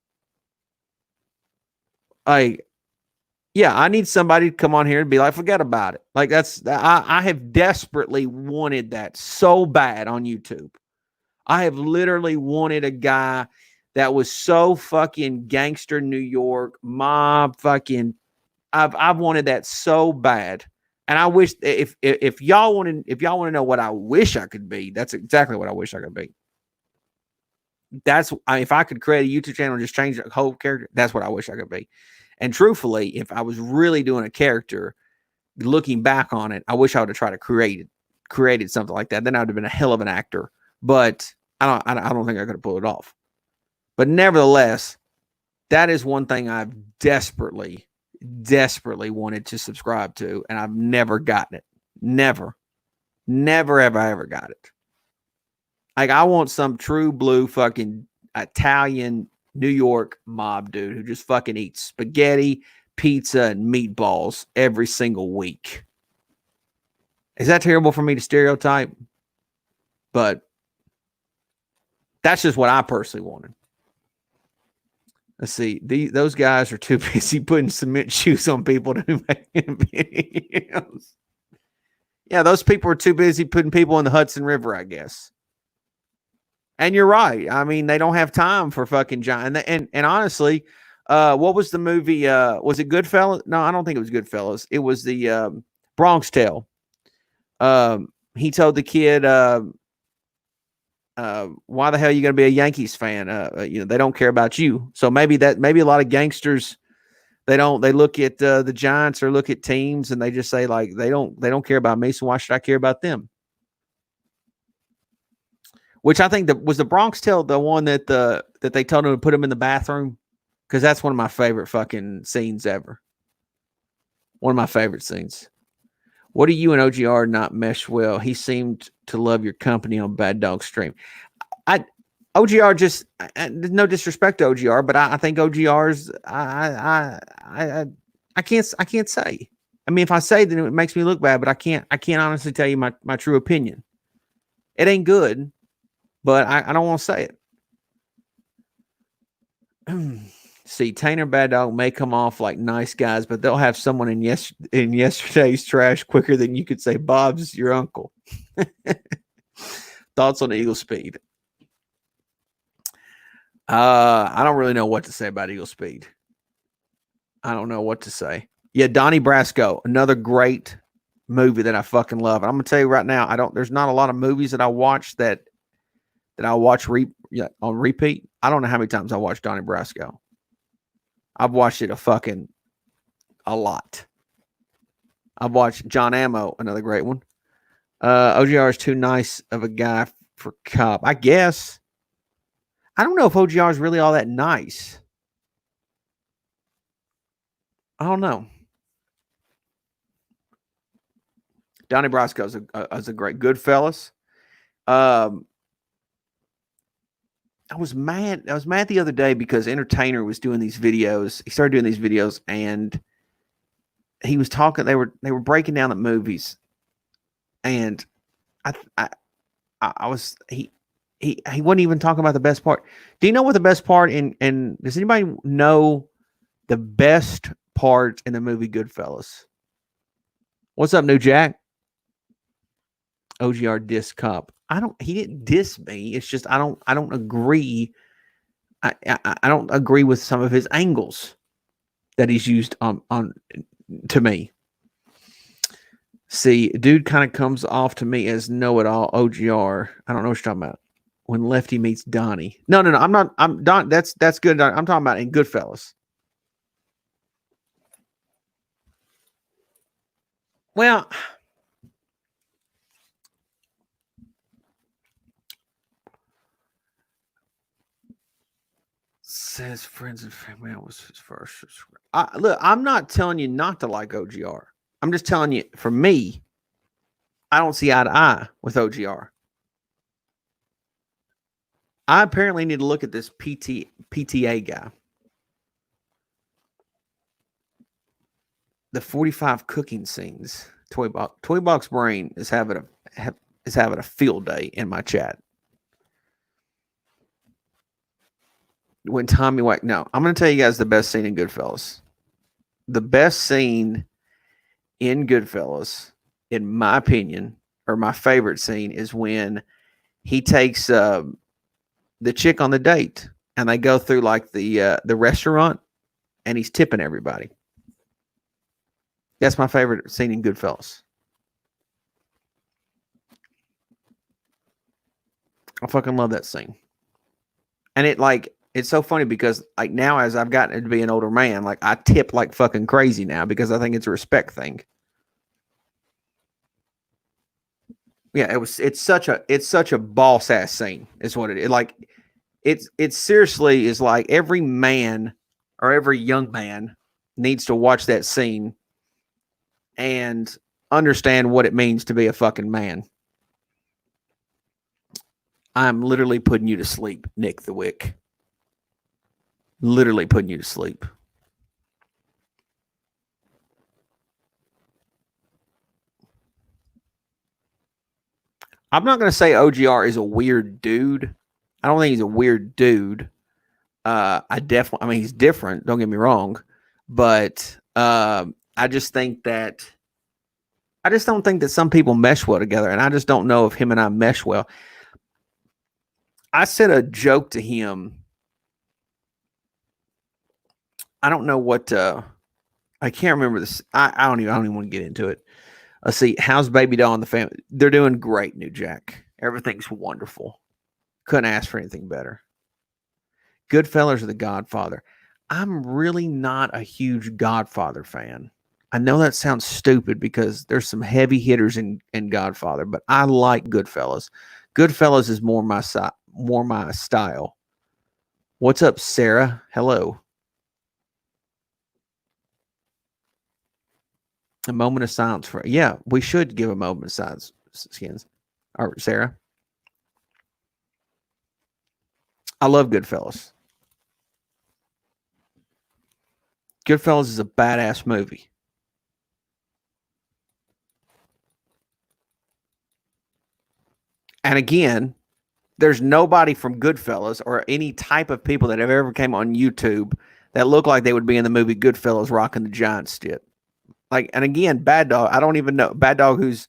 I need somebody to come on here and be like, forget about it. Like I have desperately wanted that so bad on YouTube. I have literally wanted a guy that was so fucking gangster New York mob fucking. I've wanted that so bad, and I wish if y'all want to know what I wish I could be, that's exactly what I wish I could be. If I could create a YouTube channel and just change the whole character, that's what I wish I could be. And truthfully, if I was really doing a character, looking back on it, I wish I would have tried to created something like that. Then I would have been a hell of an actor. But I don't think I could have pulled it off. But nevertheless, that is one thing I've desperately wanted to subscribe to, and I've never gotten it. Never, ever got it. Like I want some true blue fucking Italian New York mob dude who just fucking eats spaghetti, pizza, and meatballs every single week. Is that terrible for me to stereotype? But that's just what I personally wanted. Let's see. Those guys are too busy putting cement shoes on people to make videos. Yeah, those people are too busy putting people in the Hudson River, I guess. And you're right. I mean, they don't have time for fucking Giant. And honestly, what was the movie? Was it Goodfellas? No, I don't think it was Goodfellas. It was the Bronx Tale. He told the kid, why the hell are you going to be a Yankees fan? They don't care about you. So maybe a lot of gangsters, they look at the Giants or look at teams and they just say like, they don't care about me. So why should I care about them? Which I think was the Bronx Tale, the one that they told him to put him in the bathroom. Cause that's one of my favorite fucking scenes ever. One of my favorite scenes. What do you and OGR not mesh well? He seemed to love your company on Bad Dog Stream. OGR just no disrespect to OGR, but I think OGR's I can't say. I mean, if I say then it makes me look bad, but I can't honestly tell you my true opinion. It ain't good, but I don't want to say it. See, Tainer Bad Dog may come off like nice guys, but they'll have someone in yesterday's trash quicker than you could say Bob's your uncle. Thoughts on Eagle Speed? I don't really know what to say about Eagle Speed. I don't know what to say. Yeah, Donnie Brasco, another great movie that I fucking love. And I'm gonna tell you right now, there's not a lot of movies that I watch that I watch on repeat. I don't know how many times I watched Donnie Brasco. I've watched it a lot. I've watched John Ammo, another great one. OGR is too nice of a guy for cop. I guess. I don't know if OGR is really all that nice. I don't know. Donnie Brasco is a great Goodfellas. I was mad the other day because Entertainer was doing these videos. He started doing these videos and he was talking. They were breaking down the movies, and he wasn't even talking about the best part. Do you know what the best part and does anybody know the best part in the movie Goodfellas? What's up, New Jack? OGR diss Cop. He didn't diss me. It's just I don't agree. I don't agree with some of his angles that he's used on to me. See, dude kind of comes off to me as know-it-all OGR. I don't know what you're talking about. When Lefty meets Donnie. No. I'm not. I'm Don. That's good. I'm talking about in Goodfellas. Well, says friends and family. That was his first. Look, I'm not telling you not to like OGR. I'm just telling you, for me, I don't see eye to eye with OGR. I apparently need to look at this PTA guy. The 45 cooking scenes. Toy Box Brain is having a field day in my chat. When Tommy White, no, I'm going to tell you guys the best scene in Goodfellas. The best scene in Goodfellas, in my opinion, or my favorite scene, is when he takes the chick on the date, and they go through like the restaurant, and he's tipping everybody. That's my favorite scene in Goodfellas. I fucking love that scene. And it's so funny because like now as I've gotten to be an older man, like I tip like fucking crazy now because I think it's a respect thing. Yeah, it's such a boss ass scene is what it is. Like it seriously is like every man or every young man needs to watch that scene and understand what it means to be a fucking man. I'm literally putting you to sleep, Nick the Wick. Literally putting you to sleep. I'm not going to say OGR is a weird dude. I don't think he's a weird dude. I mean, he's different. Don't get me wrong, but I just think that I just don't think that some people mesh well together, and I just don't know if him and I mesh well. I said a joke to him. I don't know what. I can't remember this. I don't even want to get into it. Let's see. How's Baby Doll and the family? They're doing great, New Jack. Everything's wonderful. Couldn't ask for anything better. Goodfellas or The Godfather. I'm really not a huge Godfather fan. I know that sounds stupid because there's some heavy hitters in Godfather, but I like Goodfellas. Goodfellas is more my style. What's up, Sarah? Hello. A moment of silence for we should give a moment of silence, Skins. Or Sarah. I love Goodfellas. Goodfellas is a badass movie. And again, there's nobody from Goodfellas or any type of people that have ever came on YouTube that look like they would be in the movie Goodfellas rocking the Giants shit. Like, and again, Bad Dog, I don't even know. Bad Dog, who's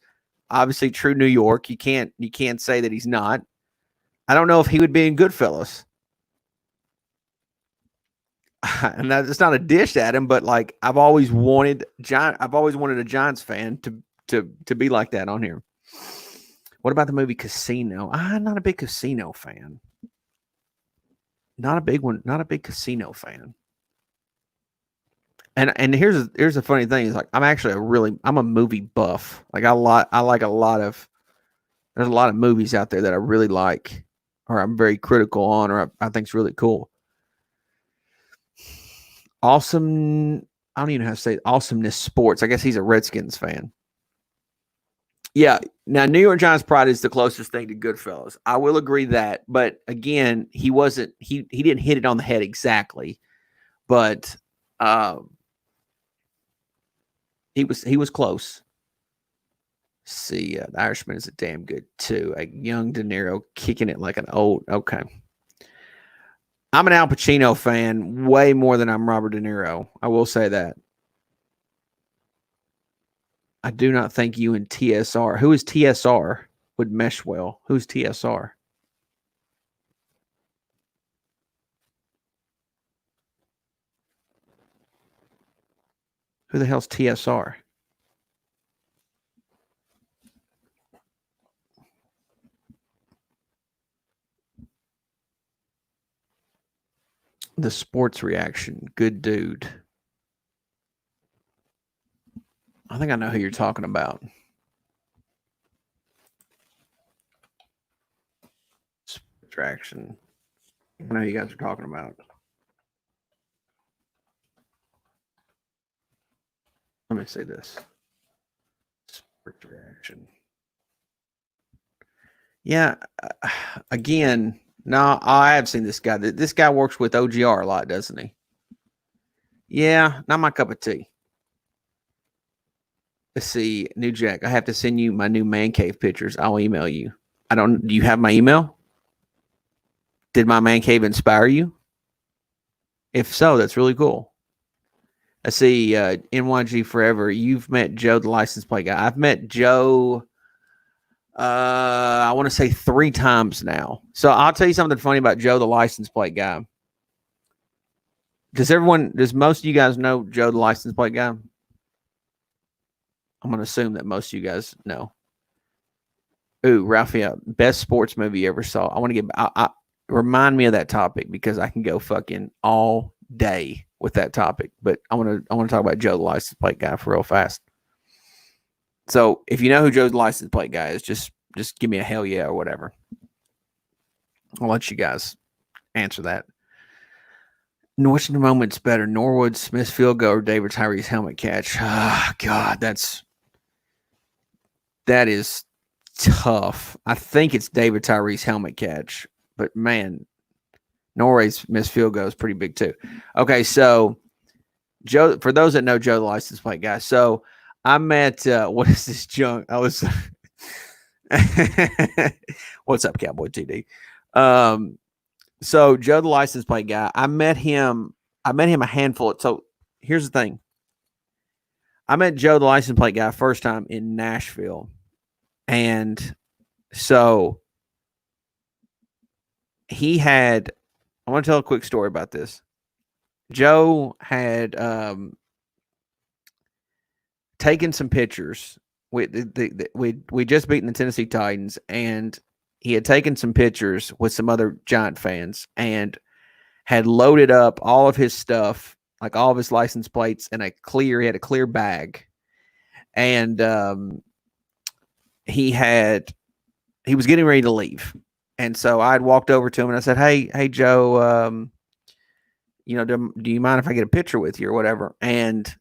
obviously true New York. You can't say that he's not. I don't know if he would be in Goodfellas. And that's not a dish at him, but like I've always wanted a Giants fan to be like that on here. What about the movie Casino? I'm not a big Casino fan. Not a big one. Not a big Casino fan. And here's a funny thing is like I'm a movie buff. Like I like a lot of there's a lot of movies out there that I really like or I'm very critical on or I think it's really cool. Awesome. I don't even know how to say it. Awesomeness Sports. I guess he's a Redskins fan. Yeah. Now, New York Giants Pride is the closest thing to Goodfellas. I will agree that, but again, he didn't hit it on the head exactly, but he was close. See, the Irishman is a damn good too. A young De Niro kicking it like an old. Okay. I'm an Al Pacino fan way more than I'm Robert De Niro. I will say that. I do not think you and TSR. Who is TSR? would mesh well. Who's TSR? Who the hell's TSR? The sports reaction. Good dude. I think I know who you're talking about. Sports reaction. I know who you guys are talking about. Let me say this. Sports reaction. Yeah. Again, no, I have seen this guy. This guy works with OGR a lot, doesn't he? Yeah, not my cup of tea. Let's see, New Jack. I have to send you my new man cave pictures. I'll email you. Do you have my email? Did my man cave inspire you? If so, that's really cool. I see NYG Forever. You've met Joe, the license plate guy. I've met Joe, I want to say 3 times now. So I'll tell you something funny about Joe, the license plate guy. Does most of you guys know Joe, the license plate guy? I'm going to assume that most of you guys know. Ooh, Raphael, best sports movie you ever saw. I want to get, remind me of that topic because I can go fucking all day with that topic. But I want to talk about Joe, the license plate guy, for real fast. So if you know who Joe's license plate guy is, just give me a hell yeah or whatever. I'll let you guys answer that. Which moment's better, Norwood Smith's field goal or David Tyree's helmet catch? Oh, God, that is tough. I think it's David Tyree's helmet catch, but man, Norway's missed field goal is pretty big too. Okay, so Joe, for those that know Joe, the license plate guy. So I met what is this junk? I was what's up, Cowboy TD? So Joe, the license plate guy, I met him a handful of, so here's the thing. I met Joe, the license plate guy, first time in Nashville. And so I want to tell a quick story about this. Joe had taken some pictures. We just beaten the Tennessee Titans, and he had taken some pictures with some other Giant fans and had loaded up all of his stuff, like all of his license plates, in he had a clear bag. And he was getting ready to leave. And so I'd walked over to him and I said, Hey, Joe, do you mind if I get a picture with you or whatever? And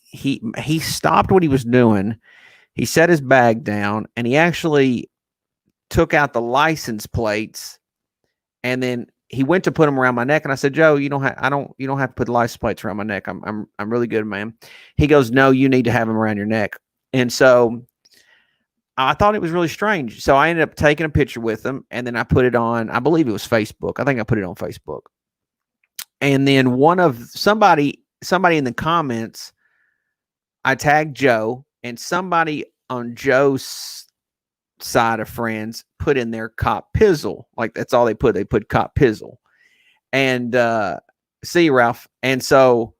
he stopped what he was doing. He set his bag down and he actually took out the license plates, and then he went to put them around my neck. And I said, Joe, you don't have to put the license plates around my neck. I'm really good, man. He goes, no, you need to have them around your neck. And so I thought it was really strange. So I ended up taking a picture with him, and then I put it on, I believe it was Facebook. I think I put it on Facebook. And then somebody in the comments, I tagged Joe, and somebody on Joe's side of friends put in their cop pizzle. Like that's all they put. They put cop pizzle. And see, Ralph. And so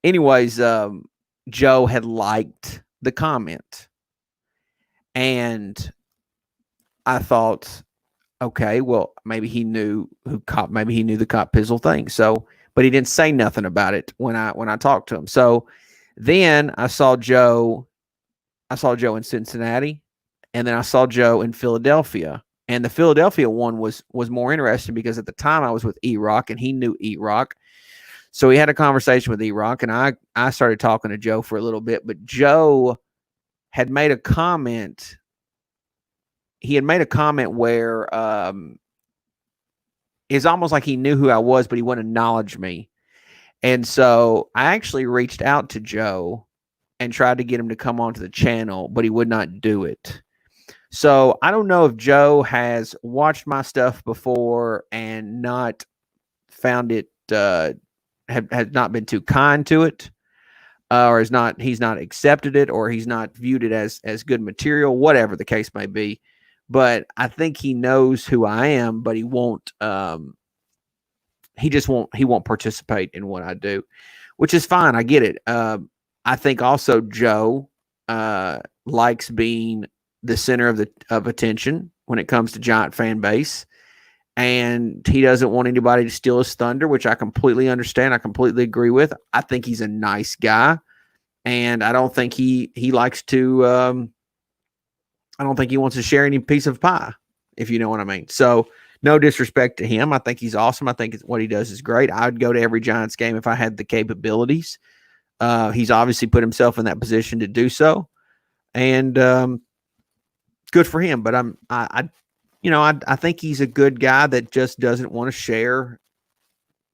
anyways, Joe had liked the comment. And I thought, okay, well, maybe he knew the cop pizzle thing. So, but he didn't say nothing about it when I talked to him. So then I saw Joe in Cincinnati, and then I saw Joe in Philadelphia. And the Philadelphia one was more interesting because at the time I was with E-Rock, and he knew E-Rock. So we had a conversation with E-Rock, and I started talking to Joe for a little bit, but Joe had made a comment. He had made a comment where it's almost like he knew who I was, but he wouldn't acknowledge me. And so I actually reached out to Joe and tried to get him to come onto the channel, but he would not do it. So I don't know if Joe has watched my stuff before and not found it, has not been too kind to it, or he's not accepted it, or he's not viewed it as good material, whatever the case may be. but I think he knows who I am, but he won't. He won't participate in what I do, which is fine. I get it. I think also Joe likes being the center of attention when it comes to Giant fan base, and he doesn't want anybody to steal his thunder, which I completely understand. I completely agree with. I think he's a nice guy, and I don't think he likes to. I don't think he wants to share any piece of pie, if you know what I mean. So, no disrespect to him. I think he's awesome. I think what he does is great. I'd go to every Giants game if I had the capabilities. He's obviously put himself in that position to do so, and good for him. But I think he's a good guy that just doesn't want to share.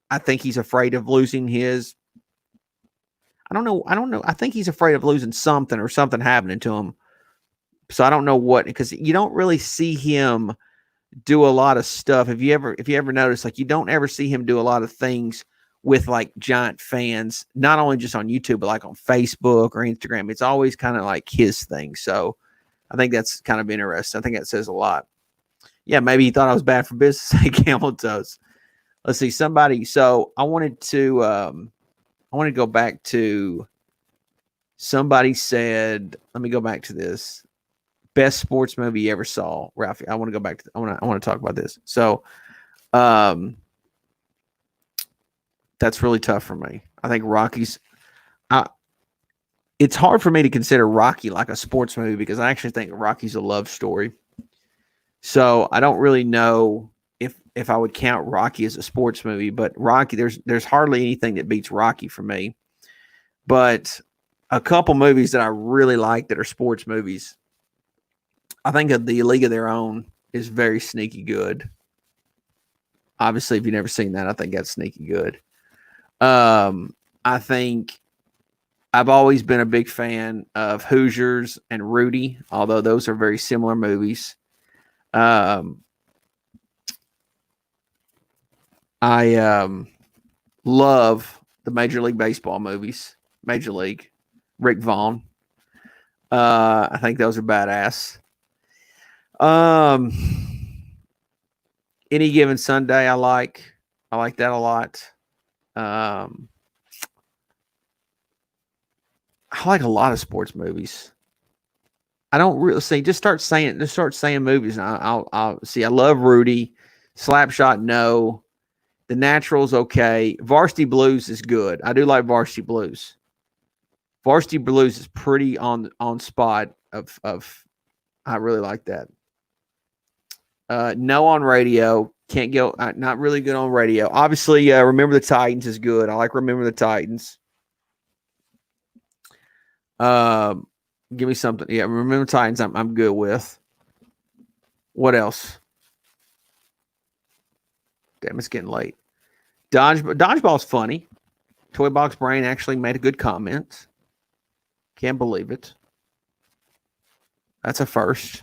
I think he's afraid of losing his. I don't know. I think he's afraid of losing something or something happening to him. So I don't know what, because you don't really see him do a lot of stuff. If you ever notice, like, you don't ever see him do a lot of things with like Giant fans, not only just on YouTube, but like on Facebook or Instagram. It's always kind of like his thing. So I think that's kind of interesting. I think that says a lot. Yeah, maybe he thought I was bad for business. Hey, camel toes. Let's see, somebody. So I wanted to go back to, somebody said, let me go back to this. Best sports movie you ever saw, Ralphie. I want to go back to. I want to talk about this. So, that's really tough for me. I think Rocky's. It's hard for me to consider Rocky like a sports movie because I actually think Rocky's a love story. So I don't really know if I would count Rocky as a sports movie, but Rocky, there's hardly anything that beats Rocky for me. But a couple movies that I really like that are sports movies. I think of The League of Their Own is very sneaky good. Obviously, if you've never seen that, I think that's sneaky good. I think I've always been a big fan of Hoosiers and Rudy, although those are very similar movies. I love the Major League Baseball movies. Major League, Rick Vaughn. I think those are badass. Any Given Sunday, I like that a lot. I like a lot of sports movies. I don't really see. Just start saying movies. And I'll see. I love Rudy. Slapshot, no. The Natural's okay. Varsity Blues is good. I do like Varsity Blues. Varsity Blues is pretty on spot. I really like that. No on radio. Can't go. Not really good on radio. Obviously, Remember the Titans is good. I like Remember the Titans. Give me something. Yeah, Remember the Titans. I'm good with. What else? Damn, it's getting late. Dodgeball's funny. Toy Box Brain actually made a good comment. Can't believe it. That's a first.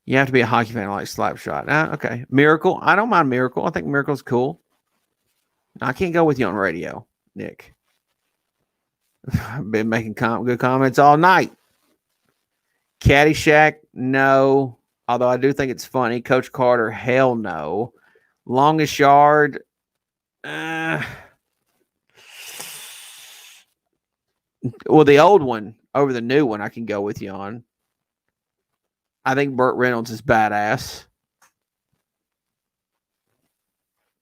You have to be a hockey fan to like Slapshot. Okay. Miracle. I don't mind Miracle. I think Miracle's cool. I can't go with you on radio, Nick. I've been making good comments all night. Caddyshack, no. Although I do think it's funny. Coach Carter, hell no. Longest Yard, well, the old one over the new one, I can go with you on. I think Burt Reynolds is badass.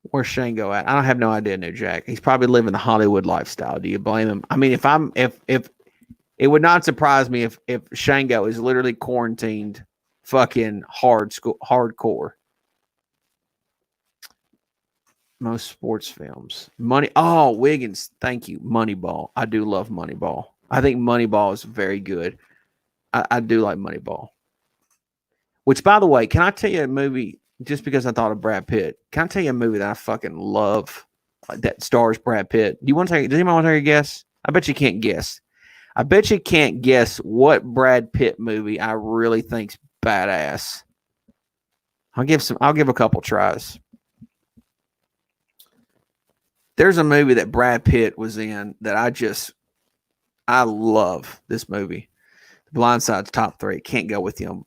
Where's Shango at? I don't have no idea, New Jack. He's probably living the Hollywood lifestyle. Do you blame him? I mean, if it would not surprise me if Shango is literally quarantined, fucking hardcore. Most sports films. Wiggins. Thank you. Moneyball. I do love Moneyball. I think Moneyball is very good. I do like Moneyball. Which, by the way, can I tell you a movie, just because I thought of Brad Pitt, can I tell you a movie that I fucking love that stars Brad Pitt? Does anybody want to take a guess? I bet you can't guess. I bet you can't guess what Brad Pitt movie I really think's badass. I'll give a couple tries. There's a movie that Brad Pitt was in that I love this movie. Blindside's top 3. Can't go with you on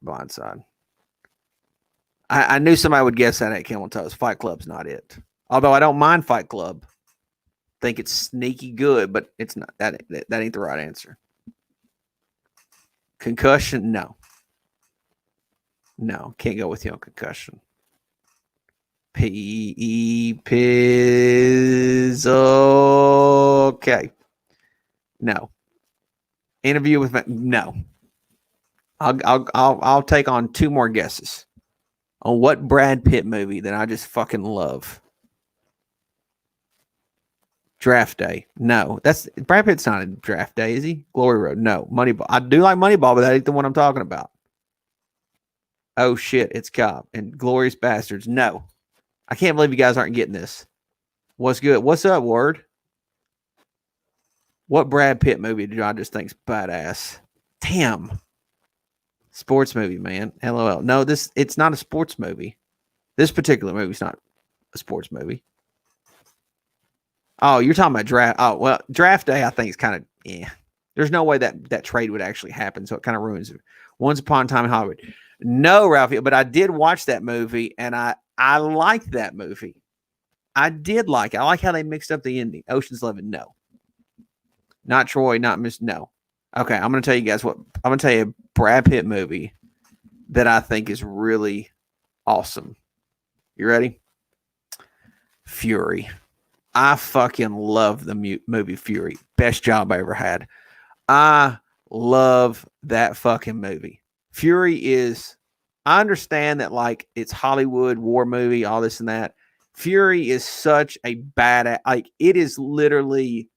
Blindside. I knew somebody would guess that at Camel Toes. Fight Club's not it. Although I don't mind Fight Club. Think it's sneaky good, but it's not. That ain't the right answer. Concussion, no. No, can't go with you on Concussion. Piz. Okay. No. Interview with no. I'll take on 2 more guesses on what Brad Pitt movie that I just fucking love. Draft Day. No, that's Brad Pitt's not in Draft Day, is he? Glory Road. No. Moneyball. I do like Moneyball, but that ain't the one I'm talking about. Oh shit, it's Cobb and Glorious Bastards. No, I can't believe you guys aren't getting this. What's good? What's up, Word? What Brad Pitt movie did I just think's badass? Damn. Sports movie, man. LOL. No, it's not a sports movie. This particular movie's not a sports movie. Oh, you're talking about draft. Oh, well, Draft Day, I think, is kind of, yeah. There's no way that trade would actually happen, so it kind of ruins it. Once Upon a Time in Hollywood. No, Ralphie, but I did watch that movie, and I liked that movie. I did like it. I like how they mixed up the ending. Ocean's 11, no. Not Troy, not Miss, no. Okay, I'm going to tell you guys I'm going to tell you a Brad Pitt movie that I think is really awesome. You ready? Fury. I fucking love the movie Fury. Best job I ever had. I love that fucking movie. Fury is, I understand that like it's Hollywood war movie, all this and that. Fury is such a badass, like it is literally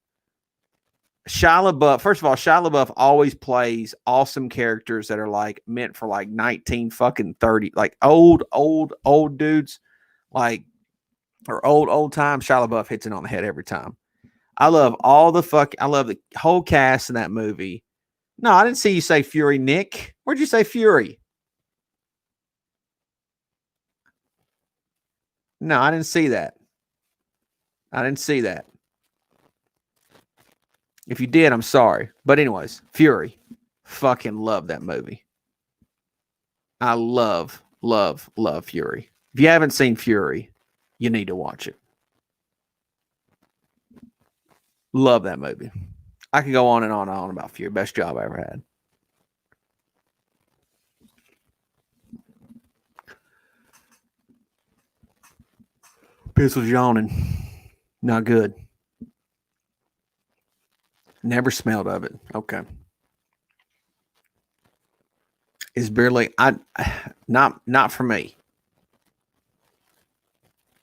Shia LaBeouf. First of all, Shia LaBeouf always plays awesome characters that are like meant for like 19 fucking 30, like old dudes, like, or old time. Shia LaBeouf hits it on the head every time. I love I love the whole cast in that movie. No, I didn't see you say Fury, Nick. Where'd you say Fury? No, I didn't see that. I didn't see that. If you did, I'm sorry. But anyways, Fury. Fucking love that movie. I love Fury. If you haven't seen Fury, you need to watch it. Love that movie. I could go on and on about Fury. Best job I ever had. Pistol's yawning. Not good. Never smelled of it. Okay. It's barely not for me.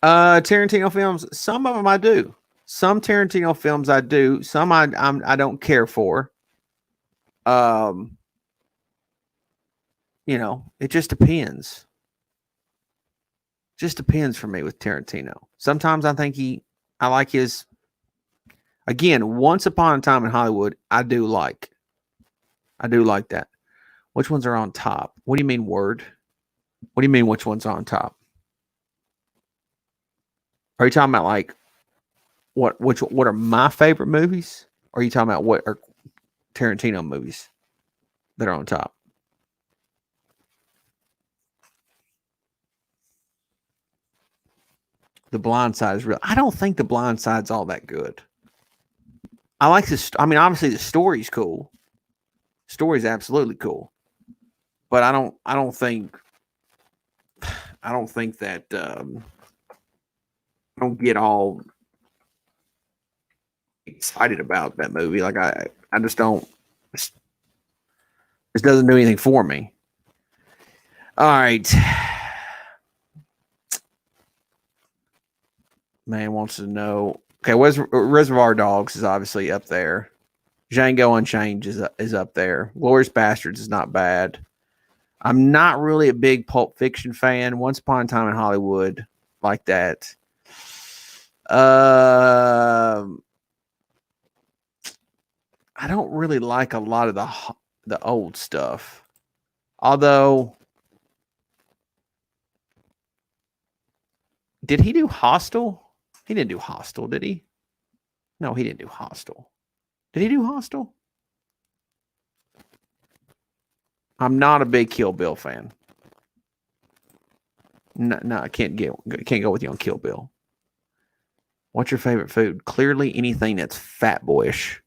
Tarantino films, some of them I do. Some Tarantino films I do. Some I don't care for. You know, it just depends. Just depends for me with Tarantino. Sometimes I think I like his. Again, Once Upon a Time in Hollywood, I do like that. Which ones are on top? What do you mean, Word? What do you mean, which one's on top? Are you talking about like what are my favorite movies? Or are you talking about what are Tarantino movies that are on top? The Blind Side is real. I don't think The Blind Side's all that good. I like this. I mean, obviously the story's cool. Story's absolutely cool. But I don't think that I don't get all excited about that movie. Like I just don't. This doesn't do anything for me. All right. Man wants to know. Okay, Reservoir Dogs is obviously up there. Django Unchained is up there. Glorious Bastards is not bad. I'm not really a big Pulp Fiction fan. Once Upon a Time in Hollywood, like that. I don't really like a lot of the old stuff. Although, did he do Hostel? He didn't do Hostel, did he? No, he didn't do Hostel. Did he do Hostel? I'm not a big Kill Bill fan. No, I can't go with you on Kill Bill. What's your favorite food? Clearly anything that's fat boyish.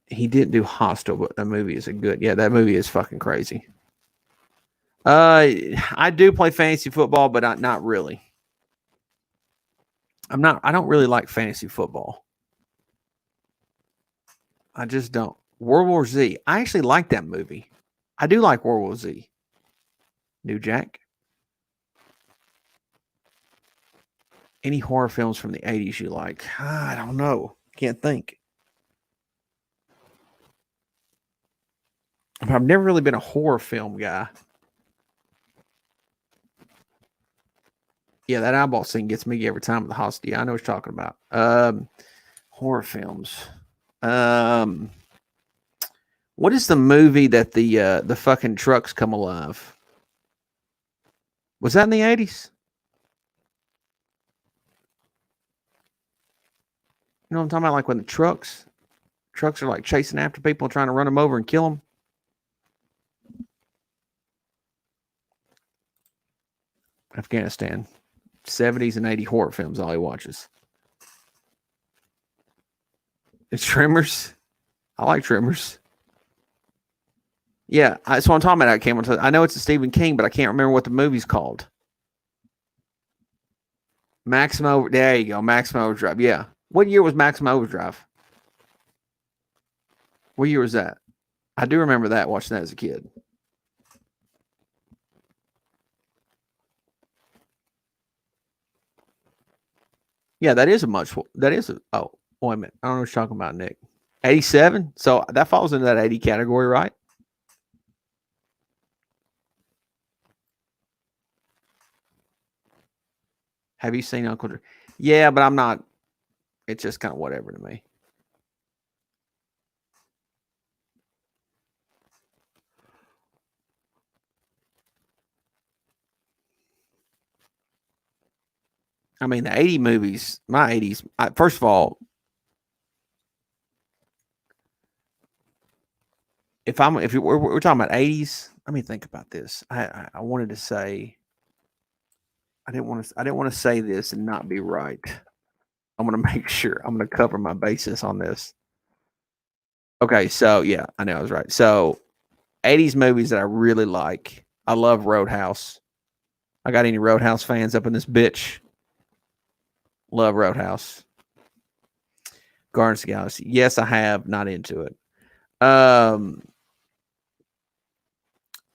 He didn't do Hostel, but that movie is that movie is fucking crazy. I do play fantasy football, but not really. I don't really like fantasy football. I just don't. World War Z. I actually like that movie. I do like World War Z. New Jack. Any horror films from the 80s you like? I don't know. Can't think. I've never really been a horror film guy. Yeah, that eyeball scene gets me every time at the hospital. Yeah, I know what you're talking about. Horror films. What is the movie that the fucking trucks come alive? Was that in the 80s? You know what I'm talking about? Like when the trucks are like chasing after people, trying to run them over and kill them. Afghanistan. 70s and 80s horror films, all he watches. It's Tremors. I like Tremors. Yeah, that's what I'm talking about. I know it's a Stephen King, but I can't remember what the movie's called. Maximum. There you go. Maximum Overdrive. Yeah. What year was Maximum Overdrive? What year was that? I do remember that, watching that as a kid. Yeah, that is oh, wait a minute. I don't know what you're talking about, Nick. 87? So that falls into that 80 category, right? Have you seen Uncle Drew? Yeah, but I'm not. It's just kind of whatever to me. I mean, the 80 movies, my 80s, first of all, if we're talking about 80s, let me think about this. I wanted to say, I didn't want to say this and not be right. I'm going to make sure. I'm going to cover my basis on this. Okay, so yeah, I know I was right. So 80s movies that I really like. I love Roadhouse. I got any Roadhouse fans up in this bitch? Love Roadhouse. Guardians of the Galaxy. Yes, I have. Not into it.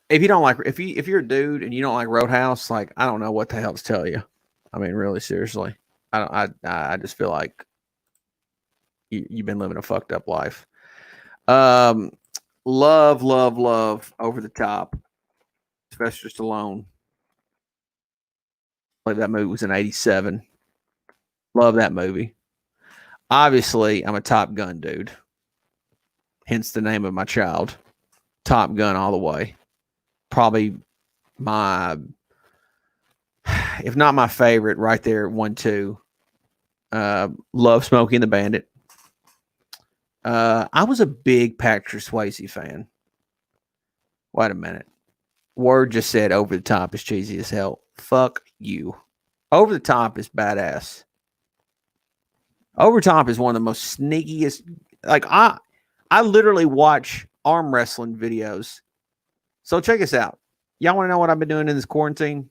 If you don't like, if you're a dude and you don't like Roadhouse, like I don't know what the hell to tell you. I mean, really, seriously, I just feel like you've been living a fucked up life. Love Over the Top. Sylvester Stallone. Like that movie was in '87. Love that movie. Obviously, I'm a Top Gun dude. Hence the name of my child. Top Gun all the way. Probably my, if not my favorite, right there, 1-2. Love Smokey and the Bandit. I was a big Patrick Swayze fan. Wait a minute. Word just said Over the Top is cheesy as hell. Fuck you. Over the Top is badass. Over the Top is one of the most sneakiest. Like I literally watch arm wrestling videos. So check us out. Y'all want to know what I've been doing in this quarantine?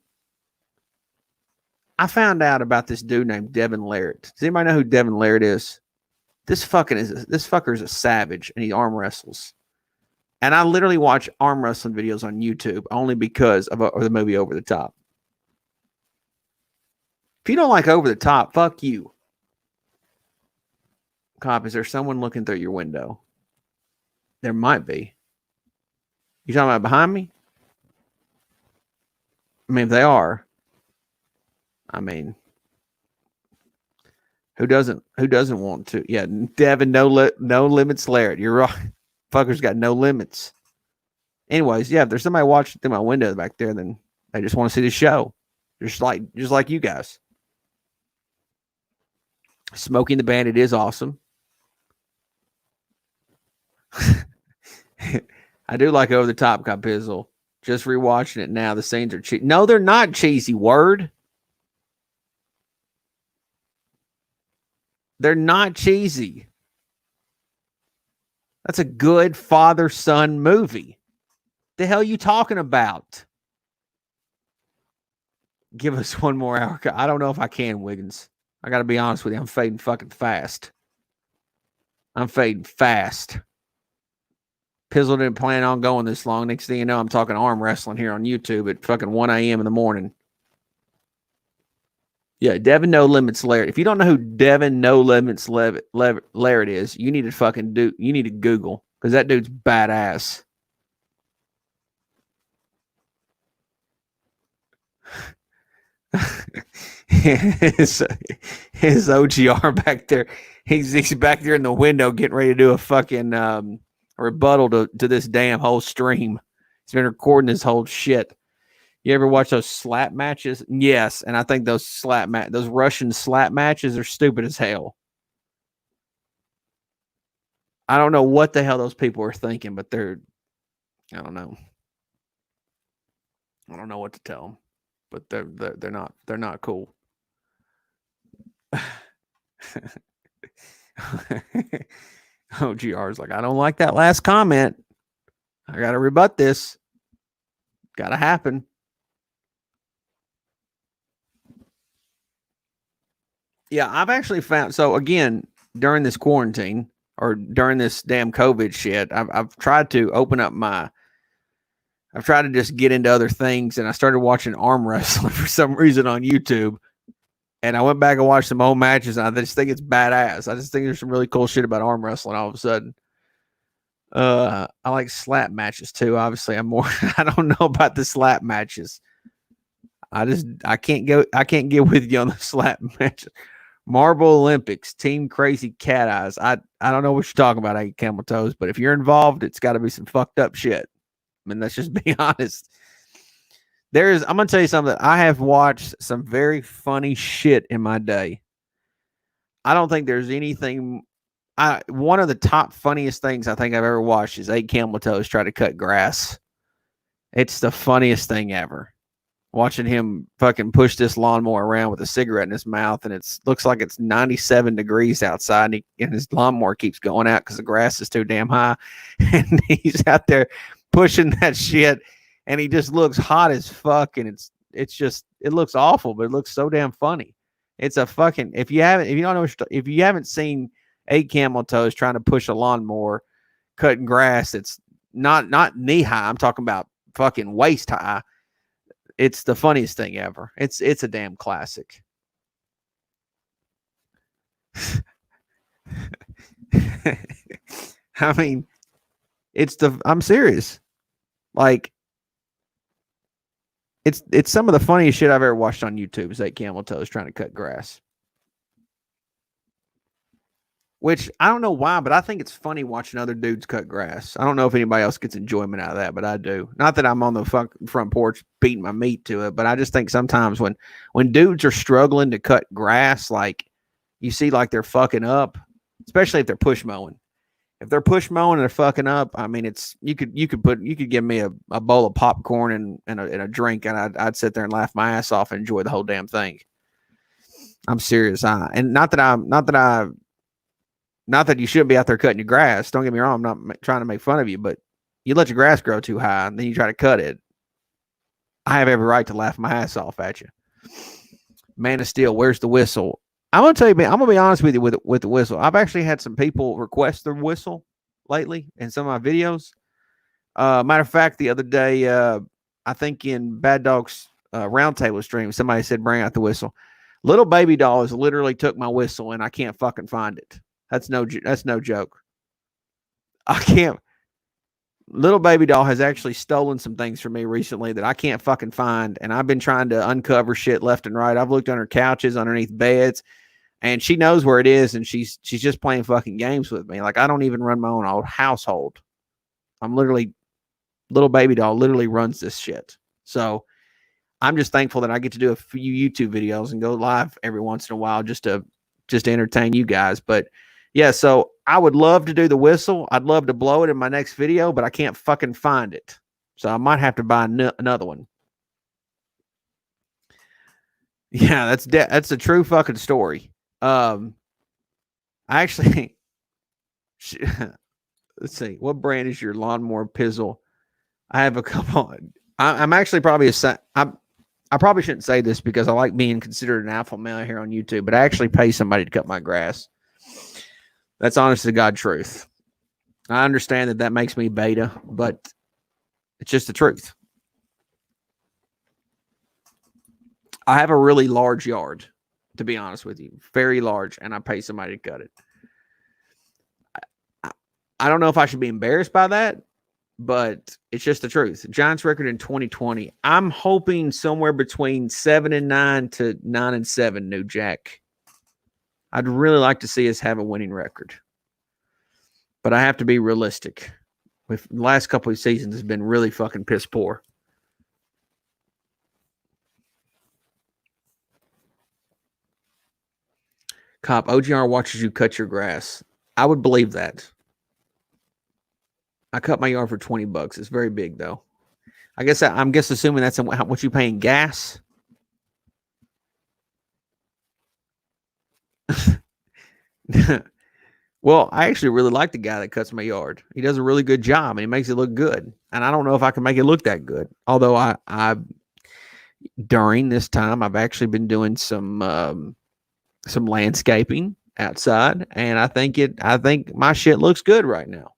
I found out about this dude named Devin Larratt. Does anybody know who Devin Larratt is? This fucker is a savage, and he arm wrestles. And I literally watch arm wrestling videos on YouTube only because of the movie Over the Top. If you don't like Over the Top, fuck you. Cop, is there someone looking through your window? There might be. You talking about behind me? I mean, if they are, I mean, who doesn't want to? Yeah, Devin, no limits, Larratt. You're right. Fucker's got no limits. Anyways, yeah, if there's somebody watching through my window back there, then they just want to see the show, just like you guys. Smoking the Bandit is awesome. I do like Over the Top Cop Pizzle. Just rewatching it now. The scenes are cheesy. No, they're not cheesy. Word. They're not cheesy. That's a good father-son movie. The hell you talking about? Give us one more hour. I don't know if I can, Wiggins. I got to be honest with you. I'm fading fucking fast. I'm fading fast. Pizzle didn't plan on going this long. Next thing you know, I'm talking arm wrestling here on YouTube at fucking 1 a.m. in the morning. Yeah, Devin No Limits Laird. If you don't know who Devin No Limits Laird is, you need to you need to Google, because that dude's badass. his OGR back there. He's back there in the window getting ready to do a fucking rebuttal to this damn whole stream. He's been recording this whole shit. You ever watch those slap matches? Yes, and I think those Russian slap matches are stupid as hell. I don't know what the hell those people are thinking, but I don't know. I don't know what to tell them, but they're not cool. OGR is like, I don't like that last comment. I got to rebut this. Got to happen. Yeah, I've actually found, so again, during this quarantine or during this damn COVID shit, I've tried to open up I've tried to just get into other things, and I started watching arm wrestling for some reason on YouTube. And I went back and watched some old matches, and I just think it's badass. I just think there's some really cool shit about arm wrestling all of a sudden. I like slap matches too. Obviously, I don't know about the slap matches. I can't get with you on the slap matches. Marble Olympics, Team Crazy Cat Eyes. I don't know what you're talking about, I eat camel toes, but if you're involved, it's got to be some fucked up shit. I mean, let's just be honest. I'm going to tell you something. I have watched some very funny shit in my day. I don't think there's anything. One of the top funniest things I think I've ever watched is 8 Camel Toes try to cut grass. It's the funniest thing ever. Watching him fucking push this lawnmower around with a cigarette in his mouth, and it looks like it's 97 degrees outside, and his lawnmower keeps going out because the grass is too damn high, and he's out there pushing that shit, and he just looks hot as fuck, and it looks awful, but it looks so damn funny. It's a fucking, if you haven't seen 8 Camel Toes trying to push a lawnmower cutting grass, it's not knee high, I'm talking about fucking waist high. It's the funniest thing ever. It's a damn classic. I mean, I'm serious. Like, it's some of the funniest shit I've ever watched on YouTube is 8 Camel Toes trying to cut grass. Which I don't know why, but I think it's funny watching other dudes cut grass. I don't know if anybody else gets enjoyment out of that, but I do. Not that I'm on the front porch beating my meat to it, but I just think sometimes when dudes are struggling to cut grass, like you see like they're fucking up, especially if they're push mowing. If they're push mowing and they're fucking up, I mean, you could give me a bowl of popcorn and a drink, and I'd sit there and laugh my ass off and enjoy the whole damn thing. I'm serious. And not that you shouldn't be out there cutting your grass. Don't get me wrong. I'm not trying to make fun of you, but you let your grass grow too high and then you try to cut it. I have every right to laugh my ass off at you. Man of Steel, where's the whistle? I'm going to tell you, man, I'm going to be honest with you with the whistle. I've actually had some people request the whistle lately in some of my videos. Matter of fact, the other day, I think in Bad Dog's roundtable stream, somebody said, bring out the whistle. Little Baby Doll has literally took my whistle and I can't fucking find it. That's no joke. I can't. Little Baby Doll has actually stolen some things from me recently that I can't fucking find, and I've been trying to uncover shit left and right. I've looked under couches, underneath beds, and she knows where it is, and she's just playing fucking games with me. Like, I don't even run my own old household. Little Baby Doll literally runs this shit. So I'm just thankful that I get to do a few YouTube videos and go live every once in a while just to just to entertain you guys. But yeah, so I would love to do the whistle. I'd love to blow it in my next video, but I can't fucking find it. So I might have to buy another one. Yeah, that's a true fucking story. I actually, let's see, what brand is your lawnmower pizzle? I have a couple. I'm actually probably I probably shouldn't say this because I like being considered an alpha male here on YouTube, but I actually pay somebody to cut my grass. That's honest to God truth. I understand that makes me beta, but it's just the truth. I have a really large yard, to be honest with you, very large, and I pay somebody to cut it. I don't know if I should be embarrassed by that, but it's just the truth. Giants record in 2020. I'm hoping somewhere between 7-9 to 9-7, New Jack. I'd really like to see us have a winning record, but I have to be realistic. With the last couple of seasons has been really fucking piss poor. Cop, OGR watches you cut your grass. I would believe that. I cut my yard for $20. It's very big though. I'm assuming that's what you pay in gas. Well, I actually really like the guy that cuts my yard. He does a really good job and he makes it look good. And I don't know if I can make it look that good. Although I during this time I've actually been doing some landscaping outside, and I think my shit looks good right now.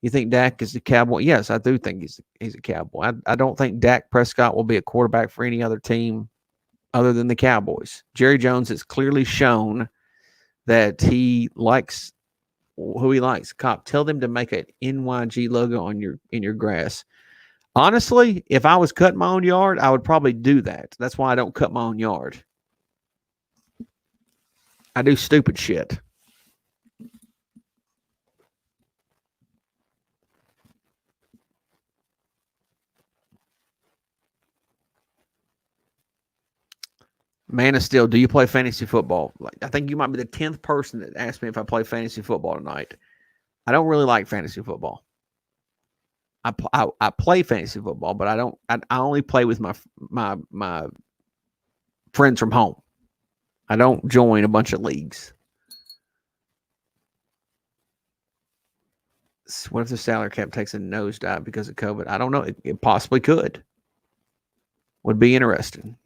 You think Dak is the Cowboy? Yes, I do think he's a Cowboy. I don't think Dak Prescott will be a quarterback for any other team other than the Cowboys. Jerry Jones has clearly shown that he likes who he likes. Cop, tell them to make an NYG logo in your grass. Honestly, if I was cutting my own yard, I would probably do that. That's why I don't cut my own yard. I do stupid shit. Man of Steel, do you play fantasy football? I think you might be the 10th person that asked me if I play fantasy football tonight. I don't really like fantasy football. I play fantasy football, but I don't. I only play with my friends from home. I don't join a bunch of leagues. What if the salary cap takes a nosedive because of COVID? I don't know. It possibly could. Would be interesting.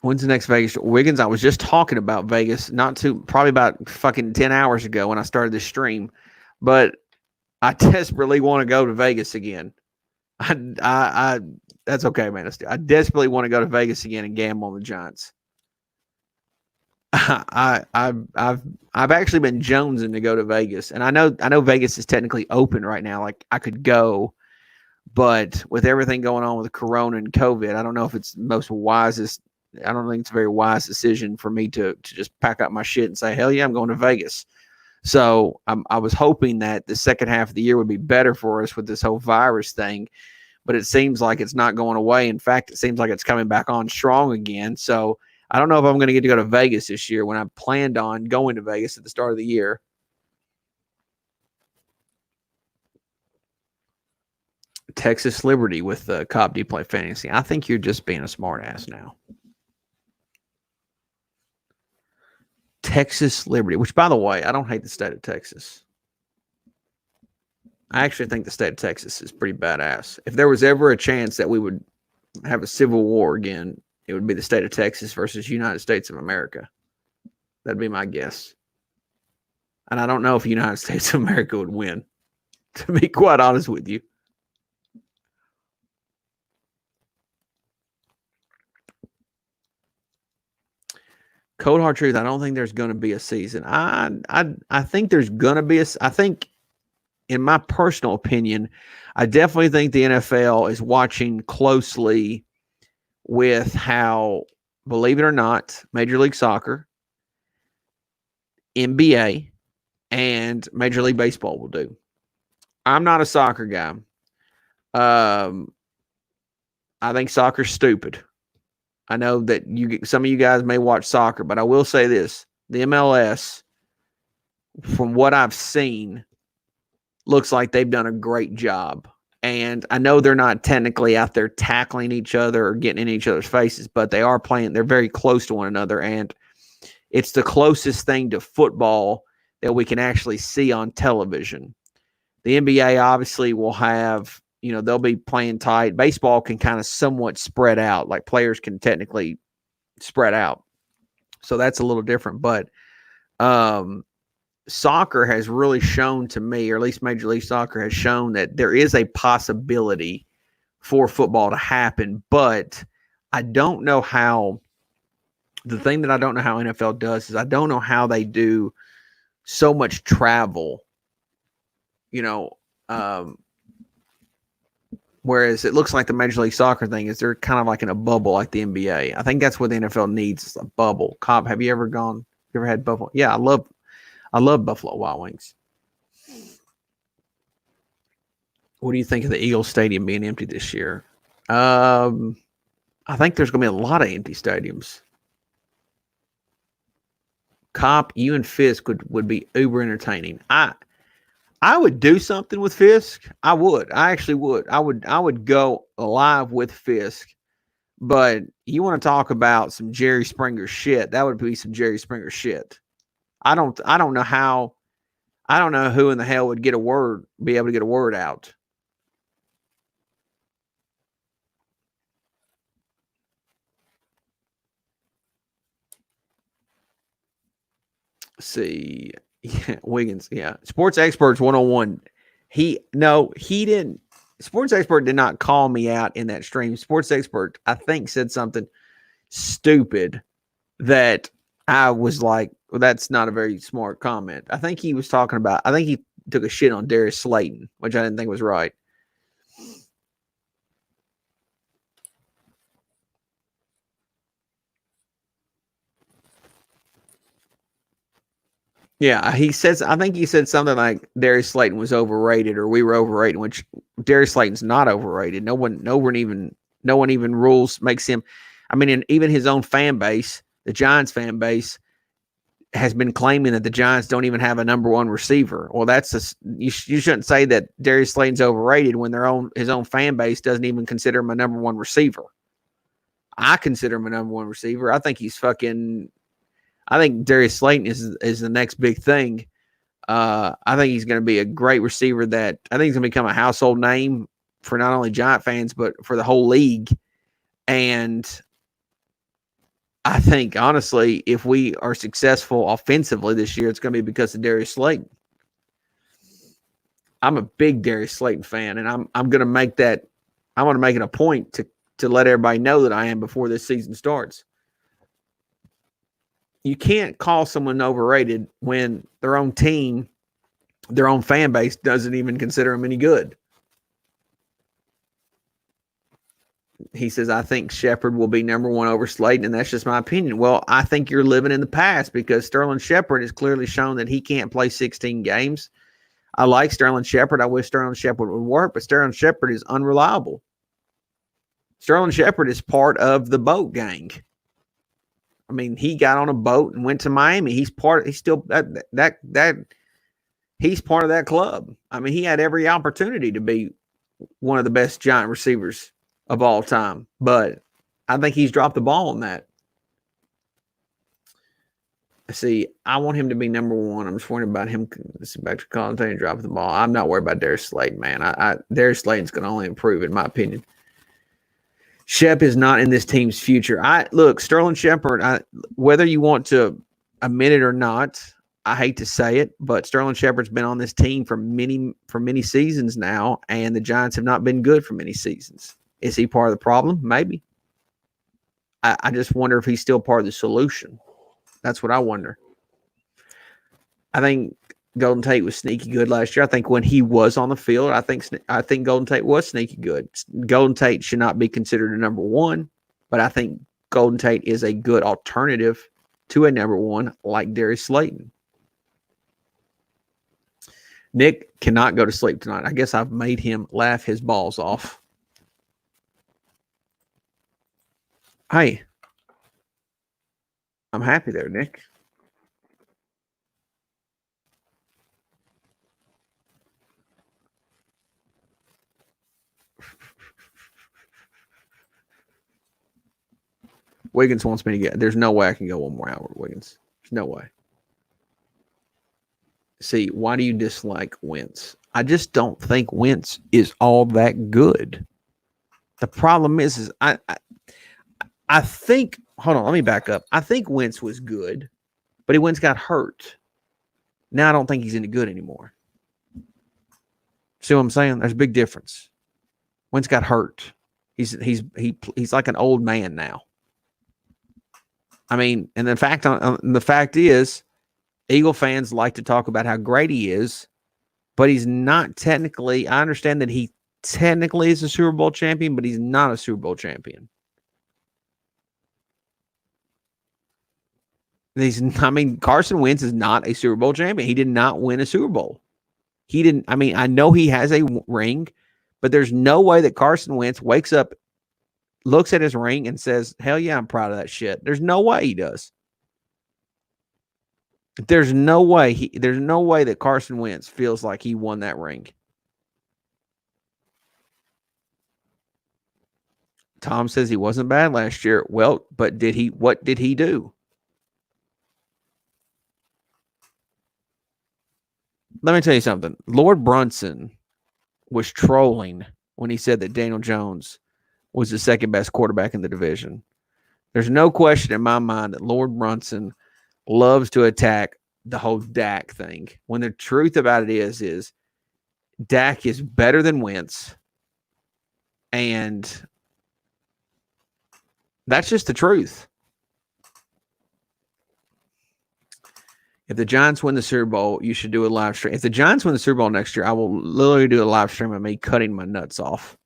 When's the next Vegas? Wiggins, I was just talking about Vegas, probably about fucking 10 hours ago when I started this stream, but I desperately want to go to Vegas again. That's okay, man. I desperately want to go to Vegas again and gamble on the Giants. I've actually been jonesing to go to Vegas, and I know Vegas is technically open right now. Like I could go, but with everything going on with Corona and COVID, I don't know if it's the most wisest. I don't think it's a very wise decision for me to just pack up my shit and say, hell yeah, I'm going to Vegas. So I was hoping that the second half of the year would be better for us with this whole virus thing, but it seems like it's not going away. In fact, it seems like it's coming back on strong again. So I don't know if I'm going to get to go to Vegas this year when I planned on going to Vegas at the start of the year. Texas Liberty with Cop D Play Fantasy. I think you're just being a smart ass now. Texas Liberty, which, by the way, I don't hate the state of Texas. I actually think the state of Texas is pretty badass. If there was ever a chance that we would have a civil war again, it would be the state of Texas versus United States of America. That'd be my guess. And I don't know if the United States of America would win, to be quite honest with you. Cold hard truth. I don't think there's going to be a season. I think there's going to be I think, in my personal opinion, I definitely think the NFL is watching closely with how, believe it or not, Major League Soccer, NBA, and Major League Baseball will do. I'm not a soccer guy. I think soccer's stupid. I know that some of you guys may watch soccer, but I will say this. The MLS, from what I've seen, looks like they've done a great job. And I know they're not technically out there tackling each other or getting in each other's faces, but they are playing. They're very close to one another. And it's the closest thing to football that we can actually see on television. The NBA obviously will have, they'll be playing tight. Baseball can kind of somewhat spread out, like players can technically spread out. So that's a little different. But soccer has really shown to me, or at least Major League Soccer has shown, that there is a possibility for football to happen. But I don't know how. The thing that I don't know how NFL does is I don't know how they do so much travel, whereas it looks like the Major League Soccer thing is they're kind of like in a bubble like the NBA. I think that's what the NFL needs, is a bubble. Cobb, have you ever had Buffalo? Yeah, I love Buffalo Wild Wings. What do you think of the Eagles Stadium being empty this year? I think there's going to be a lot of empty stadiums. Cop, you and Fisk would be uber entertaining. I would do something with Fisk. I would. I actually would. I would go live with Fisk. But you want to talk about some Jerry Springer shit? That would be some Jerry Springer shit. I don't know who in the hell would be able to get a word out. See, Wiggins, Sports Experts 101. He didn't. Sports Expert did not call me out in that stream. Sports Expert, I think, said something stupid that I was like, well, that's not a very smart comment. I think he was talking about, I think he took a shit on Darius Slayton, which I didn't think was right. Yeah, I think he said something like Darius Slayton was overrated or we were overrated, which Darius Slayton's not overrated. No one even makes him. I mean, and even his own fan base, the Giants fan base, has been claiming that the Giants don't even have a number one receiver. Well, you shouldn't say that Darius Slayton's overrated when his own fan base doesn't even consider him a number one receiver. I consider him a number one receiver. I think Darius Slayton is the next big thing. I think he's going to be a great receiver that I think he's going to become a household name for not only Giant fans, but for the whole league. And I think, honestly, if we are successful offensively this year, it's going to be because of Darius Slayton. I'm a big Darius Slayton fan, and I'm going to make that. I want to make it a point to let everybody know that I am before this season starts. You can't call someone overrated when their own team, their own fan base doesn't even consider them any good. He says, I think Shepard will be number one over Slayton, and that's just my opinion. Well, I think you're living in the past because Sterling Shepard has clearly shown that he can't play 16 games. I like Sterling Shepard. I wish Sterling Shepard would work, but Sterling Shepard is unreliable. Sterling Shepard is part of the boat gang. I mean, he got on a boat and went to Miami. He's part of that club. I mean, he had every opportunity to be one of the best Giant receivers of all time, but I think he's dropped the ball on that. See, I want him to be number one. I'm just worried about him. This is back to Colin Taylor dropping the ball. I'm not worried about Darius Slayton, man. Darius Slayton's going to only improve, in my opinion. Shep is not in this team's future. Look, Sterling Shepard, whether you want to admit it or not, I hate to say it, but Sterling Shepard's been on this team for many seasons now, and the Giants have not been good for many seasons. Is he part of the problem? Maybe. I just wonder if he's still part of the solution. That's what I wonder. I think Golden Tate was sneaky good last year. I think when he was on the field, I think Golden Tate was sneaky good. Golden Tate should not be considered a number one, but I think Golden Tate is a good alternative to a number one like Darius Slayton. Nick cannot go to sleep tonight. I guess I've made him laugh his balls off. Hey, I'm happy there, Nick. Wiggins wants me to get. There's no way I can go 1 more hour with Wiggins. There's no way. See, why do you dislike Wentz? I just don't think Wentz is all that good. The problem is I think. Hold on, let me back up. I think Wentz was good, but Wentz got hurt. Now I don't think he's any good anymore. See what I'm saying? There's a big difference. Wentz got hurt. He's like an old man now. I mean, and the fact is, Eagle fans like to talk about how great he is, but he's not technically. I understand that he technically is a Super Bowl champion, but he's not a Super Bowl champion. Carson Wentz is not a Super Bowl champion. He did not win a Super Bowl. He didn't. I mean, I know he has a ring, but there's no way that Carson Wentz wakes up, looks at his ring, and says, "Hell yeah, I'm proud of that shit." There's no way he does. There's no way that Carson Wentz feels like he won that ring. Tom says he wasn't bad last year. Well, but what did he do? Let me tell you something. Lord Brunson was trolling when he said that Daniel Jones was the second best quarterback in the division. There's no question in my mind that Lord Brunson loves to attack the whole Dak thing, when the truth about it is Dak is better than Wentz, and that's just the truth. If the Giants win the Super Bowl, you should do a live stream. If the Giants win the Super Bowl next year, I will literally do a live stream of me cutting my nuts off.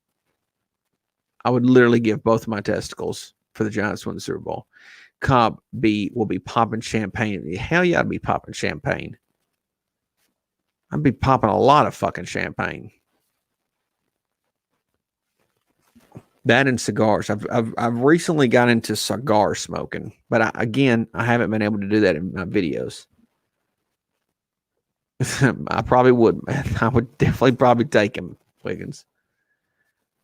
I would literally give both of my testicles for the Giants to win the Super Bowl. Cobb will be popping champagne. Hell yeah, I'd be popping champagne. I'd be popping a lot of fucking champagne. That and cigars. I've recently got into cigar smoking, but I haven't been able to do that in my videos. I probably would, man. I would definitely probably take him, Wiggins.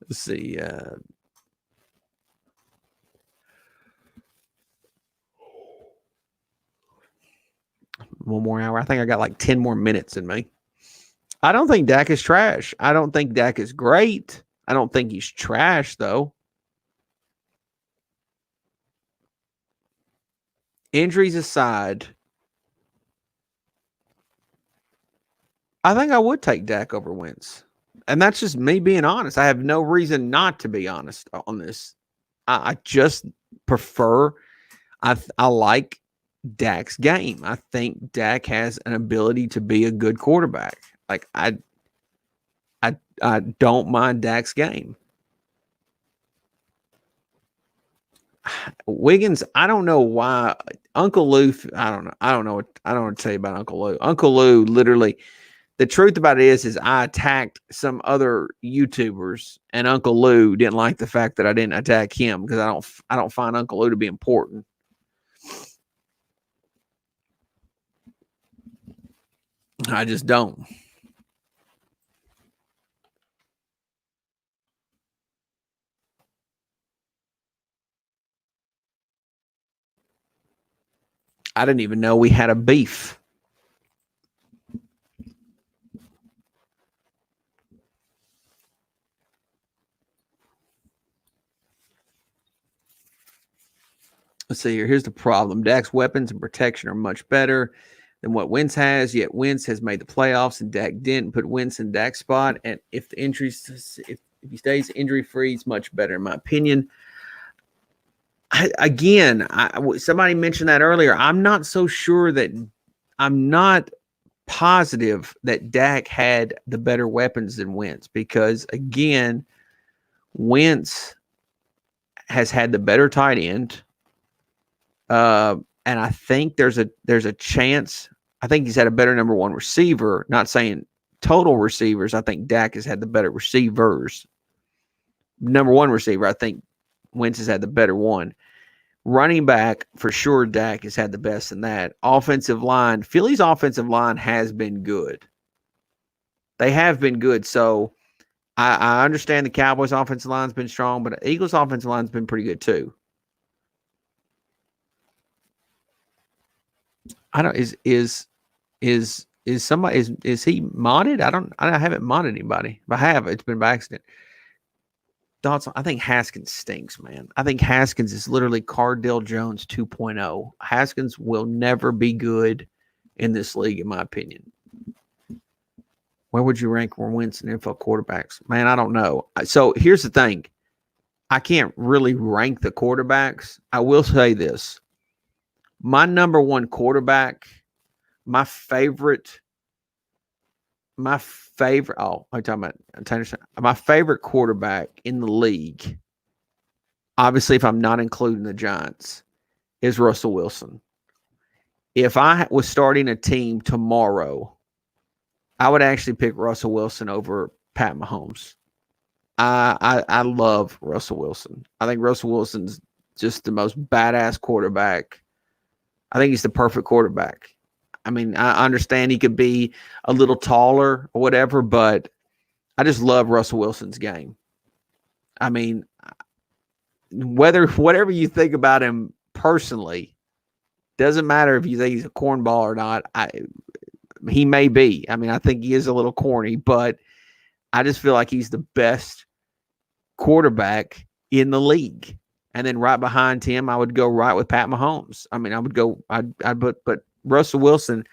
Let's see. 1 more hour. I think I got like 10 more minutes in me. I don't think Dak is trash. I don't think Dak is great. I don't think he's trash, though. Injuries aside, I think I would take Dak over Wentz. And that's just me being honest. I have no reason not to be honest on this. I just prefer, I like Dak's game. I think Dak has an ability to be a good quarterback. Like I don't mind Dak's game. Wiggins, I don't know why. Uncle Lou, I don't know. I don't know what to tell you about Uncle Lou. Uncle Lou literally, the truth about it is I attacked some other YouTubers, and Uncle Lou didn't like the fact that I didn't attack him because I don't find Uncle Lou to be important. I just don't. I didn't even know we had a beef. Let's see here. Here's the problem. Dak's weapons and protection are much better than what Wentz has, yet Wentz has made the playoffs and Dak didn't. Put Wentz in Dak's spot, and if the injuries, if he stays injury-free, it's much better, in my opinion. Somebody mentioned that earlier. I'm not so sure that I'm not positive that Dak had the better weapons than Wentz because, again, Wentz has had the better tight end. And I think there's a chance. I think he's had a better number one receiver. Not saying total receivers. I think Dak has had the better receivers. Number one receiver, I think Wentz has had the better one. Running back, for sure, Dak has had the best in that. Offensive line, Philly's offensive line has been good. They have been good. So I understand the Cowboys' offensive line's been strong, but the Eagles' offensive line's been pretty good too. I don't is somebody is he modded? I haven't modded anybody. If I have, it's been by accident. Thoughts? I think Haskins stinks, man. I think Haskins is literally Cardale Jones 2.0. Haskins will never be good in this league, in my opinion. Where would you rank Wentz and NFL quarterbacks? Man, I don't know. So here's the thing. I can't really rank the quarterbacks. I will say this. My number one quarterback, my favorite, my favorite quarterback in the league, obviously if I'm not including the Giants, is Russell Wilson. If I was starting a team tomorrow, I would actually pick Russell Wilson over Pat Mahomes. I love Russell Wilson. I think Russell Wilson's just the most badass quarterback. I think he's the perfect quarterback. I mean, I understand he could be a little taller or whatever, but I just love Russell Wilson's game. I mean, whatever you think about him personally, doesn't matter if you think he's a cornball or not. He may be. I mean, I think he is a little corny, but I just feel like he's the best quarterback in the league. And then right behind him, I would go right with Pat Mahomes. I mean, but Russell Wilson,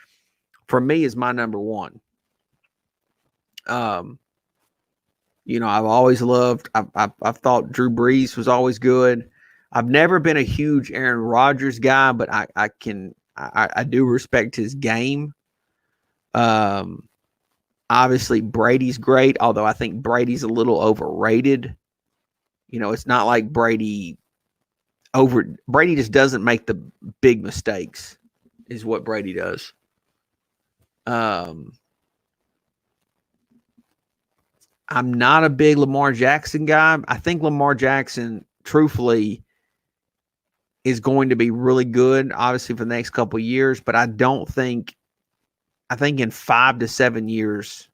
for me, is my number one. I've always loved. I've thought Drew Brees was always good. I've never been a huge Aaron Rodgers guy, but I do respect his game. Obviously Brady's great, although I think Brady's a little overrated. It's not like Brady just doesn't make the big mistakes, is what Brady does. I'm not a big Lamar Jackson guy. I think Lamar Jackson, truthfully, is going to be really good, obviously, for the next couple of years, but I think in 5 to 7 years,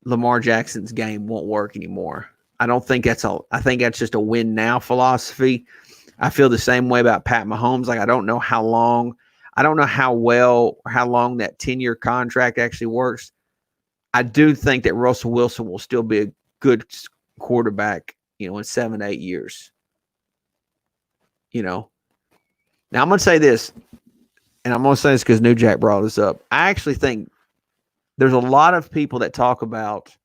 Lamar Jackson's game won't work anymore. I think that's just a win now philosophy. I feel the same way about Pat Mahomes. Like, I don't know how long that 10-year contract actually works. I do think that Russell Wilson will still be a good quarterback, in 7 to 8 years. Now I'm going to say this, and I'm going to say this because New Jack brought this up. I actually think there's a lot of people that talk about,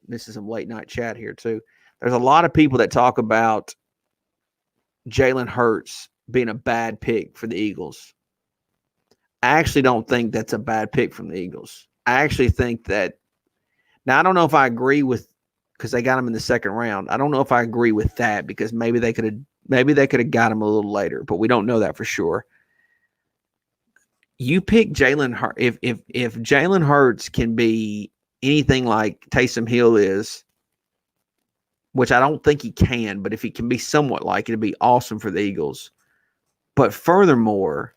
this is some late night chat here too. There's a lot of people that talk about Jalen Hurts being a bad pick for the Eagles. I actually don't think that's a bad pick from the Eagles. I actually think that, now I don't know if I agree with, because they got him in the second round. I don't know if I agree with that, because maybe they could have got him a little later, but we don't know that for sure. You pick Jalen Hurts. If Jalen Hurts can be anything like Taysom Hill is, which I don't think he can, but if he can be somewhat like it, it'd be awesome for the Eagles. But furthermore,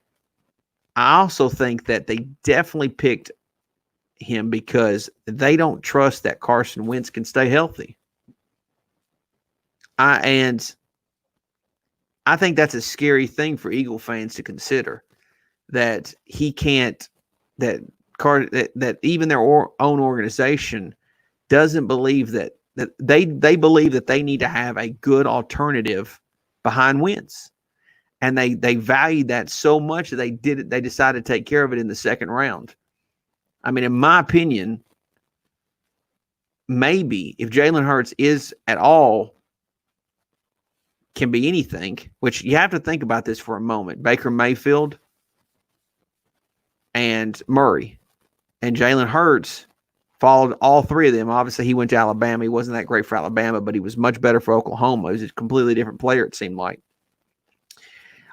I also think that they definitely picked him because they don't trust that Carson Wentz can stay healthy. And I think that's a scary thing for Eagle fans to consider, that he can't, that even their own organization doesn't believe that they believe that they need to have a good alternative behind Wentz. And they valued that so much that they decided to take care of it in the second round. I mean, in my opinion, maybe if Jalen Hurts is at all, can be anything, which you have to think about this for a moment. Baker Mayfield and Murray and Jalen Hurts followed all three of them. Obviously, he went to Alabama. He wasn't that great for Alabama, but he was much better for Oklahoma. He was a completely different player, it seemed like.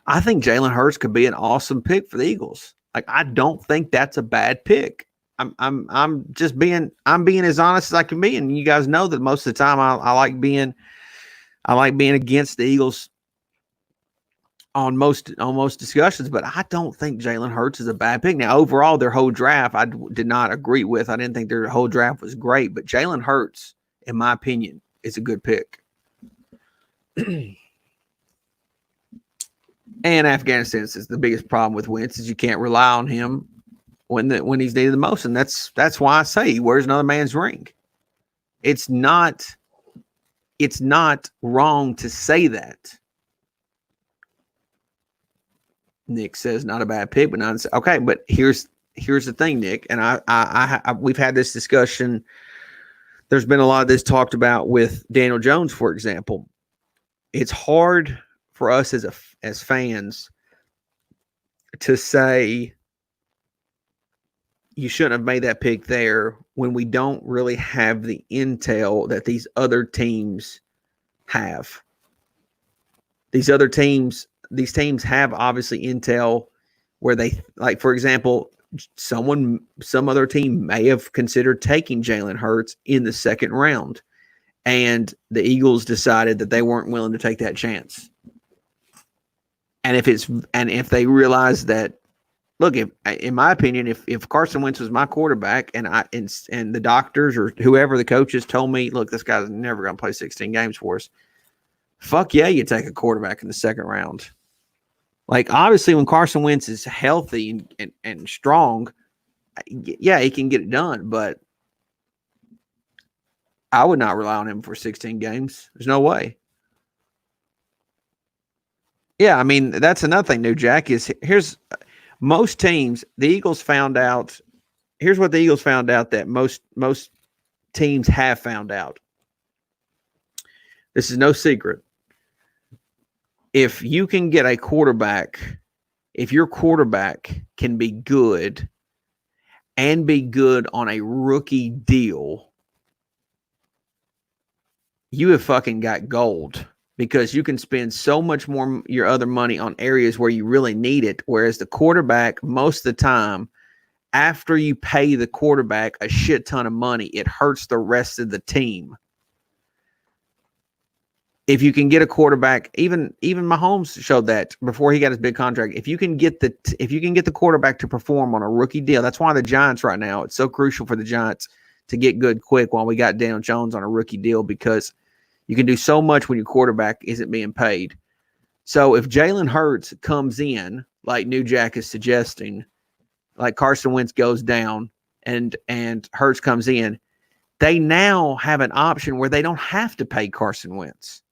I think Jalen Hurts could be an awesome pick for the Eagles. Like, I don't think that's a bad pick. I'm being as honest as I can be, and you guys know that most of the time I like being against the Eagles on most discussions, but I don't think Jalen Hurts is a bad pick. Now, overall, their whole draft I did not agree with. I didn't think their whole draft was great, but Jalen Hurts, in my opinion, is a good pick. And Afghanistan is the biggest problem with Wentz is you can't rely on him when he's needed the most, and that's why I say he wears another man's ring. It's not wrong to say that. Nick says not a bad pick, but not okay. But here's the thing, Nick, and I we've had this discussion. There's been a lot of this talked about with Daniel Jones, for example. It's hard for us as fans to say you shouldn't have made that pick there when we don't really have the intel that these other teams have. These teams have obviously intel where they, like, for example, some other team may have considered taking Jalen Hurts in the second round, and the Eagles decided that they weren't willing to take that chance. And if they realize that, look, in my opinion, if Carson Wentz was my quarterback and the doctors or whoever the coaches told me, look, this guy's never going to play 16 games for us, fuck yeah, you take a quarterback in the second round. Like, obviously, when Carson Wentz is healthy and strong, yeah, he can get it done, but I would not rely on him for 16 games. There's no way. Yeah, I mean, that's another thing, New Jack, is here's most teams, the Eagles found out, here's what the Eagles found out that most teams have found out. This is no secret. If you can get a quarterback, if your quarterback can be good and be good on a rookie deal, you have fucking got gold, because you can spend so much more your other money on areas where you really need it. Whereas the quarterback, most of the time, after you pay the quarterback a shit ton of money, it hurts the rest of the team. If you can get a quarterback, even Mahomes showed that before he got his big contract. If you can get the quarterback to perform on a rookie deal, that's why the Giants right now, it's so crucial for the Giants to get good quick while we got Daniel Jones on a rookie deal, because you can do so much when your quarterback isn't being paid. So if Jalen Hurts comes in, like New Jack is suggesting, like Carson Wentz goes down and Hurts comes in, they now have an option where they don't have to pay Carson Wentz,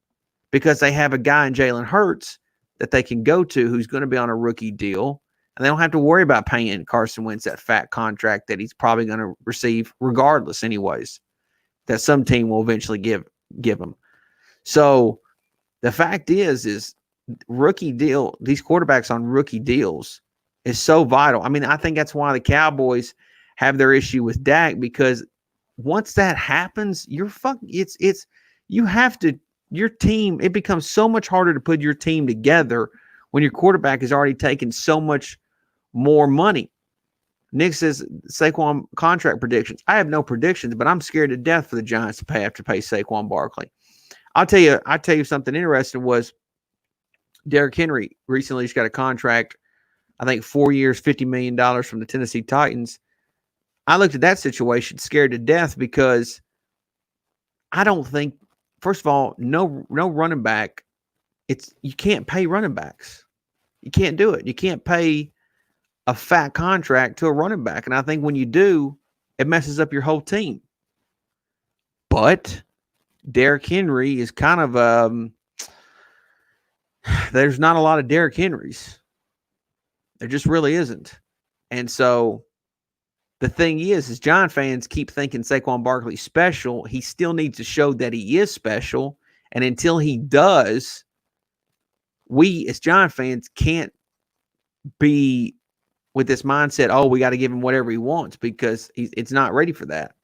because they have a guy in Jalen Hurts that they can go to who's going to be on a rookie deal, and they don't have to worry about paying Carson Wentz that fat contract that he's probably going to receive regardless anyways, that some team will eventually give him. So the fact is rookie deal, these quarterbacks on rookie deals is so vital. I mean, I think that's why the Cowboys have their issue with Dak, because once that happens, you have to, your team, it becomes so much harder to put your team together when your quarterback has already taken so much more money. Nick says Saquon contract predictions. I have no predictions, but I'm scared to death for the Giants to pay Saquon Barkley. I'll tell you something interesting was Derrick Henry recently just got a contract, I think 4 years, $50 million from the Tennessee Titans. I looked at that situation scared to death, because I don't think, first of all, no running back. You can't pay running backs. You can't do it. You can't pay a fat contract to a running back. And I think when you do, it messes up your whole team. But Derrick Henry is kind of there's not a lot of Derrick Henrys. There just really isn't. And so the thing is Giant fans keep thinking Saquon Barkley's special. He still needs to show that he is special. And until he does, we as Giant fans can't be with this mindset, oh, we got to give him whatever he wants, because it's not ready for that.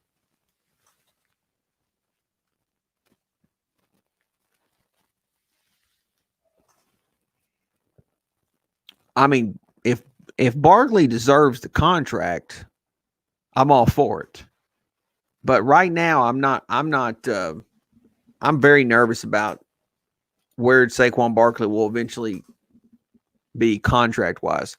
I mean, if Barkley deserves the contract, I'm all for it. But right now, I'm very nervous about where Saquon Barkley will eventually be contract wise.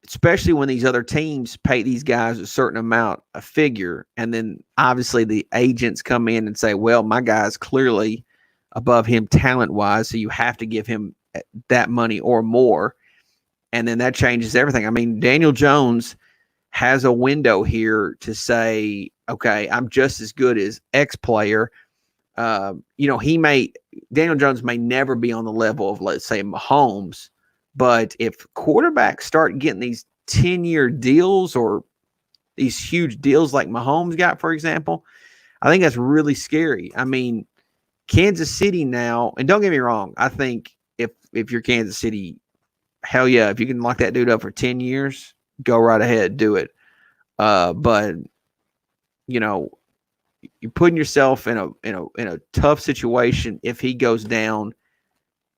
Especially when these other teams pay these guys a certain amount, a figure, and then obviously the agents come in and say, well, my guy's clearly above him talent wise, so you have to give him that money or more. And then that changes everything. I mean, Daniel Jones has a window here to say, okay, I'm just as good as X player. Daniel Jones may never be on the level of, let's say, Mahomes, but if quarterbacks start getting these 10-year deals or these huge deals like Mahomes got, for example, I think that's really scary. I mean, Kansas City now, and don't get me wrong, I think if you're Kansas City, hell yeah, if you can lock that dude up for 10 years, go right ahead, do it. But you're putting yourself in a tough situation if he goes down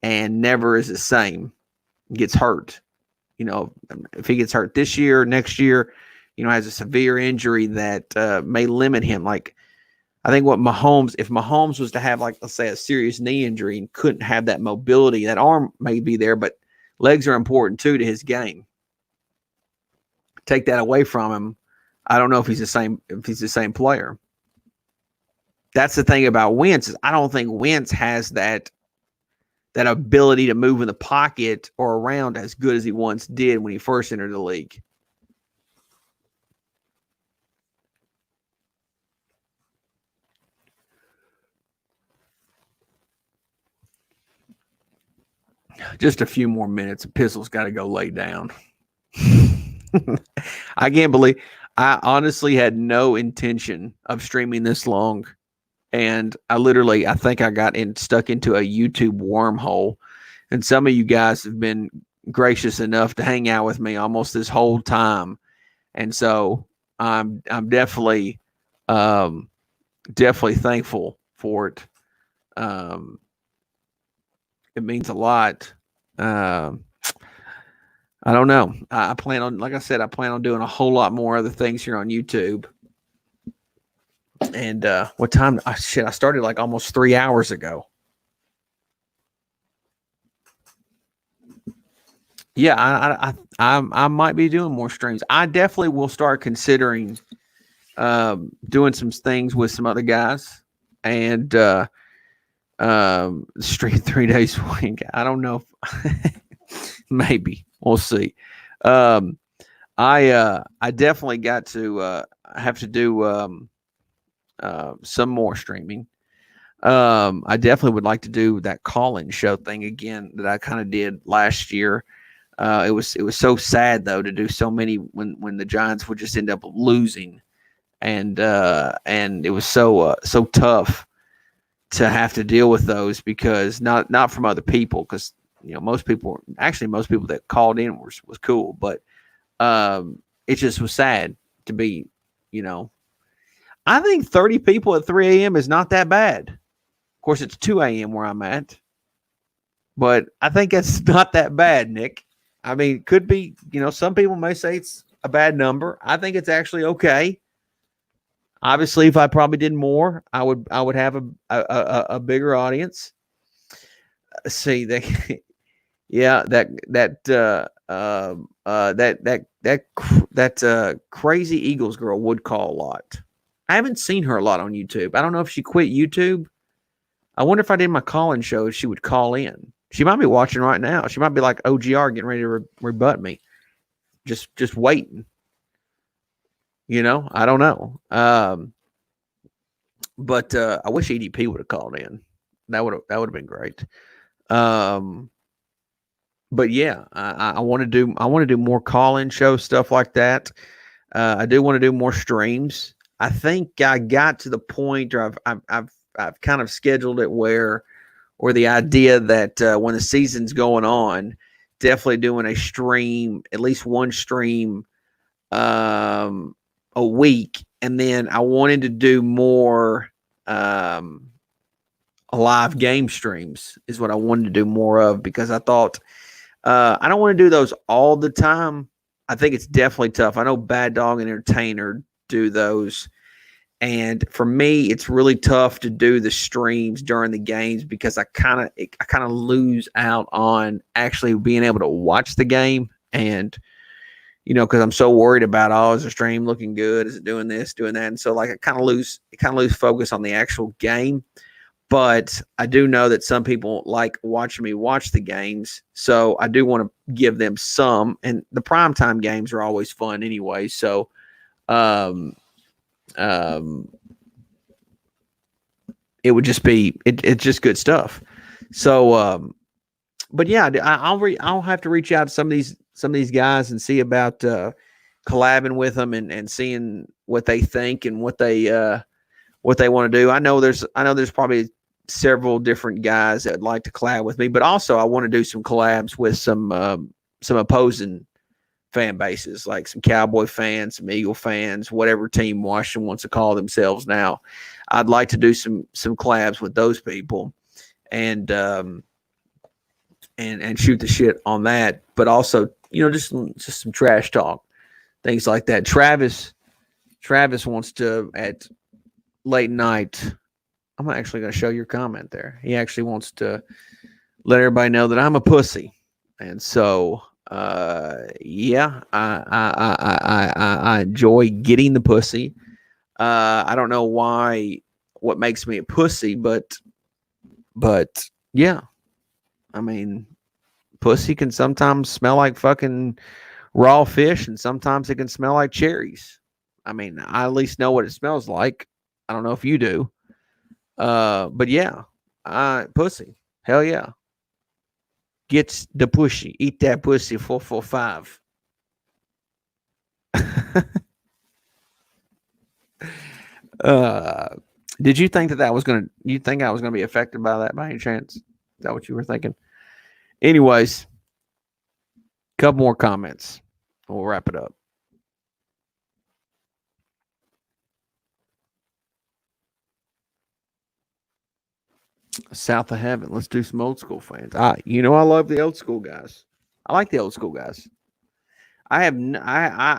and never is the same, gets hurt. If he gets hurt this year, next year, has a severe injury that may limit him. Like, I think if Mahomes was to have, like, let's say, a serious knee injury and couldn't have that mobility, that arm may be there, but legs are important too to his game. Take that away from him, I don't know if he's the same player. That's the thing about Wentz, is I don't think Wentz has that ability to move in the pocket or around as good as he once did when he first entered the league. Just a few more minutes. Pizzle's got to go lay down. I can't believe I honestly had no intention of streaming this long. And I think I got stuck into a YouTube wormhole. And some of you guys have been gracious enough to hang out with me almost this whole time. And so I'm definitely thankful for it. It means a lot. I don't know. I plan on doing a whole lot more other things here on YouTube. And what time? I started like almost 3 hours ago. Yeah, I might be doing more streams. I definitely will start considering doing some things with some other guys and stream 3 days a week. I don't know if maybe we'll see. I definitely got to have to do some more streaming. I definitely would like to do that call-in show thing again that I kind of did last year. It was so sad though to do so many when the Giants would just end up losing, and it was so tough to have to deal with those, because not from other people, because most people that called in was cool, but it just was sad to be, I think 30 people at 3 a.m. is not that bad. Of course, it's 2 a.m. where I'm at, but I think it's not that bad, Nick. I mean, it could be, some people may say it's a bad number. I think it's actually okay. Obviously, if I probably did more, I would have a bigger audience. See that, yeah, that crazy Eagles girl would call a lot. I haven't seen her a lot on YouTube. I don't know if she quit YouTube. I wonder if I did my call-in show, if she would call in. She might be watching right now. She might be like OGR getting ready to rebut me. Just waiting. I don't know. But I wish EDP would have called in. That would have been great. But yeah, I want to do more call-in show stuff like that. I do want to do more streams. I think I got to the point where I've kind of scheduled it where the idea that when the season's going on, definitely doing a stream, at least one stream a week. And then I wanted to do more live game streams is what I wanted to do more of, because I thought I don't want to do those all the time. I think it's definitely tough. I know Bad Dog and Entertainer do those, And for me, it's really tough to do the streams during the games because I kind of lose out on actually being able to watch the game. And because I'm so worried about, oh, is the stream looking good? Is it doing this, doing that? And so like I kind of lose focus on the actual game. But I do know that some people like watching me watch the games. So I do want to give them some. And the primetime games are always fun anyway. So it would just be it's just good stuff. So but yeah, I'll have to reach out to some of these guys and see about collabing with them and seeing what they think and what they want to do. I know there's probably several different guys that would like to collab with me, but also I want to do some collabs with some opposing fan bases, like some Cowboy fans, some Eagle fans, whatever team Washington wants to call themselves now. I'd like to do some collabs with those people and shoot the shit on that, but also just some trash talk, things like that. Travis wants to at late night. I'm actually going to show your comment there. He actually wants to let everybody know that I'm a pussy, and so yeah, I enjoy getting the pussy. I don't know what makes me a pussy, but yeah, I mean, pussy can sometimes smell like fucking raw fish, and sometimes it can smell like cherries. I mean, I at least know what it smells like. I don't know if you do. But yeah, pussy. Hell yeah. Get the pussy. Eat that pussy 445. Did you think that was you think I was gonna be affected by that by any chance? Is that what you were thinking? Anyways, couple more comments. We'll wrap it up. South of Heaven. Let's do some old school fans. I love the old school guys. I like the old school guys. I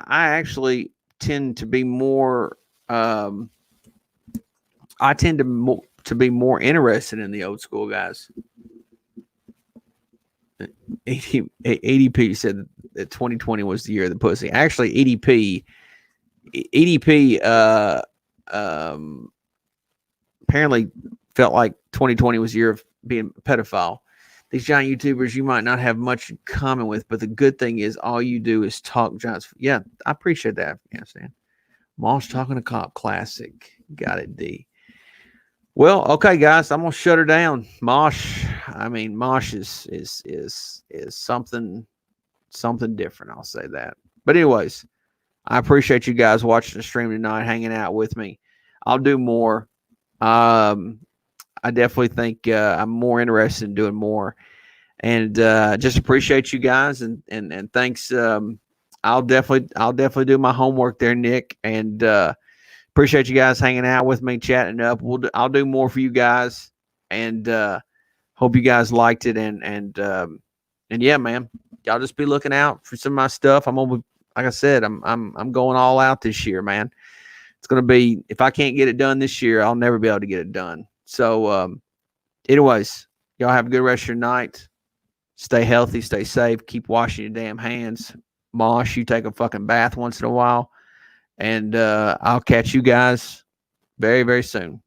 actually tend to be more. I tend to be more interested in the old school guys. ADP said that 2020 was the year of the pussy. Actually, ADP apparently felt like 2020 was the year of being a pedophile. These giant YouTubers you might not have much in common with, but the good thing is all you do is talk giants. Yeah, I appreciate that, Afghanistan. Moss talking to cop classic. Got it, D. Well, okay, guys, I'm gonna shut her down. Mosh is something different. I'll say that. But anyways, I appreciate you guys watching the stream tonight, hanging out with me. I'll do more. I definitely think I'm more interested in doing more, and just appreciate you guys and thanks. I'll definitely do my homework there, Nick, and appreciate you guys hanging out with me, chatting up. I'll do more for you guys, and hope you guys liked it. And yeah, man, y'all just be looking out for some of my stuff. I'm gonna, like I said, I'm going all out this year, man. It's gonna be, if I can't get it done this year, I'll never be able to get it done. So, anyways, y'all have a good rest of your night. Stay healthy, stay safe, keep washing your damn hands. Mosh, you take a fucking bath once in a while. And I'll catch you guys very, very soon.